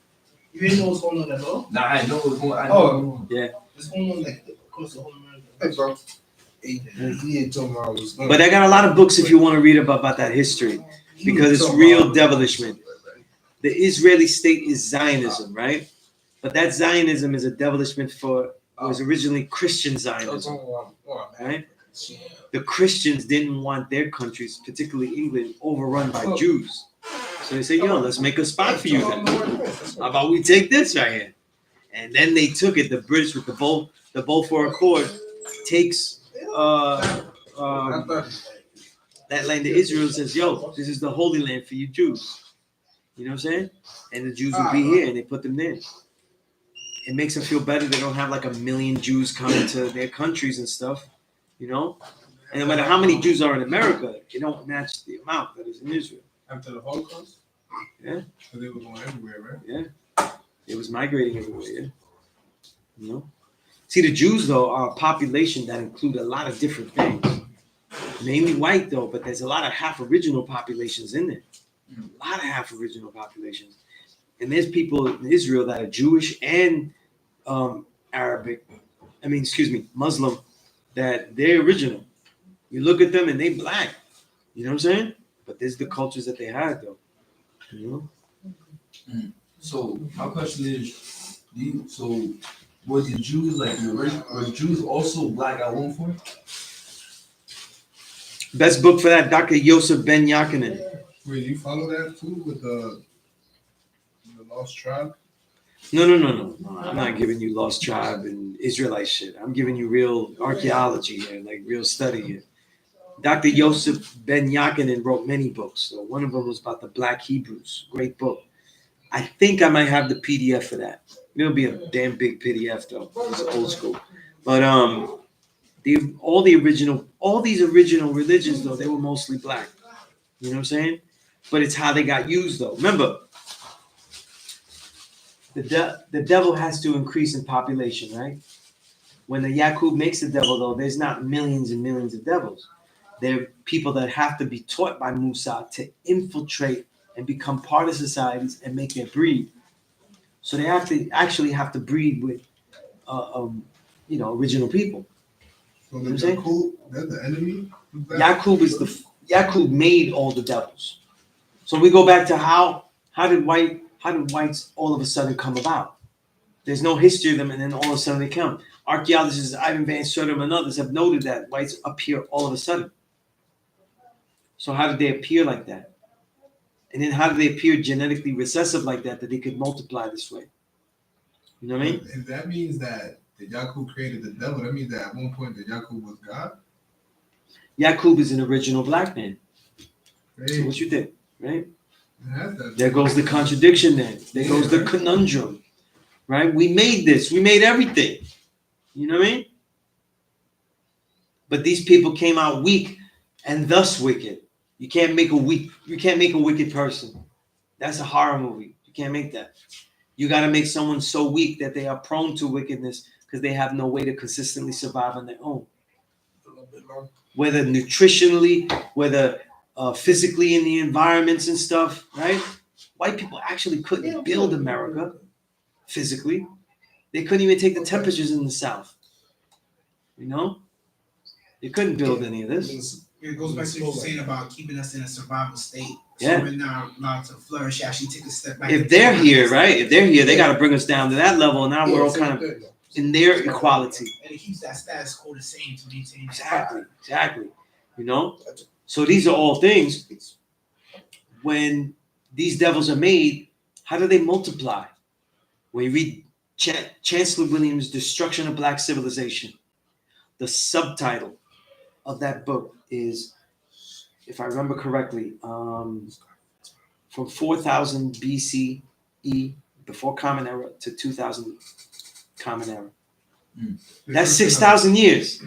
You didn't know what's going on at all? Nah, I know what's going on. Oh. What's going on like across the whole America? Hey, bro. He told me I was going. But I got a lot of books if you want to read about that history, because it's real devilishment. The Israeli state is Zionism, right? But that Zionism is a devilishment for was originally Christian Zionism, right? The Christians didn't want their countries, particularly England, overrun by Jews. So they said, yo, let's make a spot for you then. How about we take this right here? And then they took it. The British with the Balfour Accord takes that land to Israel and says, yo, this is the holy land for you Jews. You know what I'm saying? And the Jews will be here, and they put them there. It makes them feel better. They don't have like 1 million Jews coming to their countries and stuff, you know? And no matter how many Jews are in America, it don't match the amount that is in Israel. After the Holocaust? Yeah. So they were going everywhere, right? Yeah. It was migrating everywhere, yeah. You know? See, the Jews, though, are a population that include a lot of different things. Mainly white, though, but there's a lot of half-original populations in there. A lot of half-original populations. And there's people in Israel that are Jewish and Muslim, that they're original. You look at them and they black. You know what I'm saying? But there's the cultures that they had, though. You know? So my question is, were the Jews like were Jews also black at one point? Best book for that, Dr. Yosef Ben Yakinen. Wait, you follow that too with the Lost Tribe? No. I'm not giving you Lost Tribe and Israelite shit. I'm giving you real archaeology here, like real study here. Dr. Yosef Ben Yakinen wrote many books. So one of them was about the Black Hebrews. Great book. I think I might have the PDF for that. It'll be a damn big PDF though. It's old school. But all these original religions though, they were mostly black. You know what I'm saying? But it's how they got used though. Remember, the devil has to increase in population, right? When the Yakub makes the devil though, there's not millions and millions of devils. They're people that have to be taught by Musa to infiltrate and become part of societies and make their breed. So they have to breed with, original people. So You know what I'm the saying? Yakub, that's the enemy? Yakub made all the devils. So we go back to how did whites all of a sudden come about? There's no history of them, and then all of a sudden they come. Archaeologists Ivan Van Sertim and others have noted that whites appear all of a sudden. So how did they appear like that? And then how did they appear genetically recessive like that they could multiply this way? You know what I mean? If that means that the Yakub created the devil, that means that at one point the Yakub was God? Yakub is an original black man. Right? So what you think, right? That. There goes the contradiction then. There goes the conundrum, right? We made this. We made everything. You know what I mean? But these people came out weak and thus wicked. You can't make a wicked person. That's a horror movie. You can't make that. You got to make someone so weak that they are prone to wickedness because they have no way to consistently survive on their own. Whether nutritionally, whether physically in the environments and stuff, right? White people actually couldn't build America physically. They couldn't even take the temperatures in the South. You know? They couldn't build any of this. It goes back to what you're saying about keeping us in a survival state. So Yeah. we're now allowed to flourish, actually take a step back. If they're here, right? If they're here, they got to bring us down to that level. And now we're all kind of in their equality. And it keeps that status quo the same to maintain. Exactly. You know? So these are all things. When these devils are made, how do they multiply? When you read Chancellor Williams' Destruction of Black Civilization, the subtitle of that book is, if I remember correctly, from 4000 BCE, before Common Era, to 2000 Common Era. That's 6,000 years.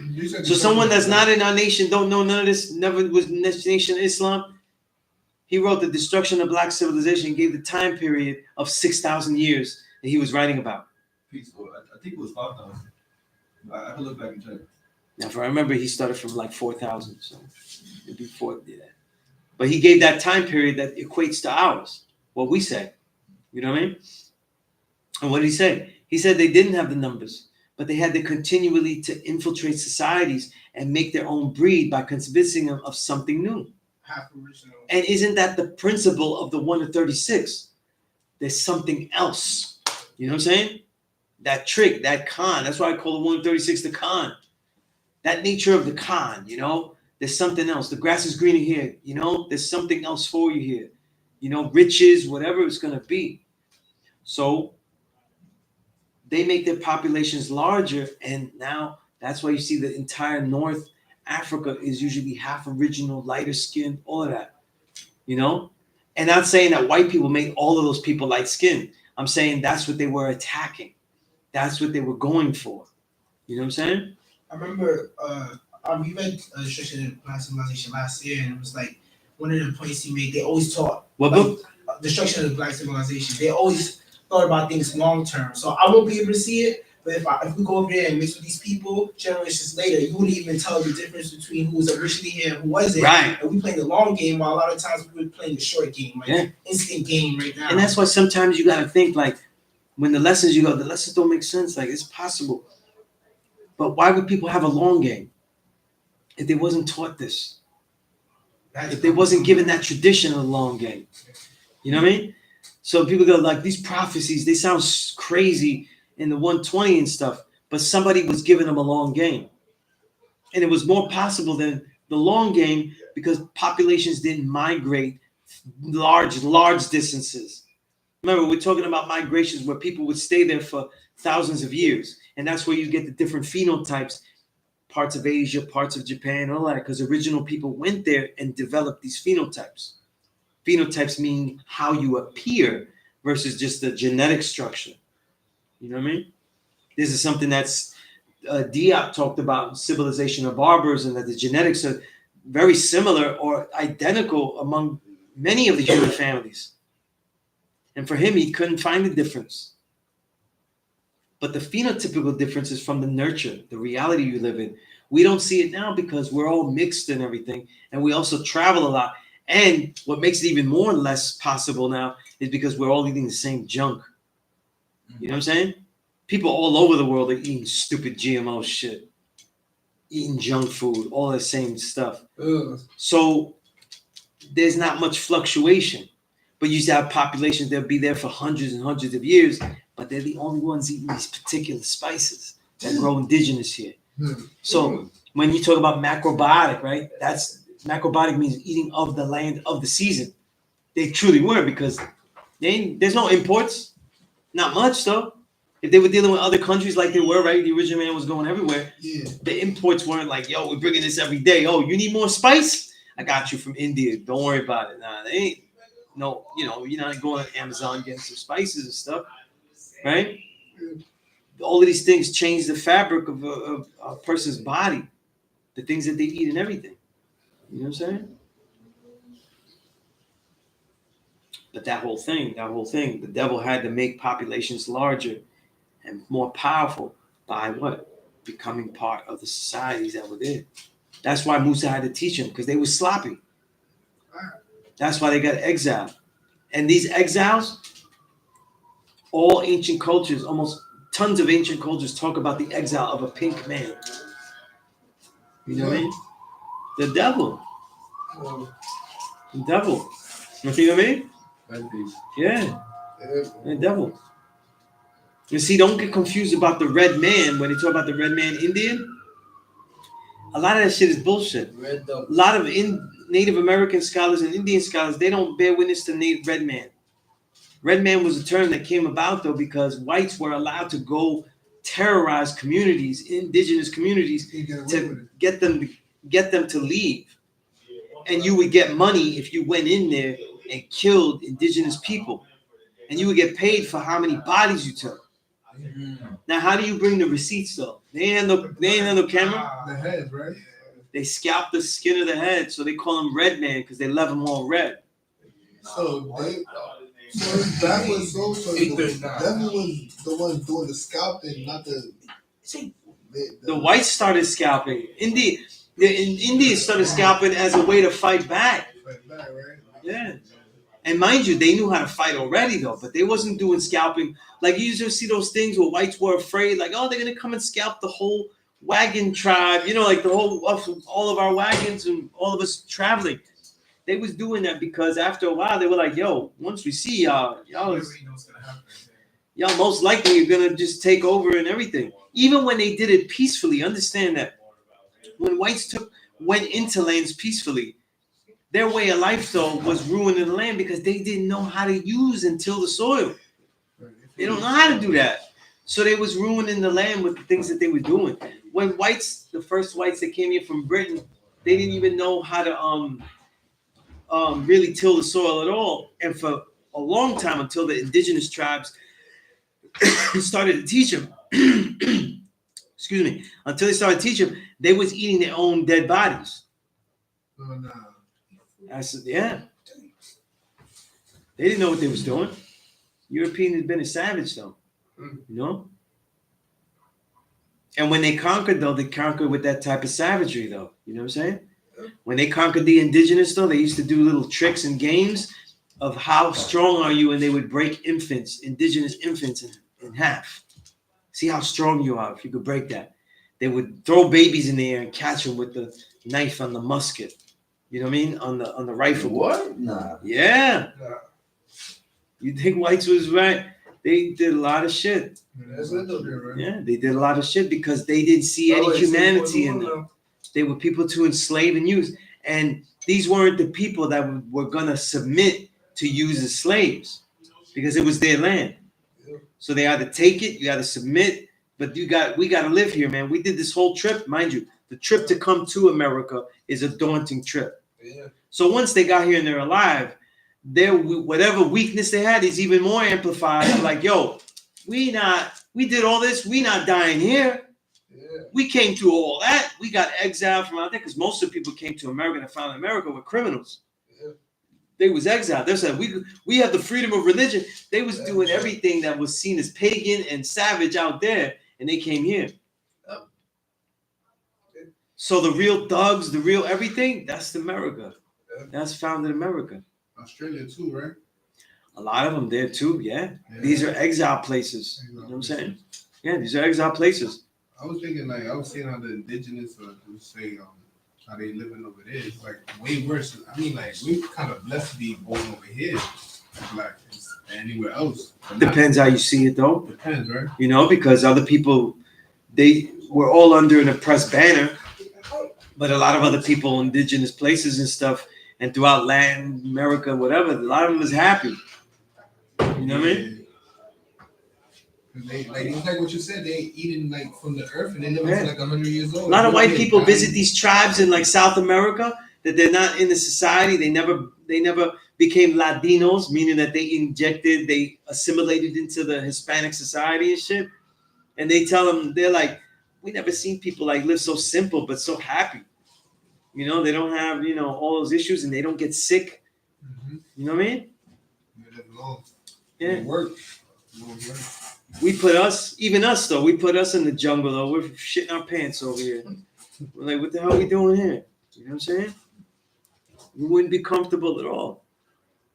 So someone that's not in our nation, don't know none of this, never was in this nation of Islam, he wrote the destruction of black civilization, gave the time period of 6,000 years that he was writing about. I think it was 5,000. I can look back and check. Now, if I remember, he started from like 4,000, so it'd be 4. Yeah. But he gave that time period that equates to ours, what we say. You know what I mean? And what did he say? He said they didn't have the numbers, but they had to continually to infiltrate societies and make their own breed by convincing them of something new. Half original. And isn't that the principle of the 1 to 36? There's something else. You know what I'm saying? That trick, that con. That's why I call the 1 to 36 the con. That nature of the con, you know? There's something else. The grass is greener here, you know? There's something else for you here. You know, riches, whatever it's going to be. So they make their populations larger, and now that's why you see the entire North Africa is usually half original, lighter skinned, all of that, you know? And not saying that white people made all of those people light skinned. I'm saying that's what they were attacking. That's what they were going for. You know what I'm saying? I remember we read Restriction and Black Civilization last year, and it was like one of the points he made. They always taught What book? Destruction of Black Civilization. They always thought about things long term. So I won't be able to see it, but if we go over there and mix with these people generations later, you wouldn't even tell the difference between who was originally here and who wasn't. Right. And we playing the long game, while a lot of times we were playing the short game, like instant game right now. And that's why sometimes you got to think, like, when the lessons don't make sense. Like, it's possible. But why would people have a long game if they wasn't taught this? If they wasn't given that tradition of the long game? You know what I mean? So people go, like, these prophecies, they sound crazy in the 120 and stuff, but somebody was giving them a long game. And it was more possible than the long game because populations didn't migrate large distances. Remember, we're talking about migrations where people would stay there for thousands of years. And that's where you get the different phenotypes, parts of Asia, parts of Japan, all that, because original people went there and developed these phenotypes. Phenotypes mean how you appear versus just the genetic structure. You know what I mean? This is something that's Diop talked about in Civilization of Barbers, and that the genetics are very similar or identical among many of the human families. And for him, he couldn't find the difference. But the phenotypical difference is from the nurture, the reality you live in. We don't see it now because we're all mixed and everything. And we also travel a lot. And what makes it even more less possible now is because we're all eating the same junk. You know what I'm saying? People all over the world are eating stupid GMO shit, eating junk food, all the same stuff. So there's not much fluctuation. But you used to have populations that would be there for hundreds and hundreds of years, but they're the only ones eating these particular spices that grow indigenous here. So when you talk about macrobiotic, right? That's macrobiotic means eating of the land of the season. They truly were, because there's no imports, not much though. If they were dealing with other countries like they were, right? The original man was going everywhere. Yeah. The imports weren't like, yo, we're bringing this every day. Oh, you need more spice? I got you from India. Don't worry about it. Nah, they ain't. No, you know, you're not going to Amazon getting some spices and stuff, right? All of these things change the fabric of a person's body, the things that they eat and everything. You know what I'm saying? But that whole thing, the devil had to make populations larger and more powerful by what? Becoming part of the societies that were there. That's why Musa had to teach them, because they were sloppy. That's why they got exiled. And these exiles, all ancient cultures, almost tons of ancient cultures talk about the exile of a pink man. You know what I mean? The devil. The devil. You see what I mean? Yeah. The devil. You see, don't get confused about the red man when they talk about the red man Indian. A lot of that shit is bullshit. A lot of Native American scholars and Indian scholars, they don't bear witness to red man. Red man was a term that came about though because whites were allowed to go terrorize communities, indigenous communities, to get them to leave. And you would get money if you went in there and killed indigenous people. And you would get paid for how many bodies you took. Now, how do you bring the receipts though? They ain't no camera. The head, right? They scalp the skin of the head, so they call him red man because they left them all red. So that was so the devil was the one doing the scalping, not the. The whites started scalping. India started scalping as a way to fight back. Right? Yeah. And mind you, they knew how to fight already though, but they wasn't doing scalping. Like you usually see those things where whites were afraid, like, oh, they're gonna come and scalp the whole wagon tribe, you know, like the whole all of our wagons and all of us traveling. They was doing that because after a while they were like, yo, once we see y'all most likely are gonna just take over and everything. Even when they did it peacefully, understand that when whites went into lands peacefully, their way of life though was ruining the land because they didn't know how to use and till the soil. They don't know how to do that. So they was ruining the land with the things that they were doing. When the first whites that came here from Britain, they didn't even know how to really till the soil at all. And for a long time until the indigenous tribes started to teach them, excuse me, until they started teaching them, they was eating their own dead bodies. Oh, no. I said, yeah. They didn't know what they was doing. Europeans had been a savage though, you know? And when they conquered though, they conquered with that type of savagery though. You know what I'm saying? When they conquered the indigenous though, they used to do little tricks and games of how strong are you, and they would break indigenous infants in half. See how strong you are if you could break that. They would throw babies in the air and catch them with the knife on the musket. You know what I mean? On the rifle. What? Nah. Yeah. You think whites was right? They did a lot of shit. That's it though, right? Yeah, they did a lot of shit because they didn't see any humanity in them. They were people to enslave and use. And these weren't the people that were going to submit to use as slaves because it was their land. So they had to take it, you got to submit, but we got to live here, man. We did this whole trip, mind you. The trip to come to America is a daunting trip. Yeah. So once they got here and they're alive, whatever weakness they had is even more amplified. Like, yo, we did all this, we not dying here. Yeah. We came through all that. We got exiled from out there because most of the people came to America and found America were criminals. Yeah. They was exiled. They said we have the freedom of religion. They was doing everything that was seen as pagan and savage out there, and they came here. Yep. So the real thugs, the real everything, that's America. That's founded America. Australia too, right? A lot of them there too, yeah. These are exile places. You know what I'm saying? Yeah, these are exile places. I was thinking, like, I was seeing how the indigenous, say, how they living over there. It's like way worse. I mean, like, we're kind of blessed to be born over here, like anywhere else. Depends how you see it, though. Depends, right? You know, because other people, they were all under an oppressed banner, but a lot of other people, indigenous places and stuff, and throughout Latin America, whatever, a lot of them was happy. You know what I mean? They, like what you said, they eating like from the earth and they live to like 100 years old. A lot of white people visit these tribes in like South America that they're not in the society. They never became Latinos, meaning that they assimilated into the Hispanic society and shit. And they tell them, they're like, we never seen people like live so simple but so happy. You know, they don't have, you know, all those issues and they don't get sick. Mm-hmm. You know what I mean? Yeah. Work. We put us in the jungle though. We're shitting our pants over here. We're like, what the hell are we doing here? You know what I'm saying? We wouldn't be comfortable at all.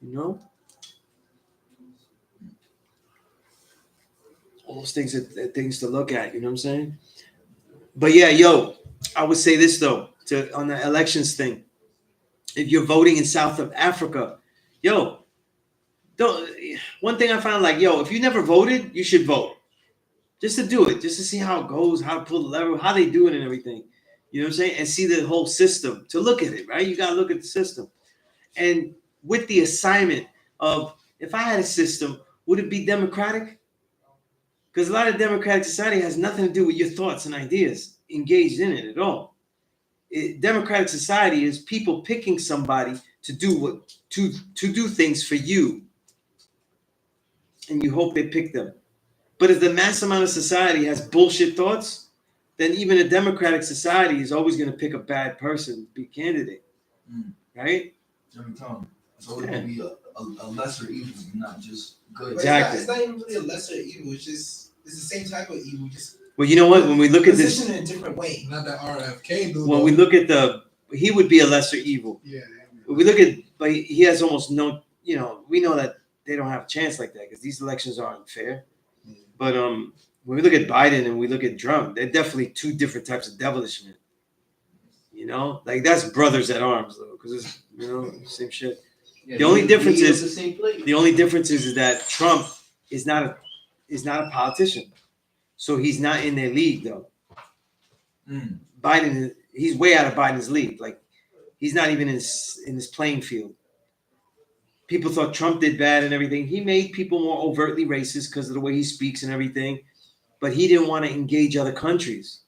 You know? All those things are things to look at. You know what I'm saying? But yeah, yo, I would say this though, on the elections thing. If you're voting in South of Africa, yo, don't. One thing I found, like, yo, if you never voted, you should vote. Just to do it, just to see how it goes, how to pull the lever, how they do it and everything. You know what I'm saying? And see the whole system, to look at it, right? You got to look at the system. And with the assignment of, if I had a system, would it be democratic? Because a lot of democratic society has nothing to do with your thoughts and ideas engaged in it at all. Democratic society is people picking somebody to do do things for you. And you hope they pick them. But if the mass amount of society has bullshit thoughts, then even a democratic society is always going to pick a bad person to be candidate, right? Every time. So it would be a lesser evil, not just good. But Exactly. It's not even really a lesser evil. It's the same type of evil. Just Well, you know what? When we look at this, positioned in a different way. Not that RFK dude. when we look at he would be a lesser evil. Yeah. When we look at, but he has almost no, you know, we know that they don't have a chance like that because these elections are unfair. But when we look at Biden and we look at Trump, they're definitely two different types of devilishment. You know, like that's brothers at arms though, because it's, you know, same shit. Yeah, The only difference is the same place. the only difference is that Trump is not a politician, so he's not in their league though. Biden, he's way out of Biden's league. Like he's not even in this playing field. People thought Trump did bad and everything. He made people more overtly racist because of the way he speaks and everything, but he didn't want to engage other countries.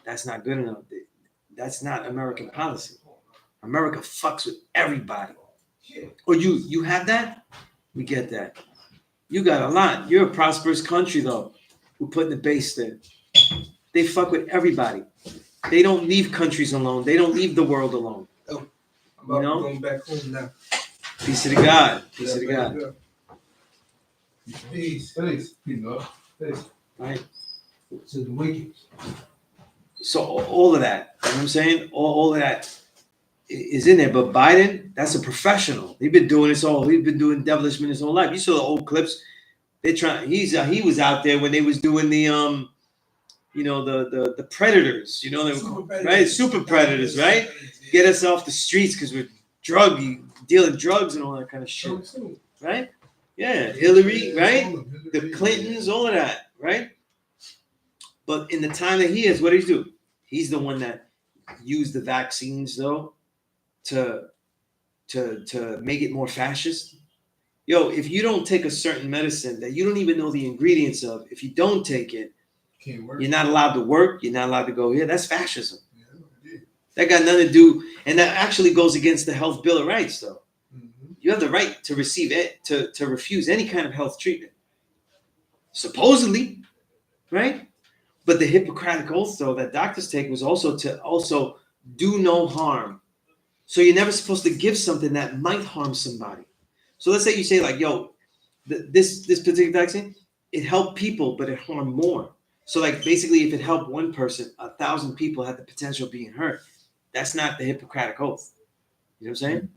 That's not good enough. That's not American policy. America fucks with everybody. Or you have that? We get that. You got a lot. You're a prosperous country though. We're putting the base there. They fuck with everybody. They don't leave countries alone. They don't leave the world alone. I'm about You know? going back home now. Peace to the God. Peace to the God. Peace. Peace, Lord. Peace. Right? To the wicked. So all of that, you know what I'm saying? All of that is in there. But Biden, that's a professional. He's been doing this all. He's been doing devilishment his whole life. You saw the old clips. They try. He was out there when they was doing the you know, the predators. You know, right? Super predators, right? Get us off the streets because we're dealing drugs and all that kind of shit, right? Yeah, Hillary, right? The Clintons, all of that, right? But in the time that he is, what does he do? He's the one that used the vaccines, though, to make it more fascist. Yo, if you don't take a certain medicine that you don't even know the ingredients of, if you don't take it, Can't work. you're not allowed to work. You're not allowed to go here. That's fascism. That got nothing to do, and that actually goes against the Health Bill of Rights, though. You have the right to receive it, to refuse any kind of health treatment, supposedly, right? But the Hippocratic oath, though, that doctors take was also to do no harm. So you're never supposed to give something that might harm somebody. So let's say you say like, yo, this particular vaccine, it helped people, but it harmed more. So like basically, if it helped one person, 1,000 people had the potential of being hurt. That's not the Hippocratic oath. You know what I'm saying?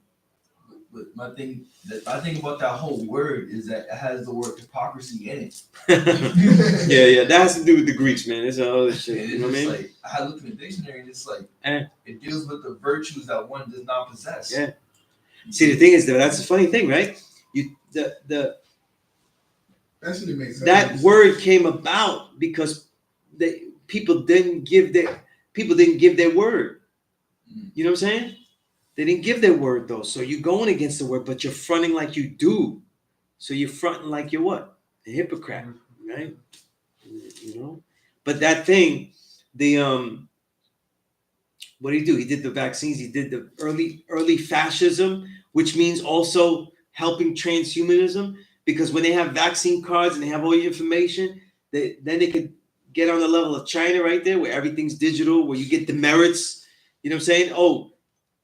But my thing about that whole word is that it has the word hypocrisy in it. yeah, that has to do with the Greeks, man. It's all this shit. And You know what I it's mean? like I had looked in the dictionary and it's like Eh. it deals with the virtues that one does not possess. Yeah. See, the thing is, though, that's the funny thing, right? That actually makes sense. That word came about because people didn't give their word. You know what I'm saying? They didn't give their word though. So you're going against the word, but you're fronting like you do. So you're fronting like you're what? A hypocrite, right? You know? But that thing, what did he do? He did the vaccines, he did the early fascism, which means also helping transhumanism, because when they have vaccine cards and they have all your information, then they could get on the level of China right there, where everything's digital, where you get the merits. You know what I'm saying? Oh,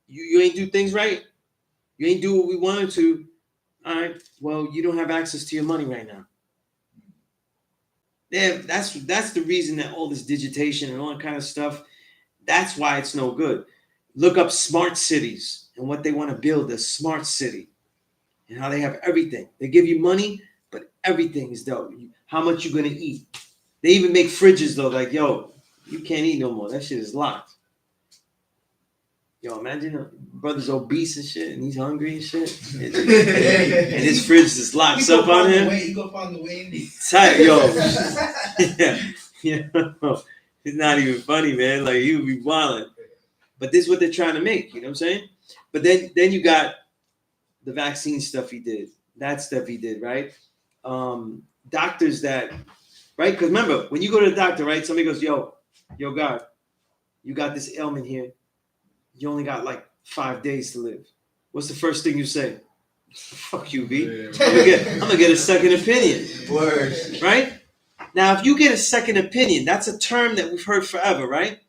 you ain't do things right. You ain't do what we wanted to. All right. Well, you don't have access to your money right now. Yeah, that's the reason that all this digitation and all that kind of stuff, that's why it's no good. Look up smart cities and what they want to build, a smart city, and how they have everything. They give you money, but everything is dope. how much you're gonna eat. They even make fridges though, like, yo, you can't eat no more. That shit is locked. Yo, imagine a brother's obese and shit, and he's hungry and shit, and his fridge is locked up on him. You go find the way in there. Tight, yo. Yeah. It's not even funny, man. Like, he would be wilding. But this is what they're trying to make, you know what I'm saying? But then you got the vaccine stuff he did. That stuff he did, right? Doctors that, right? Because remember, when you go to the doctor, right? Somebody goes, yo, God, you got this ailment here. You only got like 5 days to live. What's the first thing you say? Fuck you, B. I'm gonna get a second opinion. Word. Right? Now, if you get a second opinion, that's a term that we've heard forever, right?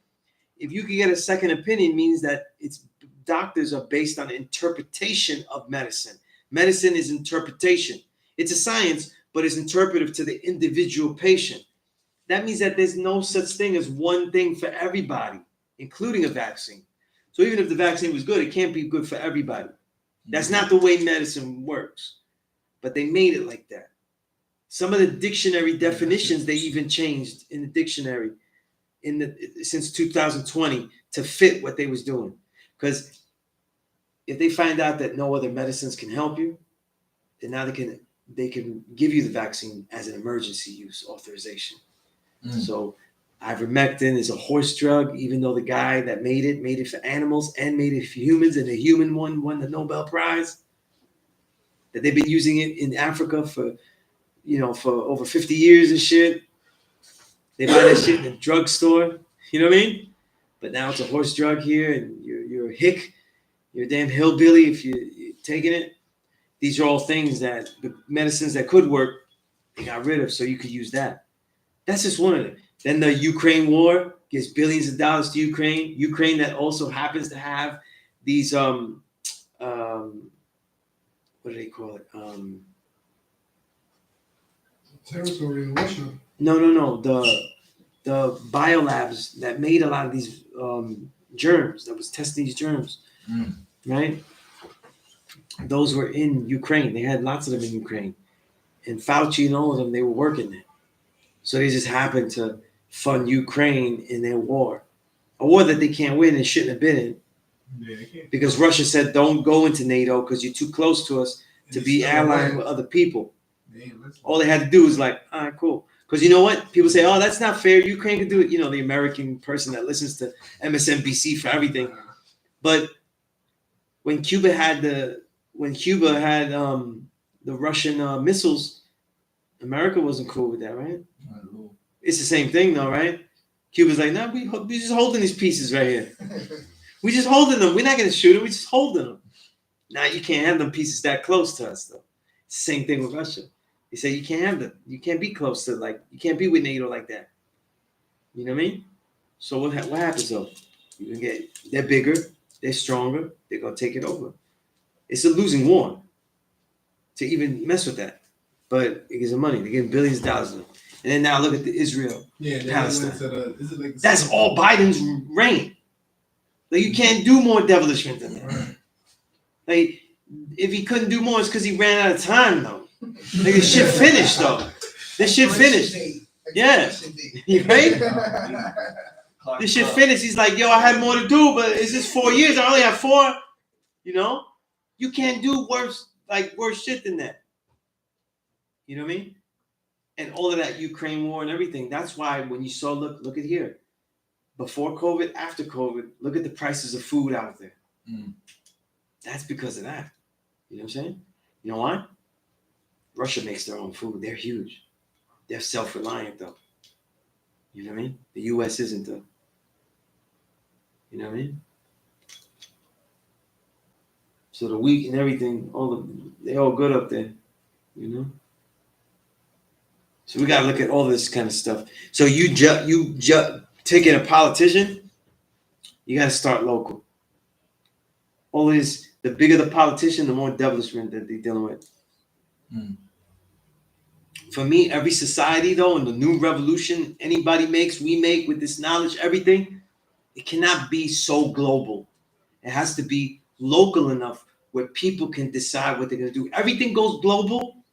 If you can get a second opinion, means that it's doctors are based on interpretation of medicine. Medicine is interpretation. It's a science, but it's interpretive to the individual patient. That means that there's no such thing as one thing for everybody, including a vaccine. So even if the vaccine was good, it can't be good for everybody. That's not the way medicine works. But they made it like that. Some of the dictionary definitions they even changed in the dictionary since 2020 to fit what they was doing. Because if they find out that no other medicines can help you, then now they can give you the vaccine as an emergency use authorization. So ivermectin is a horse drug, even though the guy that made it for animals and made it for humans, and the human one won the Nobel Prize. That they've been using it in Africa for over 50 years and shit. They buy that shit in the drugstore, you know what I mean? But now it's a horse drug here, and you're a hick, you're a damn hillbilly if you're taking it. These are all things that the medicines that could work, they got rid of, so you could use that. That's just one of them. Then the Ukraine war gives billions of dollars to Ukraine. Ukraine that also happens to have these what do they call it? Territory in Russia. No. The biolabs that made a lot of these germs, that was testing these germs, right? Those were in Ukraine. They had lots of them in Ukraine. And Fauci and all of them, they were working there. So they just happened to fund Ukraine in their war. A war that they can't win and shouldn't have been in. Yeah, they can't. Because Russia said, don't go into NATO because you're too close to us to be allying with other people. All they had to do was like, all right, cool. Because you know what? People say, oh, that's not fair. Ukraine could do it. You know, the American person that listens to MSNBC for everything. But when Cuba had the Russian missiles, America wasn't cool with that, right? It's the same thing, though, right? Cuba's like, no, we just holding these pieces right here. We just holding them. We're not going to shoot them. We just holding them. Now you can't have them pieces that close to us, though. Same thing with Russia. They say you can't have them. You can't be close to, like, you can't be with NATO like that. You know what I mean? So what happens, though? They're bigger. They're stronger. They're going to take it over. It's a losing war to even mess with that. But it gives them money. They're getting billions of dollars. And then now look at the Israel, Palestine. That's all Biden's reign. Like, you can't do more devilishment than that. Right. Like, if he couldn't do more, it's because he ran out of time, though. Like, this shit finished, though. This shit finished. Yeah. Right? This shit finished. He's like, yo, I had more to do, but it's just 4 years. I only have 4. You know? You can't do worse shit than that. You know what I mean? And all of that Ukraine war and everything. That's why when you saw, look at here. Before COVID, after COVID, look at the prices of food out there. That's because of that. You know what I'm saying? You know why? Russia makes their own food. They're huge. They're self-reliant, though. You know what I mean? The U.S. isn't, though. You know what I mean? So the wheat and everything, they're all good up there. You know? So we got to look at all this kind of stuff. So you taking a politician, you got to start local. All this, the bigger the politician, the more devilishment that they're dealing with. For me, every society, though, and the new revolution anybody makes, we make with this knowledge, everything, it cannot be so global. It has to be local enough where people can decide what they're going to do. Everything goes global.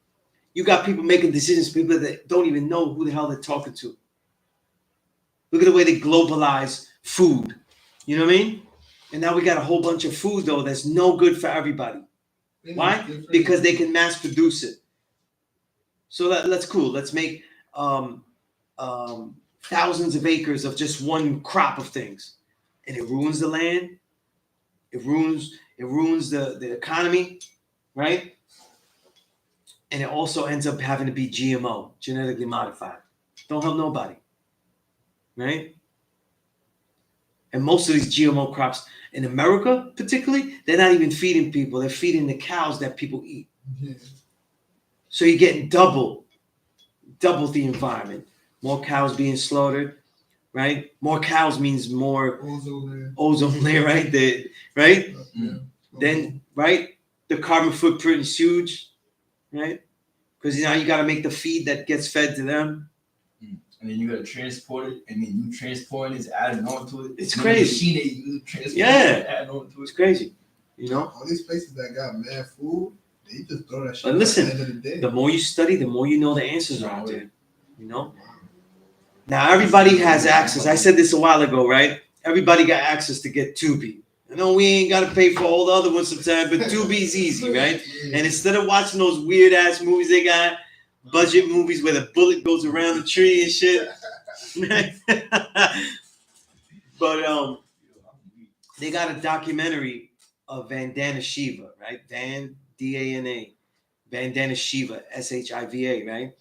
You got people making decisions, people that don't even know who the hell they're talking to. Look at the way they globalize food. You know what I mean? And now we got a whole bunch of food, though, that's no good for everybody. Why? Because they can mass produce it. So that's cool. Let's make thousands of acres of just one crop of things. And it ruins the land. It ruins the economy, right? And it also ends up having to be GMO, genetically modified. Don't help nobody, right? And most of these GMO crops in America, particularly, they're not even feeding people. They're feeding the cows that people eat. Yeah. So you're getting double the environment. More cows being slaughtered, right? More cows means more ozone layer, right? Right? Yeah. Then, right? The carbon footprint is huge, right? Because now you got to make the feed that gets fed to them. And then you gotta transport it, and then you transporting it, adding on to it. It's The crazy. machine that you transport Yeah. it, adding on to It's it. crazy, you know? All these places that got mad food, they just throw that shit But out listen, at the end of the day. The more you study, the more you know the answers are out there, you know? Now, everybody has access. I said this a while ago, right? Everybody got access to get Tubi. I know we ain't got to pay for all the other ones sometimes, but Tubi's easy, right? Yeah. And instead of watching those weird-ass movies they got, budget movies where the bullet goes around the tree and shit. But they got a documentary of Vandana Shiva, right? D-A-N-A, Vandana Shiva, S-H-I-V-A, right?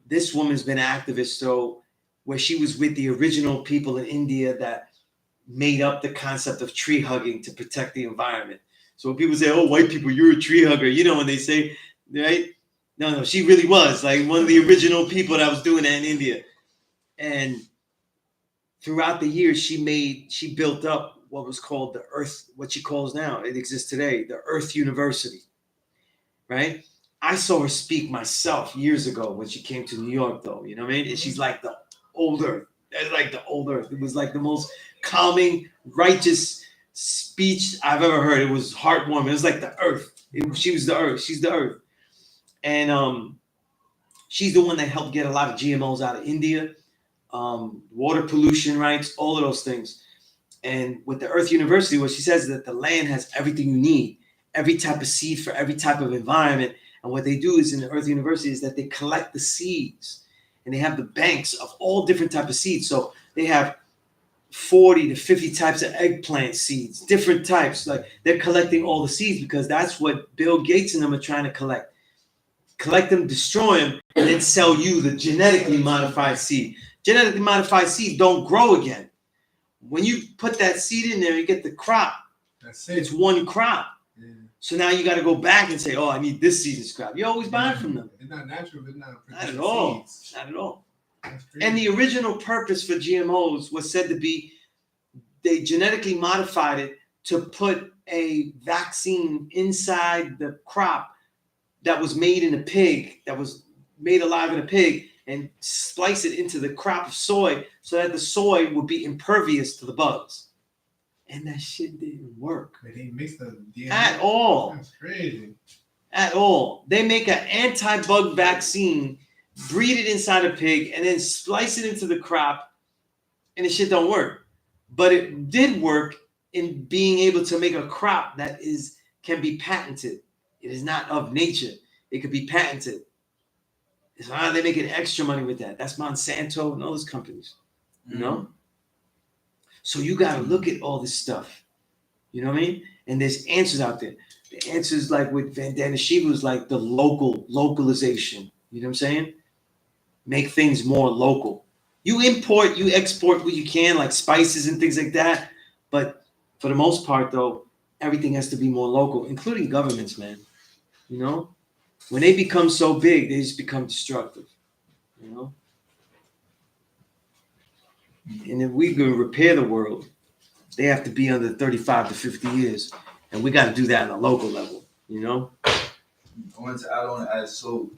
This woman's been an activist, so where she was with the original people in India that made up the concept of tree hugging to protect the environment. So when people say, "Oh, white people, you're a tree hugger," you know when they say, right? No, she really was like one of the original people that was doing that in India. And throughout the years, she built up what was called the Earth, what she calls now, it exists today, the Earth University, right? I saw her speak myself years ago when she came to New York, though, you know what I mean? And she's like the old Earth. It's like the old Earth. It was like the most calming, righteous speech I've ever heard. It was heartwarming. It was like the Earth. She was the Earth. She's the Earth. And she's the one that helped get a lot of GMOs out of India. Water pollution rights, all of those things. And with the Earth University, what she says is that the land has everything you need, every type of seed for every type of environment. And what they do is in the Earth University is that they collect the seeds and they have the banks of all different types of seeds. So they have 40 to 50 types of eggplant seeds, different types. Like they're collecting all the seeds because that's what Bill Gates and them are trying to collect. Collect them, destroy them, and then sell you the genetically modified seed. Genetically modified seeds don't grow again. When you put that seed in there, you get the crop. That's it. It's one crop. Yeah. So now you got to go back and say, "Oh, I need this season's crop." You always buy from them. It's not natural. It's not Not at all. seeds. Not at all. That's crazy. And the original purpose for GMOs was said to be they genetically modified it to put a vaccine inside the crop that was made in a pig, that was made alive in a pig, and splice it into the crop of soy so that the soy would be impervious to the bugs. And that shit didn't work But they mix the DNA. at all. That's crazy. At all. They make an anti-bug vaccine, breed it inside a pig, and then splice it into the crop, and the shit don't work. But it did work in being able to make a crop that can be patented. It is not of nature. It could be patented. So they're making extra money with that. That's Monsanto and all those companies, you know? So you got to look at all this stuff. You know what I mean? And there's answers out there. The answers like with Vandana Shiva was like the localization. You know what I'm saying? Make things more local. You import, you export what you can, like spices and things like that. But for the most part, though, everything has to be more local, including governments, man. You know? When they become so big, they just become destructive. You know? And if we can repair the world, they have to be under 35 to 50 years. And we got to do that on a local level, you know? I wanted to add on as so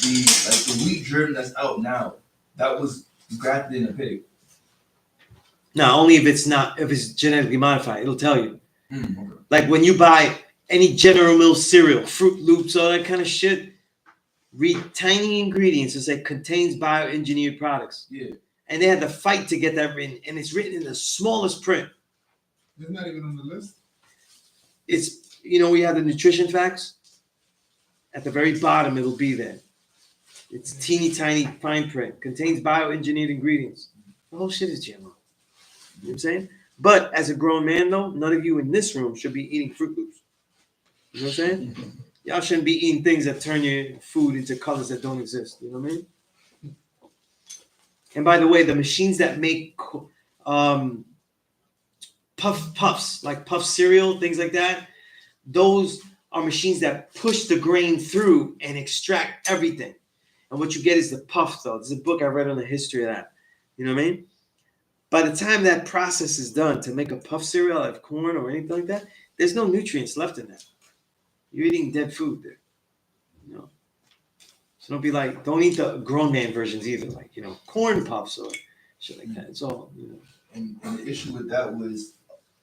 the wheat germ that's out now, that was grafted in a pig. Now, only if it's genetically modified, it'll tell you. Okay. Like when you buy any General Mills cereal, Fruit Loops, all that kind of shit, read tiny ingredients and say contains bioengineered products. Yeah. And they had to fight to get that written, and it's written in the smallest print. It's not even on the list. It's, we have the nutrition facts. At the very bottom, it'll be there. It's teeny tiny fine print. Contains bioengineered ingredients. The whole shit is GMO. You know what I'm saying? But as a grown man, though, none of you in this room should be eating Fruit Loops. You know what I'm saying? Y'all shouldn't be eating things that turn your food into colors that don't exist. You know what I mean? And by the way, the machines that make puffs, like puff cereal, things like that, those are machines that push the grain through and extract everything. And what you get is the puff, though. There's a book I read on the history of that. You know what I mean? By the time that process is done to make a puff cereal out of corn or anything like that, there's no nutrients left in that. You're eating dead food there. So don't eat the grown man versions either, like, corn puffs or shit like that. It's all, And the issue with that was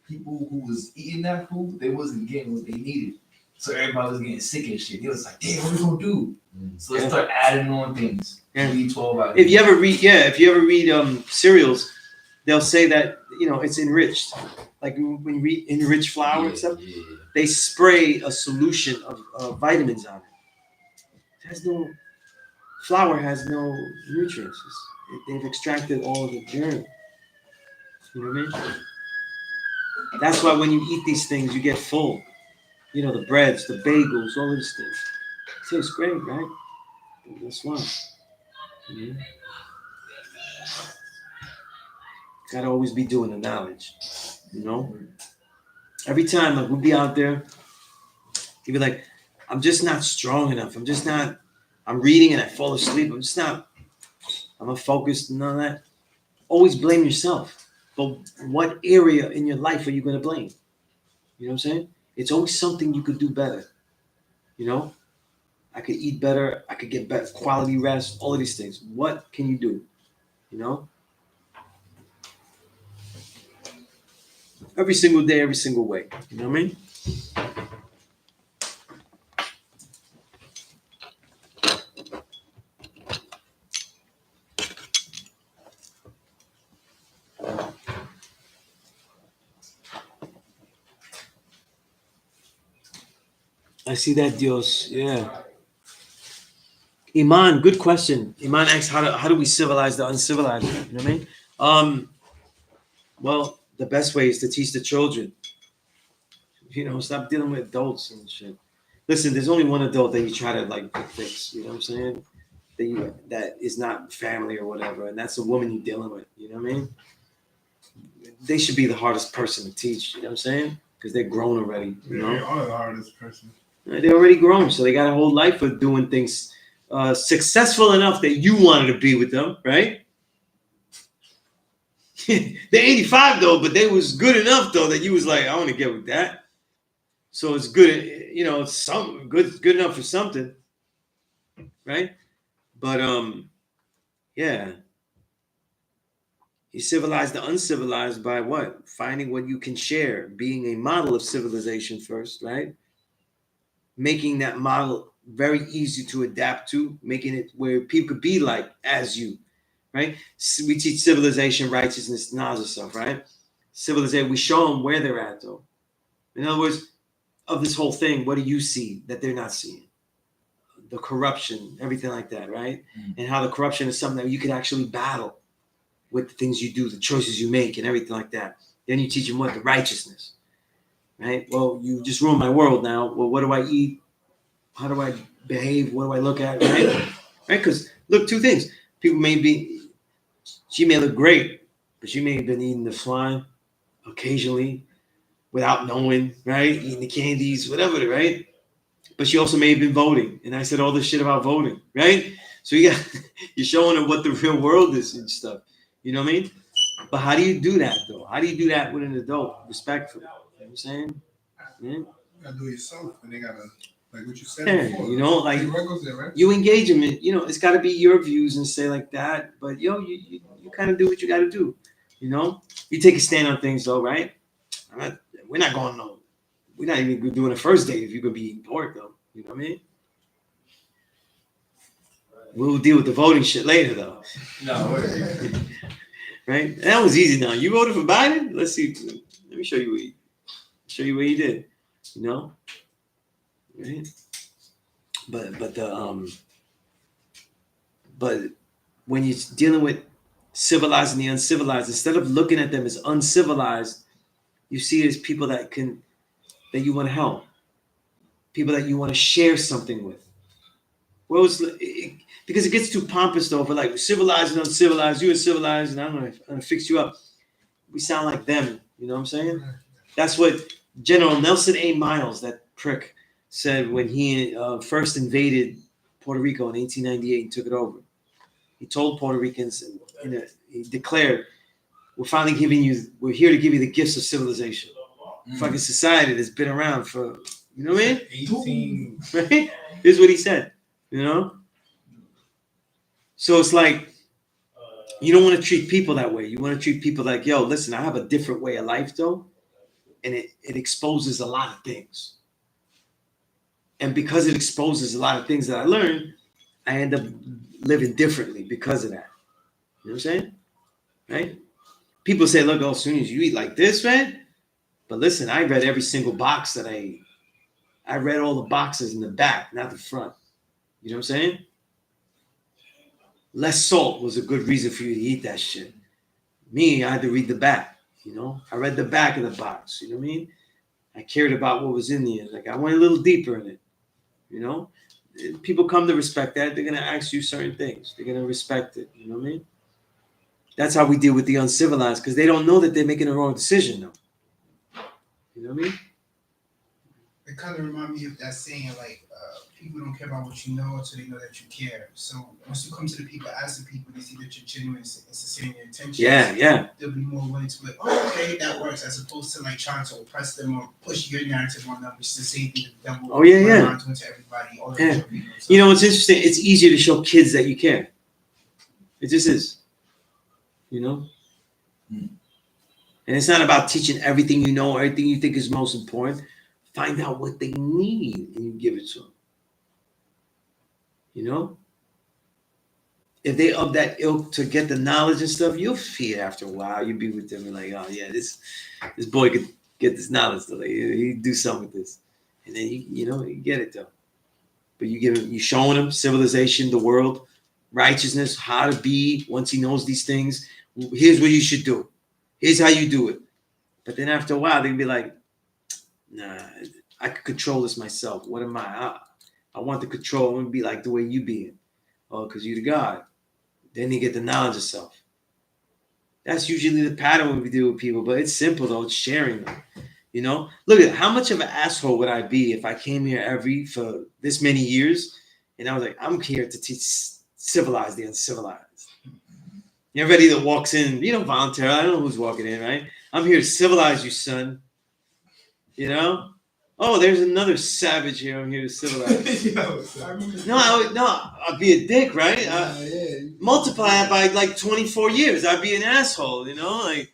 people who was eating that food, they wasn't getting what they needed. So everybody was getting sick and shit. They was like, damn, what we gonna do? So let's start adding on things. Yeah. Eat 12 hours. If you ever read cereals, they'll say that, it's enriched. Like when you read enriched flour and stuff, they spray a solution of vitamins on it. Flour has no nutrients. They've extracted all of the germ. You know what I mean? That's why when you eat these things, you get full. The breads, the bagels, all these things. It tastes great, right? But guess what? Gotta always be doing the knowledge. Every time we'll be out there, you'll be like, I'm just not strong enough. I'm reading and I fall asleep. I'm not focused and none of that. Always blame yourself. But what area in your life are you going to blame? You know what I'm saying? It's always something you could do better. I could eat better. I could get better quality rest, all of these things. What can you do? Every single day, every single way. You know what I mean? I see that, Dios. Yeah. Iman, good question. Iman asks, how do we civilize the uncivilized? You know what I mean? Well, the best way is to teach the children. Stop dealing with adults and shit. Listen, there's only one adult that you try to fix. You know what I'm saying? That is not family or whatever, and that's the woman you're dealing with. You know what I mean? They should be the hardest person to teach. You know what I'm saying? Because they're grown already. They are the hardest person. They're already grown, so they got a whole life of doing things successful enough that you wanted to be with them, right? They're 85 though, but they was good enough though that you was like, I want to get with that. So it's good, it's some good enough for something, right? But yeah. You civilize the uncivilized by what? Finding what you can share, being a model of civilization first, right? Making that model very easy to adapt to, making it where people could be like as you, right? So we teach civilization, righteousness, and all this stuff, right? Civilization, we show them where they're at, though. In other words, of this whole thing, what do you see that they're not seeing? The corruption, everything like that, right? And how the corruption is something that you can actually battle with the things you do, the choices you make, and everything like that. Then you teach them what? The righteousness, right? Well, you just ruined my world now. Well, what do I eat? How do I behave? What do I look at, right? Right? Because, look, two things. She may look great, but she may have been eating the slime occasionally without knowing, right? Eating the candies, whatever, right? But she also may have been voting. And I said all this shit about voting, right? So you're showing her what the real world is and stuff. You know what I mean? But how do you do that, though? How do you do that with an adult, respectfully? You know what I'm saying? Yeah. You gotta do it yourself, and they gotta, like what you said Yeah, before. right? You engage them, it's got to be your views and say like that. But, you kind of do what you got to do, You take a stand on things, though, right? We're not even doing a first date if you could be eating pork, though. You know what I mean? We'll deal with the voting shit later, though. No, Right? And that was easy. Now you voted for Biden. Let's see. Let me show you what you did. You know, right? But when you're dealing with civilized and the uncivilized, instead of looking at them as uncivilized, you see it as people that you want to help, people that you want to share something with. Because it gets too pompous though, for like civilized and uncivilized, you are civilized and I'm gonna fix you up. We sound like them, you know what I'm saying? That's what General Nelson A. Miles, that prick, said when he first invaded Puerto Rico in 1898 and took it over. He told Puerto Ricans, he declared, we're here to give you the gifts of civilization. Fucking society that's been around for, you know what I mean? 18. Right? Here's what he said, you know? So it's like, you don't want to treat people that way. You want to treat people like, yo, listen, I have a different way of life though. And it exposes a lot of things. And because it exposes a lot of things that I learned, I end up living differently because of that. You know what I'm saying? Right? People say, look, as soon as you eat like this, man. But listen, I read every single box that I read all the boxes in the back, not the front. You know what I'm saying? Less salt was a good reason for you to eat that shit. Me, I had to read the back, you know? I read the back of the box, you know what I mean? I cared about what was in the end. Like I went a little deeper in it, you know? People come to respect that. They're going to ask you certain things. They're going to respect it, you know what I mean? That's how we deal with the uncivilized, because they don't know that they're making the wrong decision, though. You know what I mean? It kind of remind me of that saying, like, people don't care about what you know until they know that you care. So once you come to the people, ask the people, they see that you're genuine and sincere in your intentions. Yeah. They'll be more willing to be like, oh, okay, that works, as opposed to like trying to oppress them or push your narrative on them, which is the same thing that the devil Oh, yeah. doing to everybody. All Yeah. people, so. You know, what's interesting, it's easier to show kids that you care. It just is. You know? And it's not about teaching everything you know, everything you think is most important. Find out what they need and you give it to them. You know? If they of that ilk to get the knowledge and stuff, you'll feel after a while. You'll be with them and like, oh yeah, this boy could get this knowledge. So like, he do something with this. And then you get it though. But you showing him civilization, the world, righteousness, how to be once he knows these things. Here's what you should do. Here's how you do it. But then after a while, they can be like, nah, I can control this myself. What am I? I want the control. I want to be like the way you be it. Oh, because you're the God. Then you get the knowledge of self. That's usually the pattern when we deal with people. But it's simple, though. It's sharing them. You know? Look at how much of an asshole would I be if I came here for this many years and I was like, I'm here to teach civilize the uncivilized. Everybody that walks in, voluntarily. I don't know who's walking in, right? I'm here to civilize you, son. You know? Oh, there's another savage here. I'm here to civilize. I'd be a dick, right? Multiply it by like 24 years. I'd be an asshole, you know? Like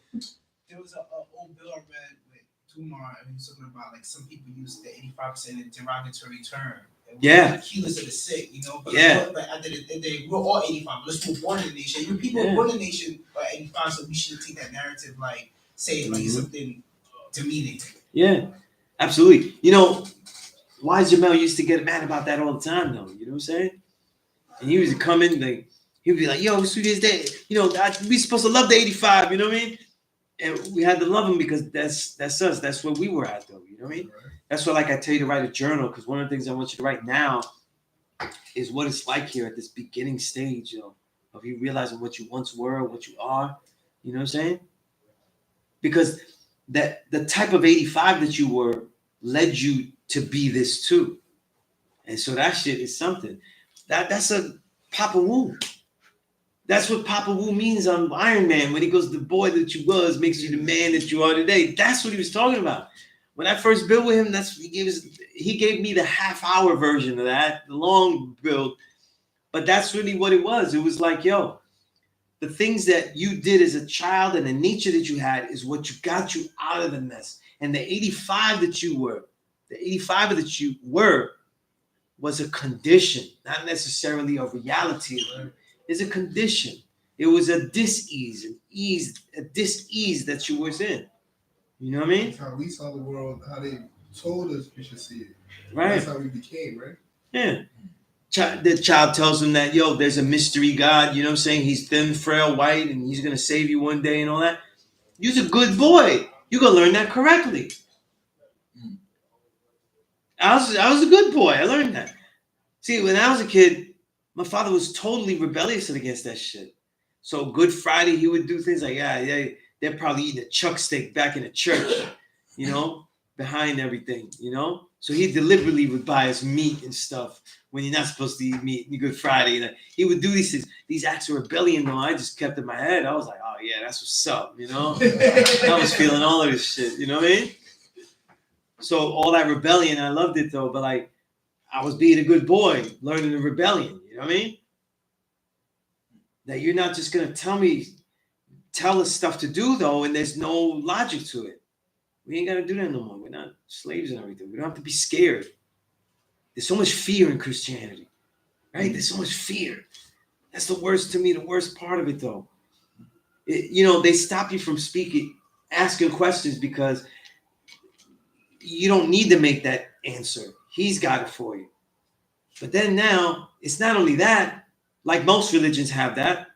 there was an old bill I read with Tumar, and he was talking about like some people use the 85% in derogatory term. Yeah. Healers of the sick, But, yeah. But at the end of the day, we're all 85. Let's move born in the nation. You people were born in the nation by 85, so we should take that narrative like say it like something demeaning. Yeah. Absolutely. You know, Wise Jamel used to get mad about that all the time, though. You know what I'm saying? And he used to come in, like, he'd be like, yo, this day, we supposed to love the 85, you know what I mean? And we had to love him because that's us. That's where we were at, though. You know what I mean? Right. That's why, like, I tell you to write a journal, because one of the things I want you to write now is what it's like here at this beginning stage, of you realizing what you once were, what you are. You know what I'm saying? Because the type of 85 that you were led you to be this too. And so that shit is something. That's a Papa Wu. That's what Papa Wu means on Iron Man when he goes, the boy that you was makes you the man that you are today. That's what he was talking about. When I first built with him, he gave me the half-hour version of that, the long build. But that's really what it was. It was like, yo, the things that you did as a child and the nature that you had is what you got you out of the mess. And the 85 that you were was a condition, not necessarily a reality. It's a condition. It was a dis-ease, a dis-ease that you was in. You know what I mean? That's how we saw the world, how they told us we should see it. Right. That's how we became, right? Yeah. The child tells him that, yo, there's a mystery God, you know what I'm saying? He's thin, frail, white, and he's going to save you one day and all that. You're a good boy. You're going to learn that correctly. I was a good boy. I learned that. See, when I was a kid, my father was totally rebellious against that shit. So Good Friday, he would do things like, yeah, they're probably eating a chuck steak back in the church, you know, behind everything, you know? So he deliberately would buy us meat and stuff when you're not supposed to eat meat on Good Friday. And he would do these acts of rebellion, though. I just kept in my head. I was like, oh, yeah, that's what's up, you know? I was feeling all of this shit, you know what I mean? So all that rebellion, I loved it, though. But, like, I was being a good boy, learning the rebellion, you know what I mean? That you're not just going to tell us stuff to do, though, and there's no logic to it. We ain't got to do that no more. We're not slaves and everything. We don't have to be scared. There's so much fear in Christianity, right? There's so much fear. That's the worst, to me, the worst part of it, though. They stop you from asking questions because you don't need to make that answer. He's got it for you. But then now, it's not only that, like most religions have that,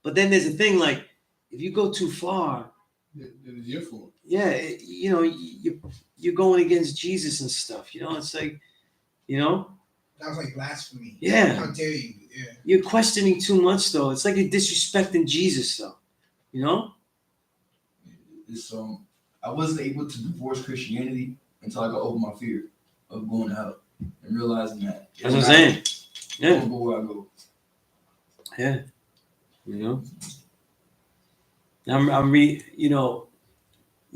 but then there's a thing like, if you go too far, it's your fault. Yeah, you're going against Jesus and stuff. It's like, That was like blasphemy. Yeah. How dare you? Yeah. You're questioning too much, though. It's like you're disrespecting Jesus, though. It's I wasn't able to divorce Christianity until I got over my fear of going to hell and realizing that. That's what I'm saying. Yeah. I'll go where I go. Yeah.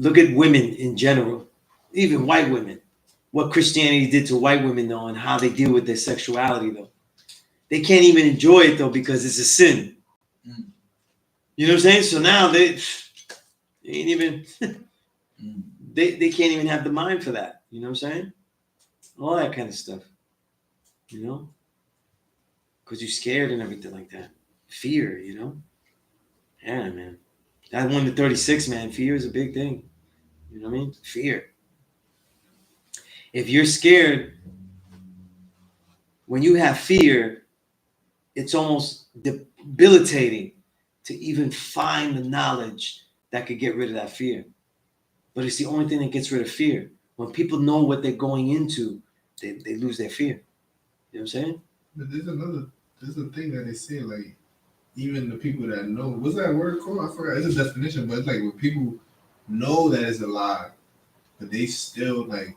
Look at women in general, even white women. What Christianity did to white women, though, and how they deal with their sexuality, though. They can't even enjoy it, though, because it's a sin. You know what I'm saying? So now they ain't even, they can't even have the mind for that. You know what I'm saying? All that kind of stuff. Because you're scared and everything like that. Fear, Yeah, man. That 1 to 36, man, fear is a big thing. You know what I mean? Fear. If you're scared, when you have fear, it's almost debilitating to even find the knowledge that could get rid of that fear. But it's the only thing that gets rid of fear. When people know what they're going into, they lose their fear. You know what I'm saying? But there's a thing that they say, like, even the people that know, what's that word called? I forgot. It's a definition, but it's like when people know that it's a lie, but they still, like,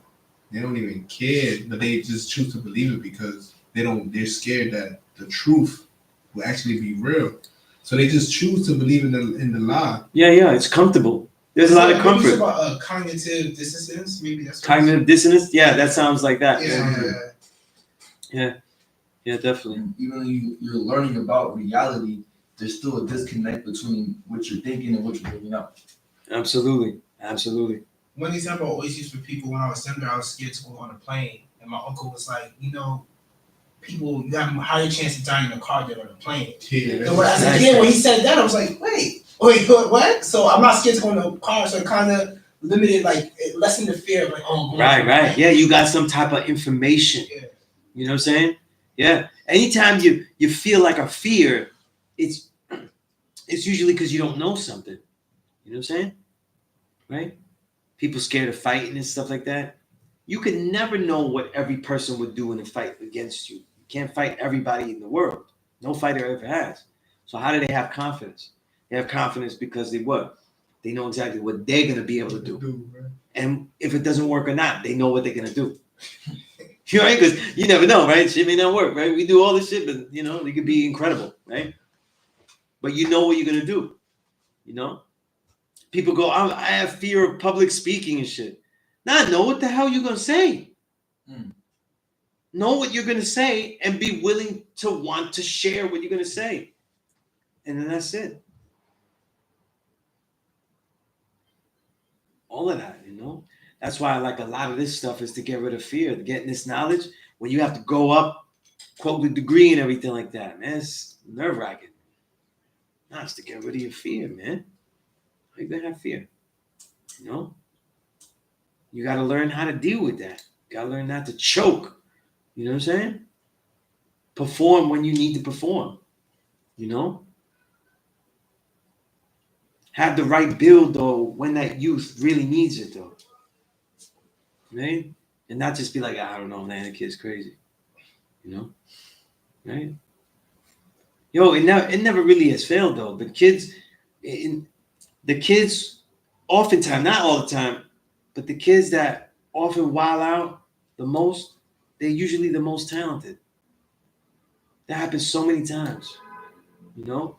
they don't even care, but they just choose to believe it because they're scared that the truth will actually be real. So they just choose to believe in the lie. Yeah, it's comfortable. There's a lot of comfort. Maybe it's about cognitive dissonance. Maybe that's cognitive dissonance. Yeah, that sounds like that. Yeah, definitely. And even though you're learning about reality, there's still a disconnect between what you're thinking and what you're living out. Absolutely. One example I always use for people when I was younger, I was scared to go on a plane, and my uncle was like, people, you have a higher chance of dying in a car than on a plane. Yeah. So as a kid, when he said that, I was like, wait, what? So I'm not scared to go in a car, so it kind of limited, like, it lessened the fear of, like, oh, right. Yeah, you got some type of information. Yeah. You know what I'm saying? Yeah. Anytime you feel like a fear, it's usually because you don't know something. You know what I'm saying? Right? People scared of fighting and stuff like that. You can never know what every person would do in a fight against you. You can't fight everybody in the world. No fighter ever has. So how do they have confidence? They have confidence because they know exactly what they're going to be able to do. And if it doesn't work or not, they know what they're going to do. Right? Because you never know, right? Shit may not work, right? We do all this shit, but, it could be incredible, right? But you know what you're going to do, People go, I have fear of public speaking and shit. Nah, know what the hell you're going to say. Know what you're going to say and be willing to want to share what you're going to say. And then that's it. All of that, That's why I like a lot of this stuff is to get rid of fear. Getting this knowledge when you have to go up, quote the degree and everything like that, man, it's nerve-wracking. Nah, it's to get rid of your fear, man. How you gonna have fear? You know? You gotta learn how to deal with that. You gotta learn not to choke. You know what I'm saying? Perform when you need to perform. You know? Have the right build though when that youth really needs it though. Right? And not just be like, I don't know, man, the kid's crazy. You know? Right? Yo, it never really has failed though. The kids oftentimes, not all the time, but the kids that often wild out the most, they're usually the most talented. That happens so many times. You know?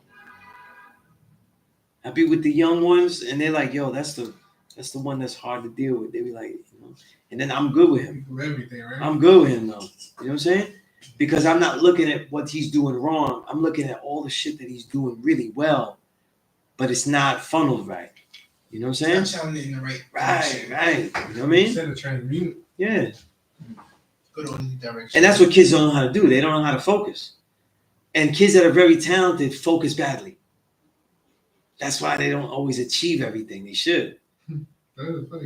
I be with the young ones and they're like, yo, that's the one that's hard to deal with. They be like, you know, and then I'm good with him. For everything, right? I'm good with him though. You know what I'm saying? Because I'm not looking at what he's doing wrong. I'm looking at all the shit that he's doing really well, but it's not funneled right. You know what I'm saying? Not channeling it in the right Right. You know what I mean? Instead of transmute. Yeah. Go to the direction. And that's what kids don't know how to do. They don't know how to focus. And kids that are very talented focus badly. That's why they don't always achieve everything they should.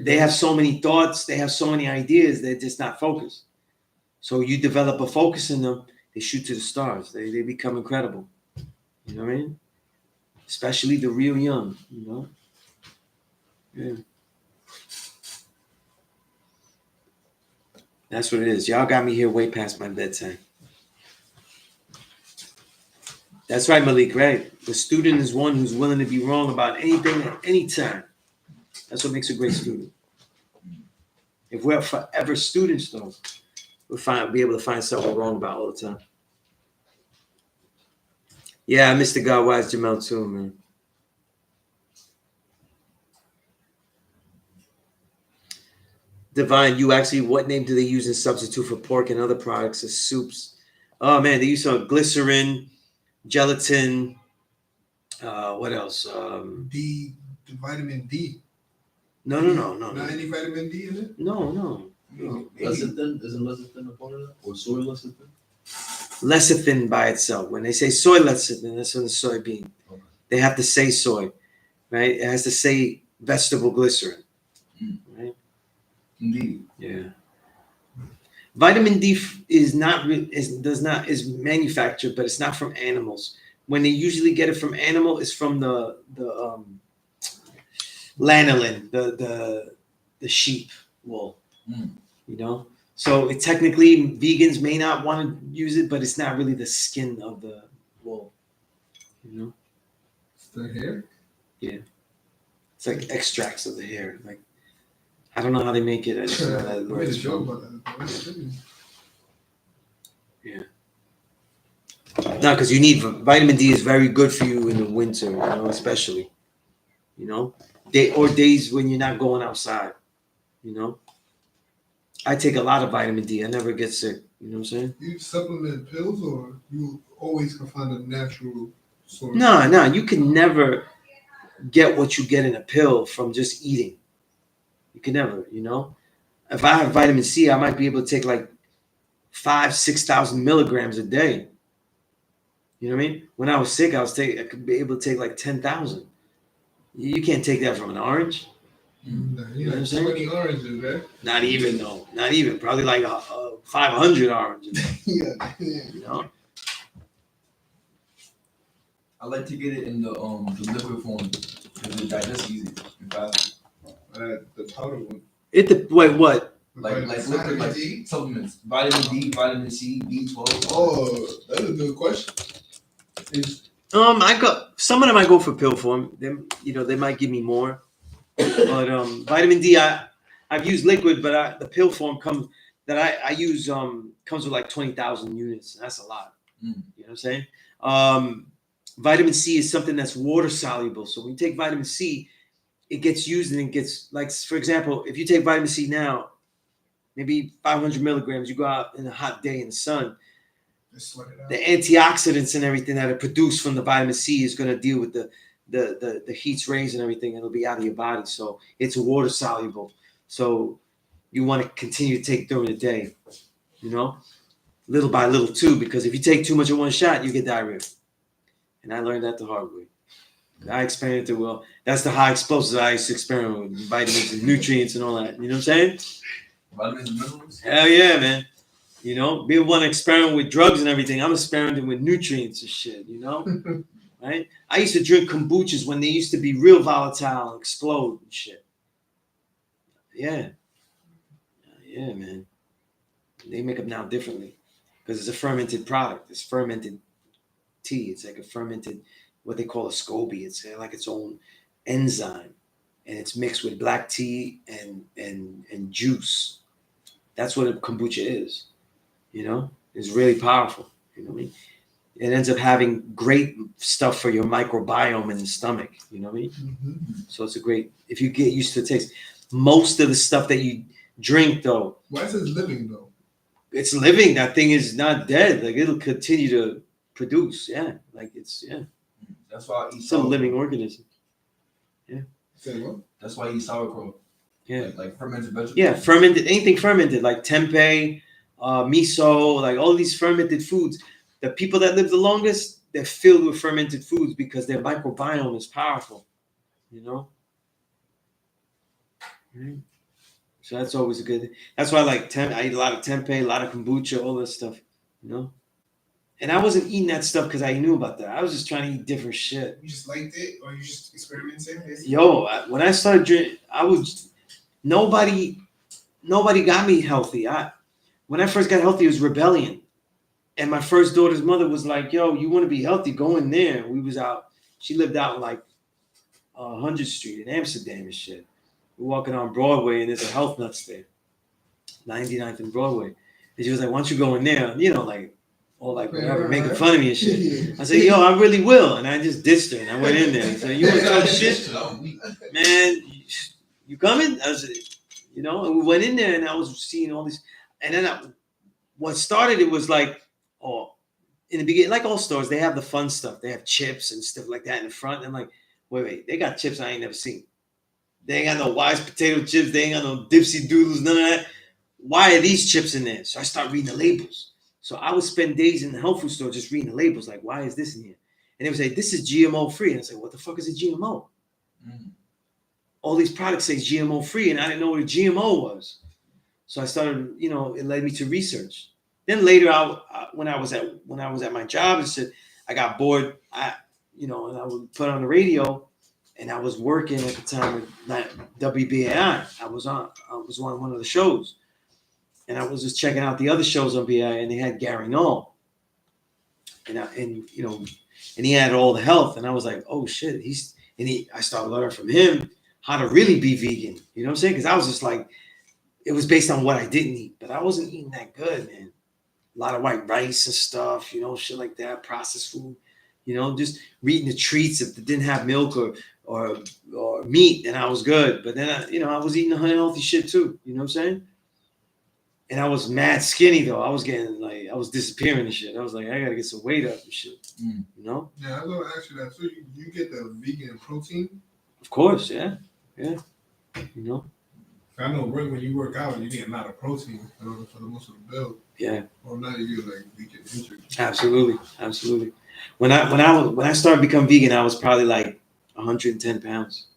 They have so many thoughts, they have so many ideas, they're just not focused. So you develop a focus in them, they shoot to the stars. They become incredible. You know what I mean? Especially the real young, you know? Yeah. That's what it is. Y'all got me here way past my bedtime. That's right, Malik, right? The student is one who's willing to be wrong about anything at any time. That's what makes a great student. If we're forever students, though, we'll be able to find something wrong about all the time. Yeah, I missed the God Wise Jamel too, man. Divine, you actually, what name do they use in substitute for pork and other products as soups? Oh man, they use some glycerin, gelatin, what else? D, vitamin D. No. Not any vitamin D in it? No. Lecithin, isn't lecithin a part of that? Or soy lecithin? Lecithin by itself. When they say soy lecithin, that's from the soybean. Okay. They have to say soy, right? It has to say vegetable glycerin, right? Indeed. Yeah. Vitamin D is manufactured, but it's not from animals. When they usually get it from animal, it's from the lanolin, the sheep wool. You know, so technically vegans may not want to use it, but it's not really the skin of the wool. You know, It's the hair? yeah, it's like extracts of the hair. Like I don't know how they make it. I just know that I where made a it's joke from. about that. No, because you need vitamin D is very good for you in the winter, you know, especially. You know, days when you're not going outside. You know, I take a lot of vitamin D. I never get sick. You know what I'm saying? You supplement pills or you always can find a natural source? No, you can never get what you get in a pill from just eating. You can never, you know. If I have vitamin C, I might be able to take like 5,000-6,000 milligrams a day. You know what I mean? When I was sick, I could be able to take like 10,000. You can't take that from an orange. Nah, You you know what I'm like saying? 20 oranges, right? Not even though. Not even. Probably like 500 oranges. Yeah. You know. I like to get it in the liquid form because it digests easy and fast. The powder one. Wait, what? Like liquid, Vitamin like D? supplements. Vitamin D, vitamin C, B12. Oh, that's a good question. I got some of them. I go for pill form. Them, you know, they might give me more. But vitamin D, I've used liquid, but the pill form I use comes with like 20,000 units. That's a lot. You know what I'm saying? Vitamin C is something that's water soluble. So when you take vitamin C, it gets used and it gets, like, for example, if you take vitamin C now, maybe 500 milligrams, you go out in a hot day in the sun, Just sweat it out. the antioxidants and everything that are produced from the vitamin C is going to deal with the heat's rays and everything. It'll be out of your body. So it's water soluble. So you want to continue to take during the day, you know? little by little too, because if you take too much of one shot, you get diarrhea. And I learned that the hard way. I experimented well. That's the high explosives I used to experiment with, vitamins and nutrients and all that. You know what I'm saying? Vitamins and minerals. Hell yeah, man. You know, people want to experiment with drugs and everything. I'm experimenting with nutrients and shit, you know? Right? I used to drink kombuchas when they used to be real volatile and explode and shit. Yeah. Yeah, man. They make them now differently because it's a fermented product. It's fermented tea. It's like a fermented, what they call a SCOBY. It's like its own enzyme, and it's mixed with black tea and juice. That's what a kombucha is. You know, it's really powerful. You know what I mean? It ends up having great stuff for your microbiome in the stomach. You know what I mean? Mm-hmm. So it's a great, if you get used to the taste. Most of the stuff that you drink, though, Why is it living though? it's living. That thing is not dead. Like it'll continue to produce. Yeah, like it's That's why I eat it's a living organism. Say what? That's why I eat sauerkraut. Yeah, Like fermented vegetables. yeah, fermented, anything fermented, like tempeh, miso, like all these fermented foods. The people that live the longest, they're filled with fermented foods because their microbiome is powerful. You know. Right. So that's always a good thing. That's why I eat a lot of tempeh, a lot of kombucha, all this stuff, you know? And I wasn't eating that stuff because I knew about that. I was just trying to eat different shit. You just liked it, or you just experimenting? Yo, when I started drinking, nobody got me healthy. When I first got healthy, it was rebellion. And my first daughter's mother was like, yo, you want to be healthy? Go in there. We was out. She lived out in like 100th Street in Amsterdam and shit. We're walking on Broadway and there's a health nuts there. 99th and Broadway. And she was like, why don't you go in there? You know, like, all like whatever, making fun of me and shit. I said, yo, I really will. And I just ditched her and I went in there. I said, you want to talk shit? Man, you coming? I said, you know, and we went in there and I was seeing all these. And then what started it was like, in the beginning, like all stores, they have the fun stuff. They have chips and stuff like that in the front. And I'm like, wait, they got chips I ain't never seen. They ain't got no Wise potato chips. They ain't got no Dipsy Doodles, none of that. Why are these chips in there? So I start reading the labels. So I would spend days in the health food store just reading the labels. Like, why is this in here? And they would say, this is GMO free. And I say, what the fuck is a GMO? Mm. All these products say GMO free, and I didn't know what a GMO was. So I started, you know, it led me to research. Then later, when I was at my job, and said I got bored, and I would put on the radio. And I was working at the time with WBAI. I was on one of the shows. And I was just checking out the other shows on BAI, and they had Gary Null. And he had all the health. And I was like, oh shit. I started learning from him how to really be vegan. You know what I'm saying? Because I was just like, it was based on what I didn't eat. But I wasn't eating that good, man. A lot of white rice and stuff, you know, shit like that, processed food. You know, just reading the treats if it didn't have milk or meat, then I was good. But then I was eating unhealthy shit too. You know what I'm saying? And I was mad skinny though. I was disappearing and shit. I was like, I gotta get some weight up and shit. You know? Yeah, I was gonna ask you that too. You get the vegan protein? Of course, yeah. You know? I know when you work out, you get a lot of protein for the most of the build. Yeah. Or not, you get like vegan injury. Absolutely. When I started becoming vegan, I was probably like 110 pounds.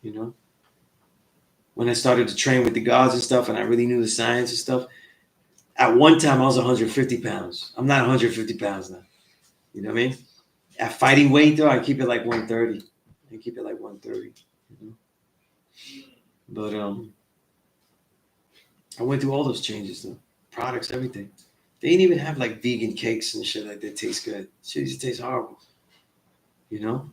You know? When I started to train with the gods and stuff, and I really knew the science and stuff, at one time I was 150 pounds. I'm not 150 pounds now. You know what I mean? At fighting weight, though, I keep it like 130. You know? But I went through all those changes, though. Products, everything. They didn't even have like vegan cakes and shit like that taste good. Shit used to taste horrible. You know?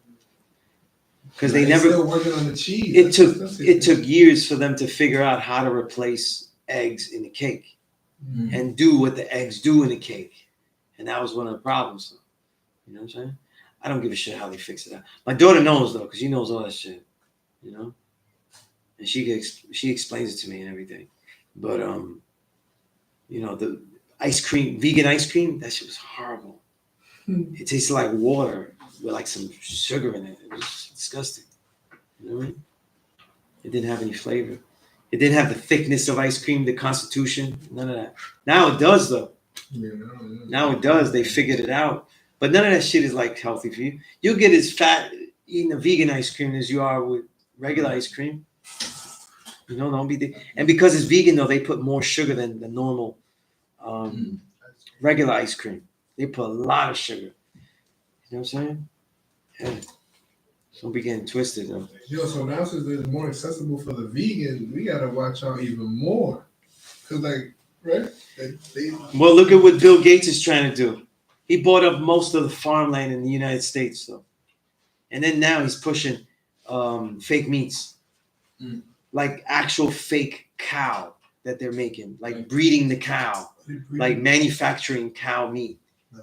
Because they never. Still working on the cheese. It took years for them to figure out how to replace eggs in the cake and do what the eggs do in the cake, and that was one of the problems. You know what I'm saying? I don't give a shit how they fix it out. My daughter knows though, because she knows all that shit. You know, and she explains it to me and everything. But the ice cream, vegan ice cream, that shit was horrible. It tasted like water with like some sugar in it. It was disgusting. You know what I mean? It didn't have any flavor. It didn't have the thickness of ice cream, the constitution, none of that. Now it does though. Yeah, I don't know. Now it does. They figured it out. But none of that shit is like healthy for you. You'll get as fat eating a vegan ice cream as you are with regular ice cream. You know, don't be. And because it's vegan, though, they put more sugar than the normal regular ice cream. They put a lot of sugar. You know what I'm saying? Yeah. Don't be getting twisted, though. Yo, so now since it's more accessible for the vegan, we gotta watch out even more. Cause like, right? Well, look at what Bill Gates is trying to do. He bought up most of the farmland in the United States, though. And then now he's pushing fake meats. Like actual fake cow that they're making. Like breeding the cow. Like manufacturing cow meat.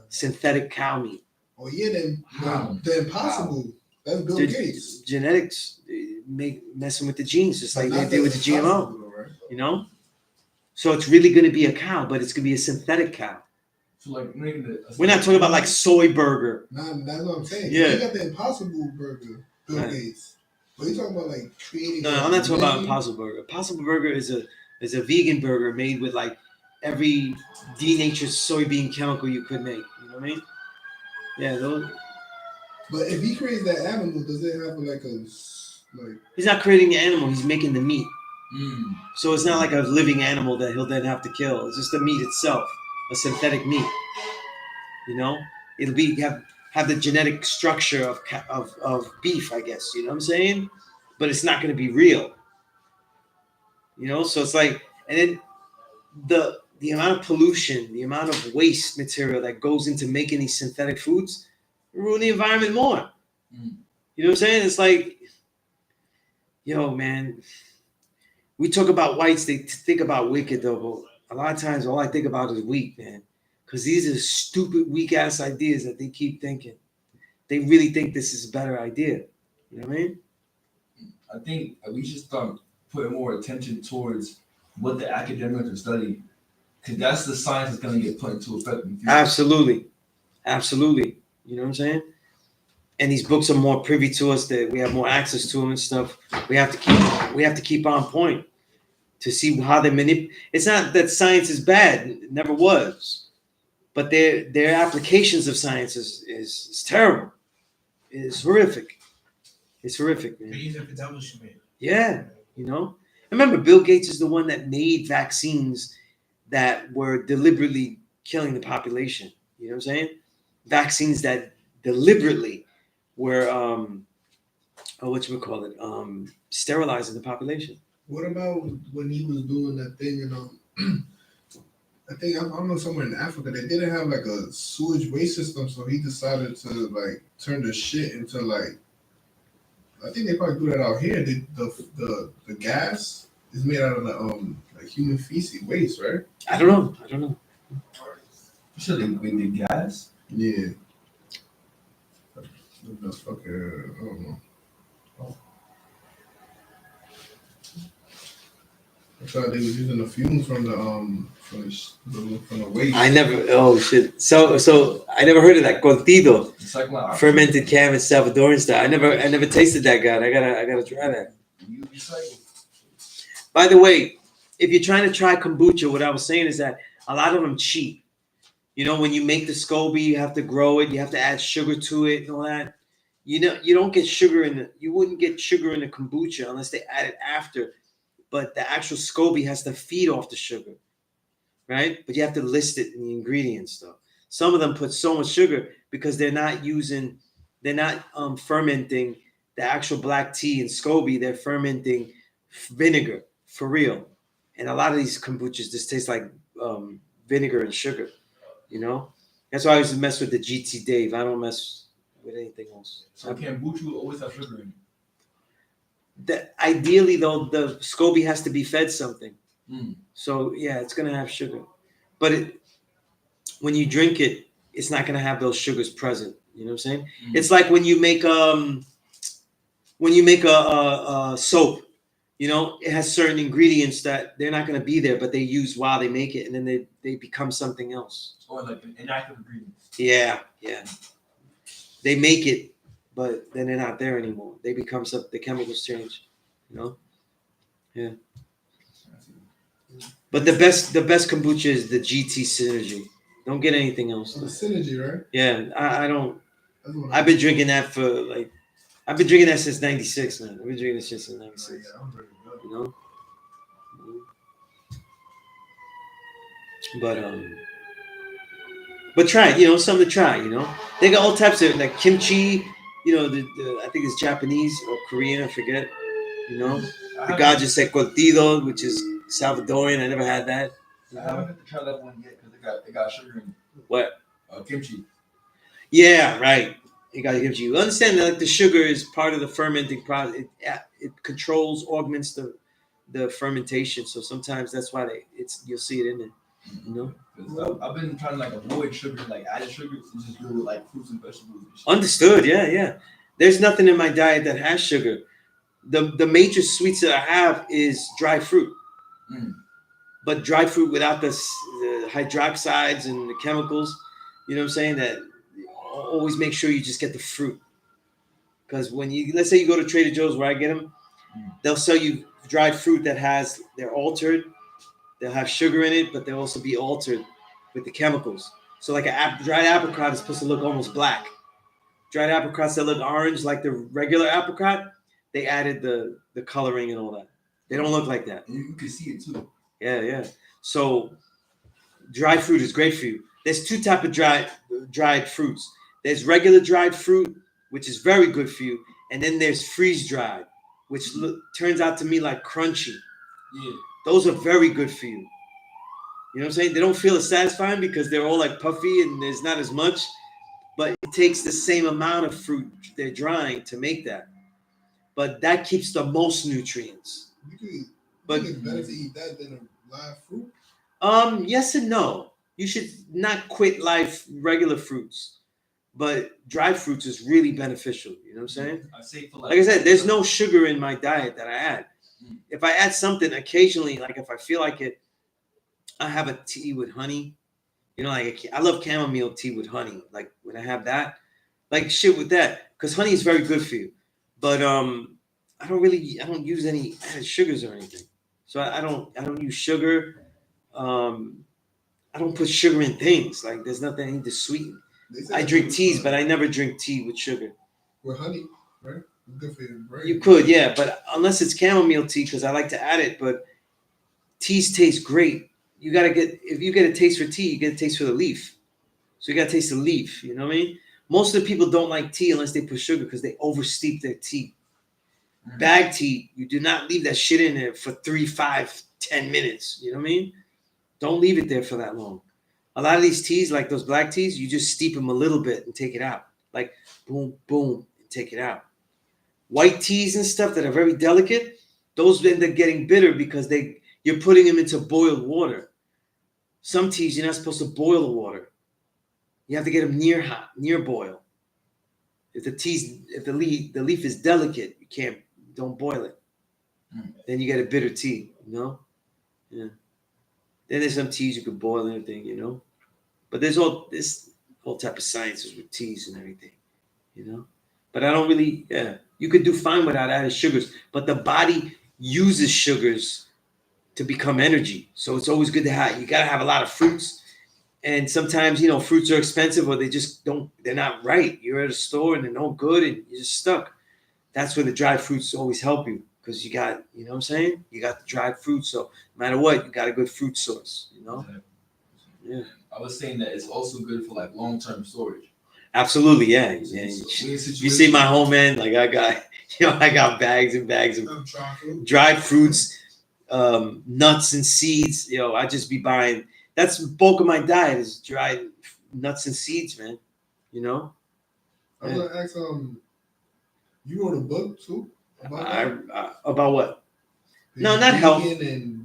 Synthetic cow meat. Oh yeah, the impossible. That's Bill Gates. Genetics messing with the genes, just like they did with the GMO. Right? You know? So it's really going to be a cow, but it's going to be a synthetic cow. So like We're not talking about like soy burger. Nah, that's what I'm saying. Yeah. You got the Impossible Burger, Bill Gates. But you talking about like creating. No, I'm not talking about Impossible Burger. Impossible Burger is a vegan burger made with like every denatured soybean chemical you could make. You know what I mean? Yeah, those. But if he creates that animal, does it have like a like? He's not creating the animal. He's making the meat. So it's not like a living animal that he'll then have to kill. It's just the meat itself, a synthetic meat. You know, it'll be have the genetic structure of beef, I guess. You know what I'm saying? But it's not going to be real. You know, so it's like, and then the amount of pollution, the amount of waste material that goes into making these synthetic foods ruin the environment more. You know what I'm saying? It's like, yo, man. We talk about whites, they think about wicked though, but a lot of times all I think about is weak, man. Because these are stupid, weak ass ideas that they keep thinking. They really think this is a better idea. You know what I mean? I think we should start putting more attention towards what the academics are studying. Because that's the science that's going to get put into effect in the future. Absolutely. Absolutely. You know what I'm saying? And these books are more privy to us, that we have more access to them and stuff. We have to keep on point to see how they manipulate. It's not that science is bad; it never was, but their applications of science is terrible. It's horrific. It's horrific, man. They use it for devil's shit. Yeah, you know. Remember, Bill Gates is the one that made vaccines that were deliberately killing the population. You know what I'm saying? Vaccines that deliberately were sterilizing the population. What about when he was doing that thing in I don't know, somewhere in Africa, they didn't have like a sewage waste system, so he decided to like turn the shit into like, I think they probably do that out here. The gas is made out of the like human feces waste, right? I don't know. You said they did gas? Yeah. The fucking, I don't know. I thought they was using the fumes from the waste. I never. Oh shit. So I never heard of that curtido, It's like fermented cabbage Salvadoran style. I never tasted that, God. I gotta try that. You recycle. By the way, if you're trying to try kombucha, what I was saying is that a lot of them cheap. You know, when you make the SCOBY, you have to grow it. You have to add sugar to it and all that. You know, you don't get sugar you wouldn't get sugar in the kombucha unless they add it after. But the actual SCOBY has to feed off the sugar, right? But you have to list it in the ingredients, though. Some of them put so much sugar because they're not fermenting the actual black tea and SCOBY. They're fermenting vinegar for real. And a lot of these kombuchas just taste like vinegar and sugar, you know? That's why I used to mess with the GT Dave. I don't mess with anything else. So kombucha will always have sugar in it. Ideally, though, the SCOBY has to be fed something. So, yeah, it's going to have sugar. But when you drink it, it's not going to have those sugars present. You know what I'm saying? It's like when you make a soap, you know, it has certain ingredients that they're not going to be there, but they use while they make it, and then they become something else. Or like inactive ingredients. Yeah. They make it, but then they're not there anymore. They become something. The chemicals change, you know. Yeah. But the best kombucha is the GT Synergy. Don't get anything else. So the synergy, right? Yeah, I don't. That's what I've been drinking that for like, I've been drinking that since '96, man. I've been drinking this shit since '96. Yeah, I'm ready to go. You know. But try it. You know, something to try. You know, they got all types of like kimchi. You know, the I think it's Japanese or Korean. I forget. You know, the gajo curtido, which is Salvadorian. I never had that. I haven't tried that one yet because it got sugar in it. What? Kimchi. Yeah, right. You got kimchi. You understand that like, the sugar is part of the fermenting process. It controls, augments the fermentation. So sometimes that's why you'll see it in it. You know. I've been trying to like avoid sugar, like added sugar, to just go with like fruits and vegetables. And shit. Understood. Yeah. There's nothing in my diet that has sugar. The major sweets that I have is dry fruit. But dry fruit without the hydroxides and the chemicals, you know what I'm saying? That always make sure you just get the fruit. Because when let's say you go to Trader Joe's where I get them, they'll sell you dried fruit they're altered. They'll have sugar in it, but they'll also be altered with the chemicals. So like a dried apricot is supposed to look almost black. Dried apricots that look orange like the regular apricot, they added the coloring and all that. They don't look like that. And you can see it too. Yeah. So dried fruit is great for you. There's two types of dried fruits. There's regular dried fruit, which is very good for you. And then there's freeze dried, which turns out to me like crunchy. Yeah. Those are very good for you. You know what I'm saying? They don't feel as satisfying because they're all like puffy and there's not as much. But it takes the same amount of fruit they're drying to make that. But that keeps the most nutrients. But it's better to eat that than a live fruit? Yes and no. You should not quit regular fruits. But dried fruits is really beneficial. You know what I'm saying? I say for like I said, there's no sugar in my diet that I add. If I add something occasionally, like if I feel like it, I have a tea with honey. You know, like I love chamomile tea with honey. Like when I have that, like shit with that, because honey is very good for you. But I don't use any added sugars or anything. So I don't use sugar. I don't put sugar in things. Like there's nothing I need to sweeten. I drink teas, but I never drink tea with sugar. With honey, right? It's good for your brain. You could, yeah, but unless it's chamomile tea, because I like to add it. But teas taste great. If you get a taste for tea, you get a taste for the leaf. So you got to taste the leaf. You know what I mean? Most of the people don't like tea unless they put sugar because they oversteep their tea. Bag tea, you do not leave that shit in there for 3, 5, 10 minutes. You know what I mean? Don't leave it there for that long. A lot of these teas, like those black teas, you just steep them a little bit and take it out. Like boom, boom, and take it out. White teas and stuff that are very delicate, those end up getting bitter because you're putting them into boiled water. Some teas, you're not supposed to boil the water. You have to get them near boil. If the leaf is delicate, don't boil it. Then you get a bitter tea, you know? Yeah. Then there's some teas you could boil and everything, you know? But there's all type of sciences with teas and everything, you know? But I don't really, you could do fine without added sugars, but the body uses sugars to become energy. So it's always good you got to have a lot of fruits. And sometimes, you know, fruits are expensive or they're not right. You're at a store and they're no good and you're just stuck. That's where the dried fruits always help you because you got, you know what I'm saying? You got the dried fruit. So no matter what, you got a good fruit source, you know? Yeah. I was saying that it's also good for like long-term storage. Absolutely, yeah. You see my home, man. Like I got bags and bags of dried fruits, nuts and seeds. I just be buying. That's the bulk of my diet is dried nuts and seeds, man. You know. I was gonna ask, you wrote a book too about what? No, not health.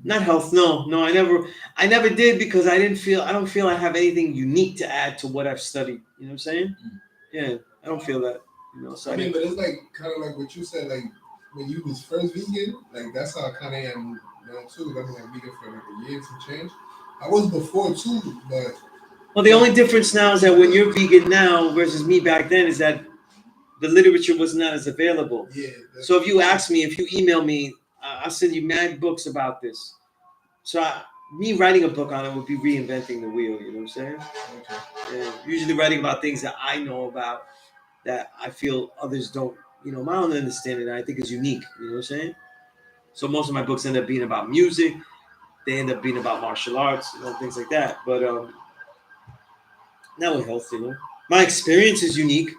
Not health. No, I never did because I don't feel I have anything unique to add to what I've studied. You know what I'm saying? Yeah, I don't feel that. So I mean, but it's like kind of like what you said, like when you was first vegan, like that's how I kind of am now too. I've been like vegan for like a year to change. I was before too, but well, the only difference now is that when you're vegan now versus me back then is that the literature was not as available. Yeah. So if you email me, I'll send you mad books about this. So me writing a book on it would be reinventing the wheel. You know what I'm saying? Yeah, usually writing about things that I know about that I feel others don't. You know, my own understanding I think is unique. You know what I'm saying? So most of my books end up being about music. They end up being about martial arts, you know, things like that. But not with health, you know. My experience is unique,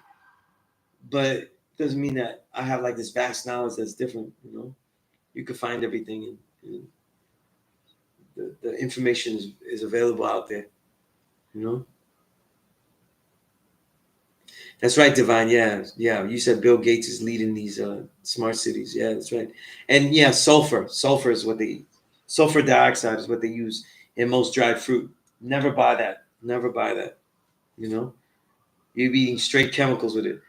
but it doesn't mean that I have like this vast knowledge that's different. You know, you could find everything, and the information is available out there. You know. That's right, Divine. Yeah, yeah. You said Bill Gates is leading these smart cities. Yeah, that's right. And yeah, sulfur. Sulfur is what they. Sulfur dioxide is what they use in most dried fruit. Never buy that. Never buy that. You know, you're eating straight chemicals with it.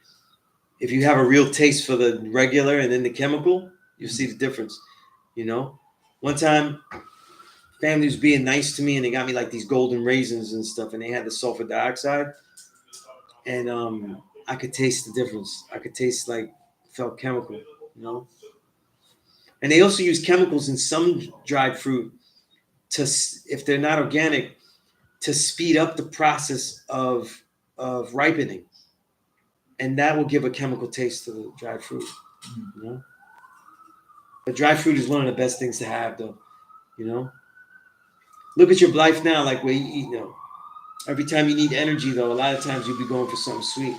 If you have a real taste for the regular and then the chemical, you see the difference. You know, one time, family was being nice to me and they got me like these golden raisins and stuff, and they had the sulfur dioxide, and I could taste the difference. I could taste like felt chemical, you know. And they also use chemicals in some dried fruit to, if they're not organic, to speed up the process of ripening, and that will give a chemical taste to the dried fruit. You know, but dried fruit is one of the best things to have, though. You know, look at your life now, like where you eat now. Every time you need energy, though, a lot of times you'll be going for something sweet.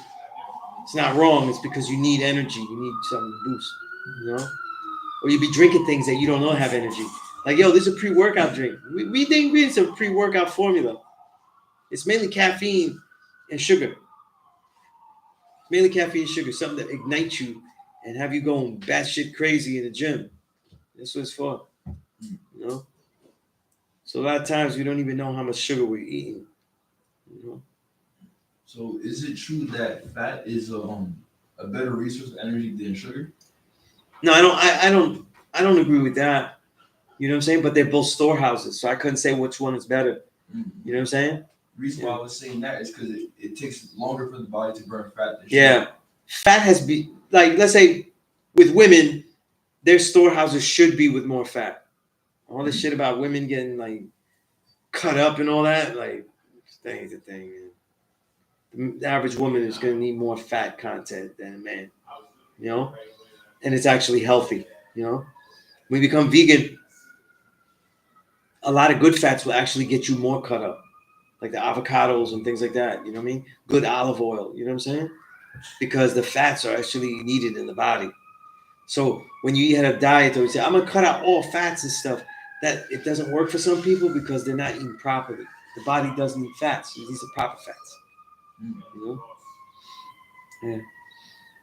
It's not wrong. It's because you need energy. You need something to boost. You know, or you be drinking things that you don't know have energy. Like, yo, this is a pre-workout drink. We think it's a pre-workout formula. It's mainly caffeine and sugar. Mainly caffeine and sugar, something that ignites you and have you going batshit crazy in the gym. That's what it's for. You know? So a lot of times we don't even know how much sugar we're eating. You know? So is it true that fat is a better resource of energy than sugar? No, I don't agree with that. You know what I'm saying? But they're both storehouses, so I couldn't say which one is better. You know what I'm saying? The reason why I was saying that is because it takes longer for the body to burn fat than sugar. Yeah. Fat has be like, let's say with women, their storehouses should be with more fat. All this shit about women getting like cut up and all that, like that ain't the thing, man. The average woman is gonna need more fat content than a man. You know? And it's actually healthy, you know. When you become vegan, a lot of good fats will actually get you more cut up. Like the avocados and things like that, you know what I mean? Good olive oil, you know what I'm saying? Because the fats are actually needed in the body. So when you eat a diet, they would say, I'm gonna cut out all fats and stuff. That it doesn't work for some people because they're not eating properly. The body doesn't need fats. It needs the proper fats. You know? Yeah.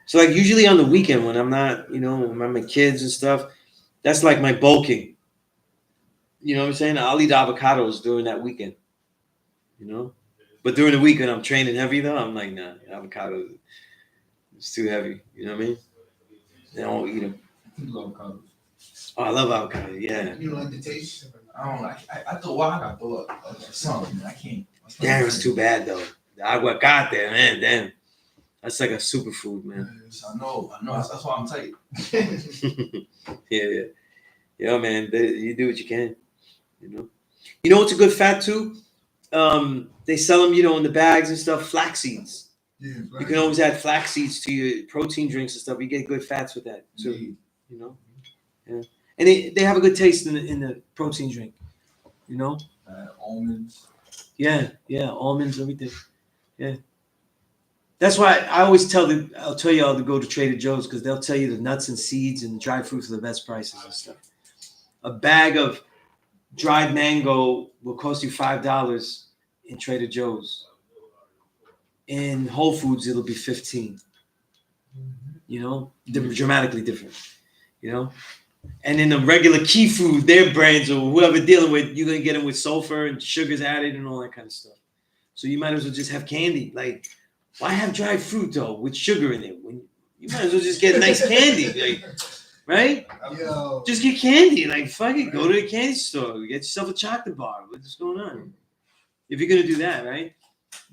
So like usually on the weekend when I'm not, you know, when I'm with my kids and stuff, that's like my bulking. You know what I'm saying? I'll eat avocados during that weekend. You know? But during the week when I'm training heavy though, I'm like, nah, avocado it's too heavy. You know what I mean? I won't eat them. I love avocados. Oh, I love avocado. Yeah. You don't like the taste? I don't like. I thought, why I got throw up something. I can't. Damn, it's too bad though. The aguacate, man. Damn. That's like a superfood, man. I know. That's why I'm tight. Yeah. Yeah, man. You do what you can. You know. You know what's a good fat too? They sell them, you know, in the bags and stuff. Flax seeds. Yeah, You can always add flax seeds to your protein drinks and stuff. You get good fats with that too. You know. Yeah. And they have a good taste in the protein drink. You know. Almonds. Yeah. Almonds, everything. Yeah. That's why I'll tell y'all to go to Trader Joe's because they'll tell you the nuts and seeds and dried fruits are the best prices and stuff. A bag of dried mango will cost you $5 in Trader Joe's. In Whole Foods, it'll be $15. You know, they're dramatically different. You know, and in the regular key food, their brands or whoever dealing with, you're gonna get them with sulfur and sugars added and all that kind of stuff. So you might as well just have candy. Like, why have dried fruit though with sugar in it? When you might as well just get nice candy, like, right? Yo. Just get candy. Like, fuck it, go to the candy store, get yourself a chocolate bar. What's going on? If you're gonna do that, right?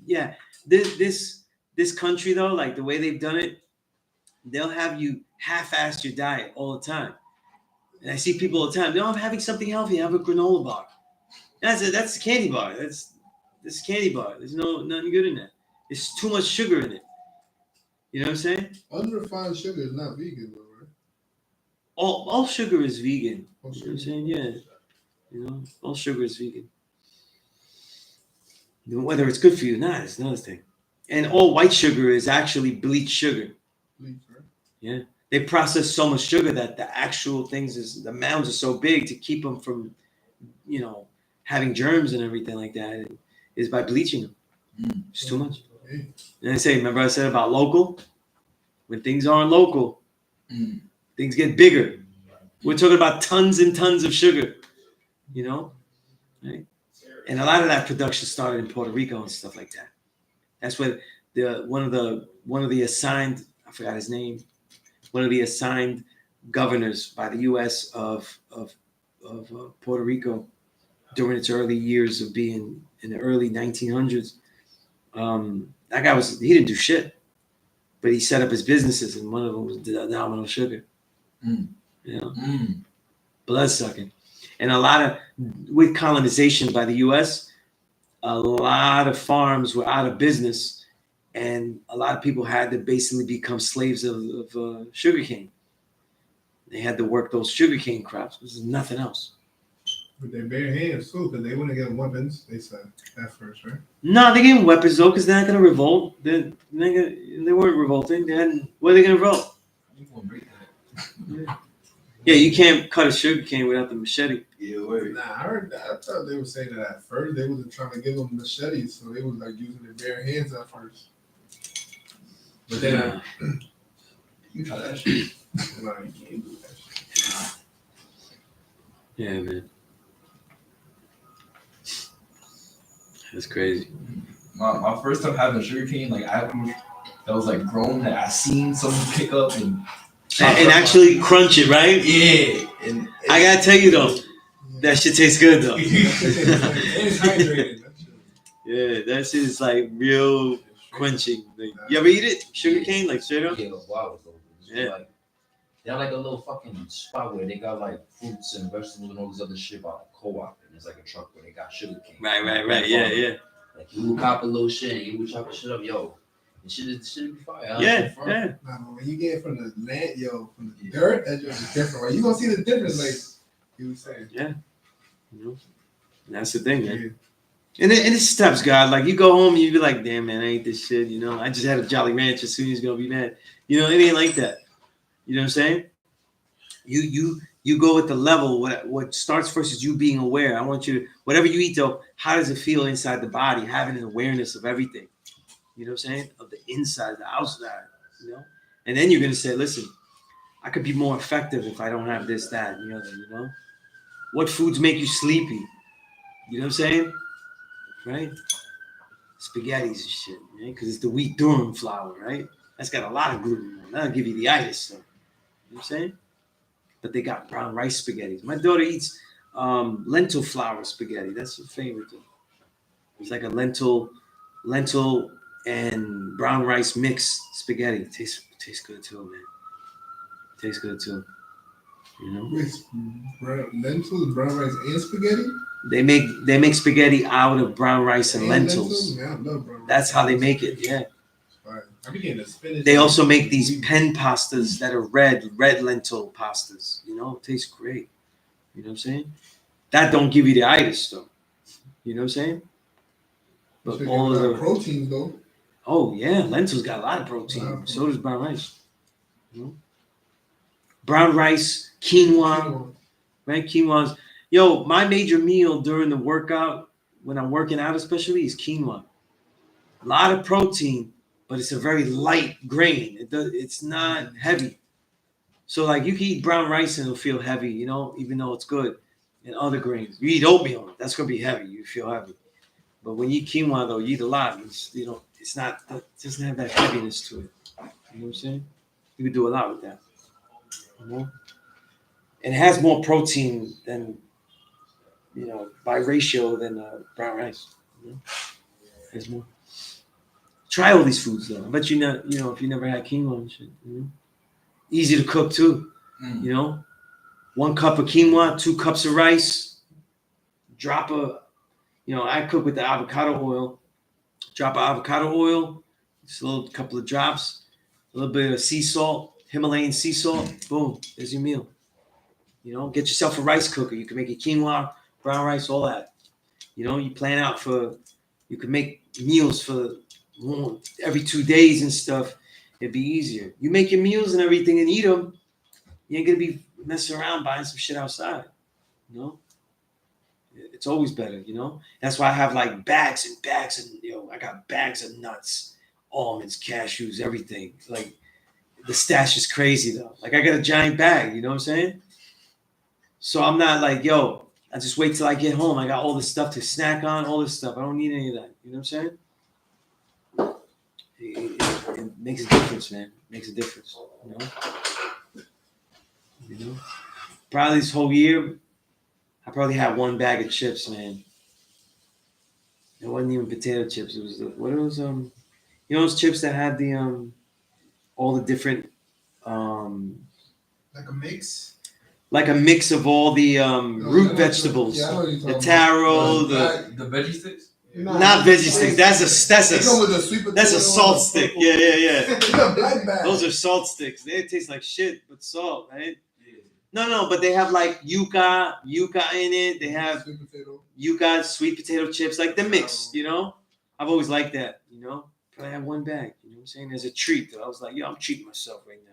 Yeah. This country though, like the way they've done it, they'll have you half-ass your diet all the time. And I see people all the time. No, I'm having something healthy. Have a granola bar. That's it. That's a candy bar. That's candy bar. There's nothing good in that. There's too much sugar in it. You know what I'm saying? Unrefined sugar is not vegan, though, right? All sugar is vegan. All You know what I'm sugar. saying? Yeah. You know, all sugar is vegan. You know, whether it's good for you or not is another thing. And all white sugar is actually bleached sugar. Bleach, right? Yeah. They process so much sugar that the actual the mounds are so big to keep them from, you know, having germs and everything like that is by bleaching them. It's too much. Hey. And I say, remember I said about local? When things aren't local, things get bigger. We're talking about tons and tons of sugar, you know, right? And a lot of that production started in Puerto Rico and stuff like that. That's where one of the assigned, I forgot his name, one of the assigned governors by the U.S. of Puerto Rico during its early years of being in the early 1900s. That guy he didn't do shit, but he set up his businesses, and one of them was nominal sugar. You know, blood sucking, and a lot of with colonization by the U.S., a lot of farms were out of business, and a lot of people had to basically become slaves of sugarcane. They had to work those sugarcane crops. This is nothing else. With their bare hands, too, because they wouldn't get weapons, they said, at first, right? No, they gave them weapons, though, because they're not going to revolt. They weren't revolting. What are they going to revolt? You gonna break that? Yeah, you can't cut a sugarcane without the machete. Yeah, word. Nah, I heard that. I thought they were saying that at first. They wasn't trying to give them machetes, so they was like using their bare hands at first. But then, You try that shit. like, you can't do that shit. Yeah, man. That's crazy. My first time having a sugarcane, like apple that was like grown, that I seen someone pick up and actually crunch it, right? yeah. And I gotta tell you though, that shit tastes good though. It's hydrated. That shit. Yeah, that shit is like real quenching. You ever eat it? Sugarcane, like straight up? Yeah, wow, Yeah. like, they have like a little fucking spot where they got like fruits and vegetables and all this other shit by a co-op, and there's like a truck where they got sugar cane. Right. Yeah. Like you would cop a little shit and you would chop the shit up, yo. And shit be fire. Yeah. Nah, but when you get it from the land, from the dirt, that just is different, right? You gonna see the difference, like you were saying. Yeah. You know, and that's the thing, man. Yeah. And it's steps, God. Like you go home and you be like, damn, man, I ate this shit. You know, I just had a Jolly Rancher. Soon he's gonna be mad. You know, it ain't like that. You know what I'm saying? You go with the level. What starts first is you being aware. I want you to, whatever you eat though, how does it feel inside the body? Having an awareness of everything. You know what I'm saying? Of the inside, the outside. You know, and then you're gonna say, listen, I could be more effective if I don't have this, that, and the other. You know, what foods make you sleepy? You know what I'm saying? Right? Spaghettis and shit, man, because it's the wheat durum flour, right? That's got a lot of gluten on it. That'll give you the itis stuff. You know what I'm saying? But they got brown rice spaghettis. My daughter eats lentil flour spaghetti. That's her favorite thing. It's like a lentil and brown rice mix spaghetti. Tastes good too, man. Tastes good too. You know? With lentils, brown rice, and spaghetti? They make spaghetti out of brown rice and lentils. Yeah, I love brown rice. That's how they make it, yeah. Right. I be getting the spinach. They also make these pen pastas that are red lentil pastas. You know, it tastes great. You know what I'm saying? That don't give you the itis though. You know what I'm saying? But Should all give of a lot the of protein though. oh yeah, lentils got a lot of protein. So does brown rice. You know? Brown rice, quinoa, right? Quinoa's. Yo, my major meal during the workout, when I'm working out especially, is quinoa. A lot of protein, but it's a very light grain. It's not heavy. So like you can eat brown rice and it'll feel heavy, you know, even though it's good. And other grains. You eat oatmeal, that's gonna be heavy. You feel heavy. But when you eat quinoa though, you eat a lot. It's not, it doesn't have that heaviness to it. You know what I'm saying? You can do a lot with that. You know? And it has more protein than, you know, by ratio than brown rice. You know? There's more. Try all these foods though. I bet you know, if you never had quinoa and shit, you know? Easy to cook too. You know? 1 cup of quinoa, 2 cups of rice, drop a You know, I cook with the avocado oil. Drop of avocado oil, just a little couple of drops, a little bit of sea salt, Himalayan sea salt. Boom, there's your meal. You know, get yourself a rice cooker. You can make a quinoa, brown rice, all that. You know, you plan out for, you can make meals for every 2 days and stuff. It'd be easier. You make your meals and everything and eat them. You ain't gonna be messing around buying some shit outside. You know, it's always better. You know, that's why I have like bags and bags and I got bags of nuts, almonds, cashews, everything. Like the stash is crazy though. Like I got a giant bag. You know what I'm saying? So I'm not like, I just wait till I get home. I got all this stuff to snack on, all this stuff. I don't need any of that. You know what I'm saying? It makes a difference, man. It makes a difference. You know? Probably this whole year, I probably had one bag of chips, man. It wasn't even potato chips. It was those chips that had the all the different Like a mix. like a mix of all the root vegetables. Yeah, I know what you're talking the about. taro, the veggie sticks. not veggie sticks. They come with a sweet That's a potato salt and a stick. purple- Yeah. It's a black bag. Those are salt sticks. They taste like shit, but salt, right? No, but they have like yuca in it. They have sweet potato. yuca, sweet potato chips, like the mix, you know? I've always liked that, you know? But I had one bag, you know what I'm saying? As a treat, though. I was like, I'm treating myself right now.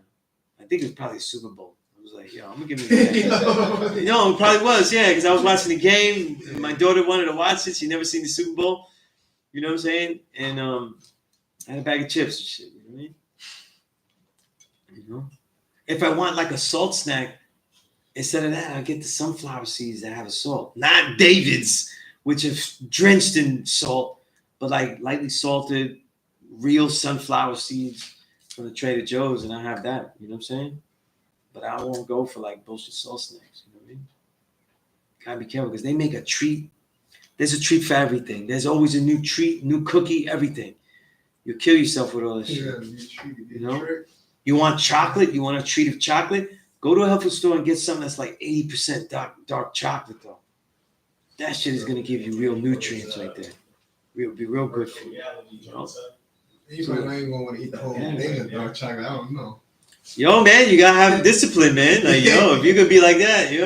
I think it was probably Super Bowl. I was like, I'm gonna give me that. No, it probably was, yeah, because I was watching the game. And my daughter wanted to watch it. She never seen the Super Bowl. You know what I'm saying? And I had a bag of chips and shit, you know what I mean? You know? If I want like a salt snack, instead of that, I get the sunflower seeds that have a salt. Not David's, which are drenched in salt, but like lightly salted, real sunflower seeds from the Trader Joe's, and I have that. You know what I'm saying? But I won't go for like bullshit salt snacks. You know what I mean? Gotta be careful because they make a treat. There's a treat for everything. There's always a new treat, new cookie, everything. You'll kill yourself with all this shit. You know? You want chocolate? You want a treat of chocolate? Go to a health food store and get something that's like 80% dark chocolate, though. That shit is gonna give you real nutrients right there. Be real good for you. You know? You might not even want to eat the whole thing of dark chocolate. I don't know. Yo, man, you gotta have discipline, man. Like, if you're gonna be like that, you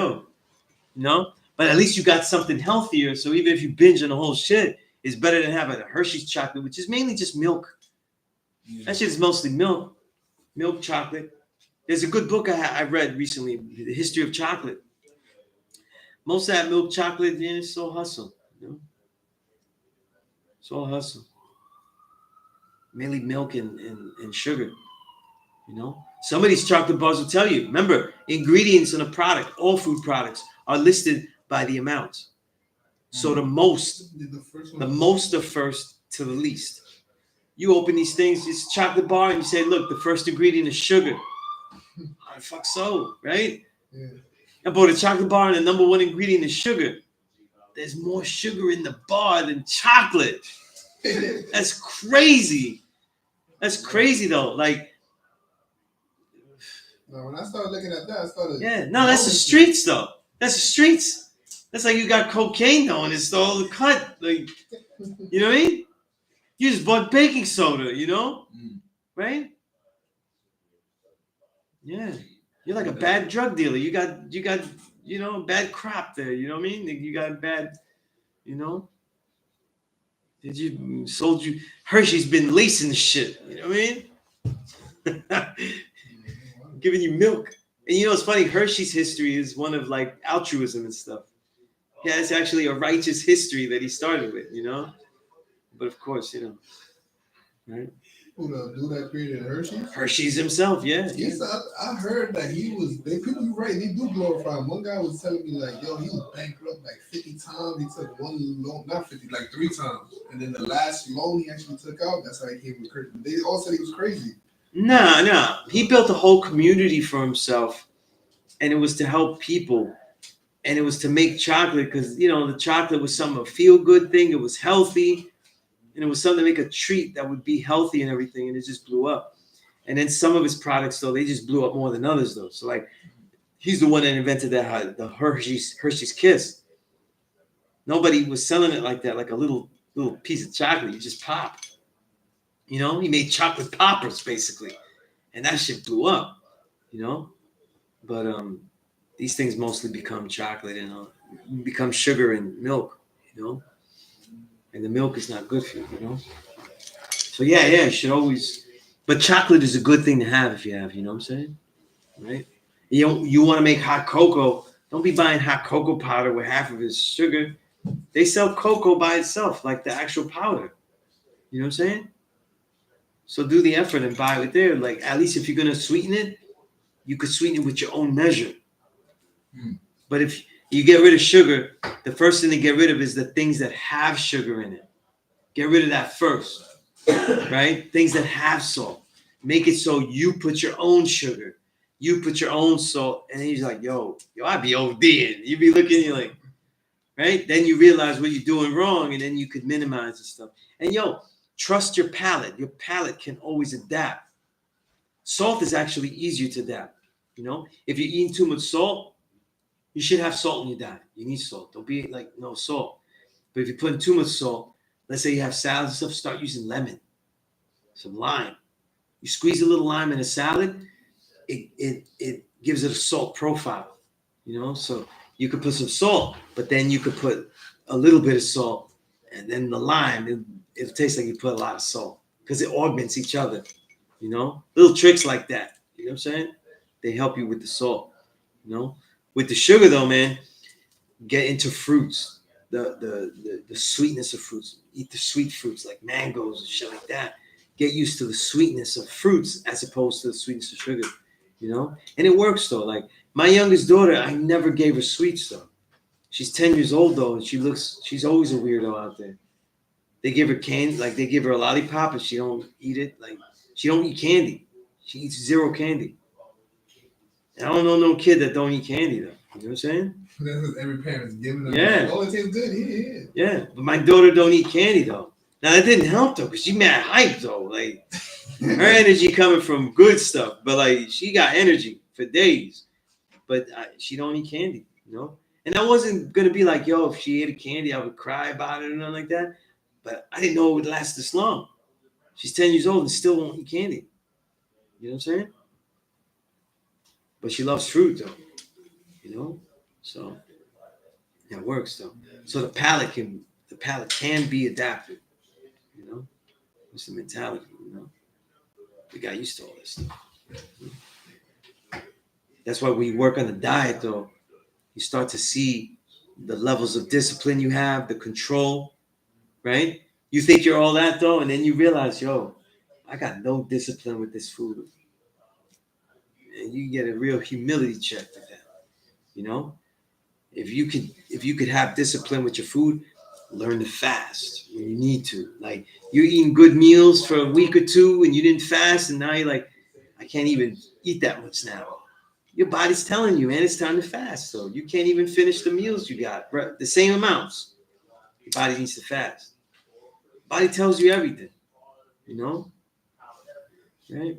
know. But at least you got something healthier. So even if you binge on the whole shit, it's better than having a Hershey's chocolate, which is mainly just milk. That shit is mostly milk chocolate. There's a good book I read recently, The History of Chocolate. Most of that milk chocolate, man, it's all hustle. You know? It's all hustle. Mainly milk and sugar. You know? Some of these chocolate bars will tell you. Remember, ingredients in a product, all food products, are listed by the amount. So the most are first to the least. You open these things, it's a chocolate bar, and you say, look, the first ingredient is sugar. How the fuck so, right? Yeah. I bought a chocolate bar and the number one ingredient is sugar. There's more sugar in the bar than chocolate. That's crazy. That's crazy though. Like, now, when I started looking at that, I started. yeah, no, that's the streets though. That's the streets. That's like you got cocaine though, and it's all the cut. Like, you know what I mean? You just bought baking soda, you know? Right? Yeah. You're like a bad drug dealer. You got, bad crop there. You know what I mean? You got bad, sold you, Hershey's been lacing shit. You know what I mean? Giving you milk. And you know, it's funny, Hershey's history is one of like altruism and stuff. Yeah, it's actually a righteous history that he started with, But of course, right? Who the dude that created Hershey's? Hershey's himself, yeah. I heard that you're right, they do glorify him. One guy was telling me like, he was bankrupt like 50 times. He took one loan, not 50, like 3 times. And then the last loan he actually took out, that's how he came with crazy. They all said he was crazy. No. He built a whole community for himself, and it was to help people. And it was to make chocolate because, the chocolate was a feel-good thing. It was healthy. And it was something to make a treat that would be healthy and everything. And it just blew up. And then some of his products, though, they just blew up more than others, though. So, like, he's the one that invented the Hershey's Kiss. Nobody was selling it like that, like a little piece of chocolate. You just pop. You know, he made chocolate poppers basically, and that shit blew up. You know, but these things mostly become chocolate and become sugar and milk. You know, and the milk is not good for you. You know, so yeah, you should always. But chocolate is a good thing to have if you have. You know what I'm saying? Right? You want to make hot cocoa. Don't be buying hot cocoa powder with half of its sugar. They sell cocoa by itself, like the actual powder. You know what I'm saying? So do the effort and buy it there. Like at least if you're gonna sweeten it, you could sweeten it with your own measure. But if you get rid of sugar, the first thing to get rid of is the things that have sugar in it. Get rid of that first, right? Things that have salt. Make it so you put your own sugar, you put your own salt, and then he's like, yo, I be ODing. You be looking, you're like, right? Then you realize what you're doing wrong, and then you could minimize the stuff. And trust your palate. Your palate can always adapt. Salt is actually easier to adapt. You know, if you're eating too much salt, you should have salt in your diet. You need salt. Don't be like no salt. But if you're putting too much salt, let's say you have salads and stuff, start using lemon, some lime. You squeeze a little lime in a salad, it gives it a salt profile. You know, so you could put some salt, but then you could put a little bit of salt, and then the lime, it tastes like you put a lot of salt because it augments each other. You know, little tricks like that. You know what I'm saying? They help you with the salt. You know, with the sugar though, man, get into fruits. The sweetness of fruits. Eat the sweet fruits like mangoes and shit like that. Get used to the sweetness of fruits as opposed to the sweetness of sugar. You know, and it works though. Like my youngest daughter, I never gave her sweets though. She's 10 years old though, and she's always a weirdo out there. They give her candy, like they give her a lollipop, and she don't eat it. Like she don't eat candy. She eats zero candy. And I don't know no kid that don't eat candy though. You know what I'm saying? That's what every parent's giving them. Yeah. Oh, it tastes good. Yeah. Yeah, but my daughter don't eat candy though. Now that didn't help though, cause she mad hype though. Like her energy coming from good stuff, but like she got energy for days. But she don't eat candy, you know. And I wasn't gonna be like, yo, if she ate a candy, I would cry about it or nothing like that. But I didn't know it would last this long. She's 10 years old and still won't eat candy. You know what I'm saying? But she loves fruit though, you know. So it works though. So the palate can be adapted. You know, it's the mentality. You know, we got used to all this stuff. That's why when you work on the diet though, you start to see the levels of discipline you have, the control, right? You think you're all that though, and then you realize, yo, I got no discipline with this food. And you get a real humility check with that. You know? If you could have discipline with your food, learn to fast when you need to. Like you're eating good meals for a week or two and you didn't fast, and now you're like, I can't even eat that much now. Your body's telling you, man, it's time to fast. So you can't even finish the meals you got, the same amounts. Your body needs to fast. Body tells you everything, you know? Right?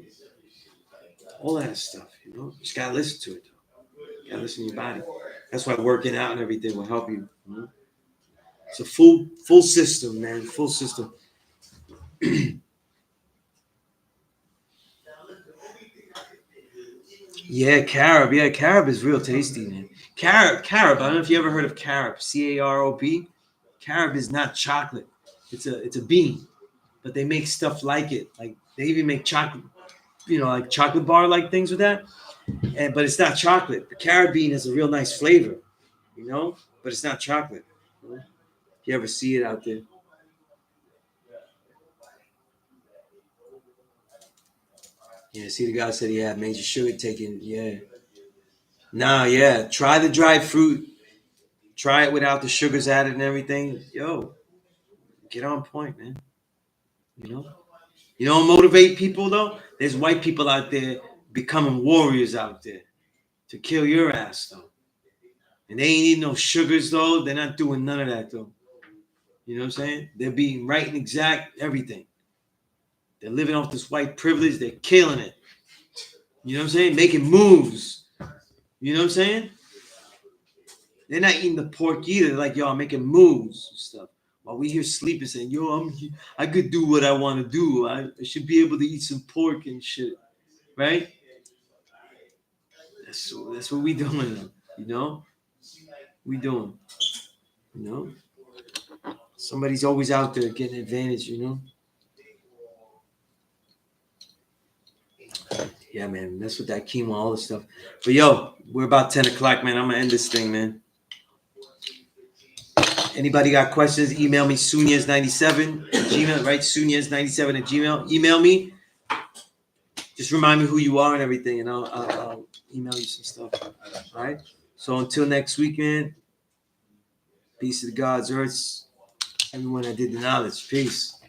All that stuff, you know? Just gotta listen to it. You gotta listen to your body. That's why working out and everything will help you. You know? It's a full system, man. Full system. Yeah, carob. Yeah, carob is real tasty, man. Carob. I don't know if you ever heard of carob. CAROB. Carob is not chocolate. It's a bean, but they make stuff like it. Like they even make chocolate, like chocolate bar like things with that. But it's not chocolate. The carob bean has a real nice flavor, but it's not chocolate. If you ever see it out there. Yeah, see the guy said he had major sugar taking. Yeah. Nah, yeah. Try the dried fruit. Try it without the sugars added and everything. Yo, get on point, man. You know, motivate people though. There's white people out there becoming warriors out there to kill your ass though. And they ain't eating no sugars though. They're not doing none of that though. You know what I'm saying? They're being right and exact everything. They're living off this white privilege. They're killing it. You know what I'm saying? Making moves. You know what I'm saying? They're not eating the pork either. They're like, yo, I'm making moves and stuff. While we here sleeping, saying, yo, I could do what I want to do. I should be able to eat some pork and shit, right? That's what we doing, you know. We doing, you know. Somebody's always out there getting advantage, you know. Yeah, man, that's with that chemo, all this stuff. But yo, we're about 10 o'clock, man. I'm gonna end this thing, man. Anybody got questions? Email me Sunez97 at Gmail, right? Sunez97 at Gmail. Email me. Just remind me who you are and everything, and I'll email you some stuff. All right. So until next weekend, peace to the gods, earths, everyone that did the knowledge. Peace.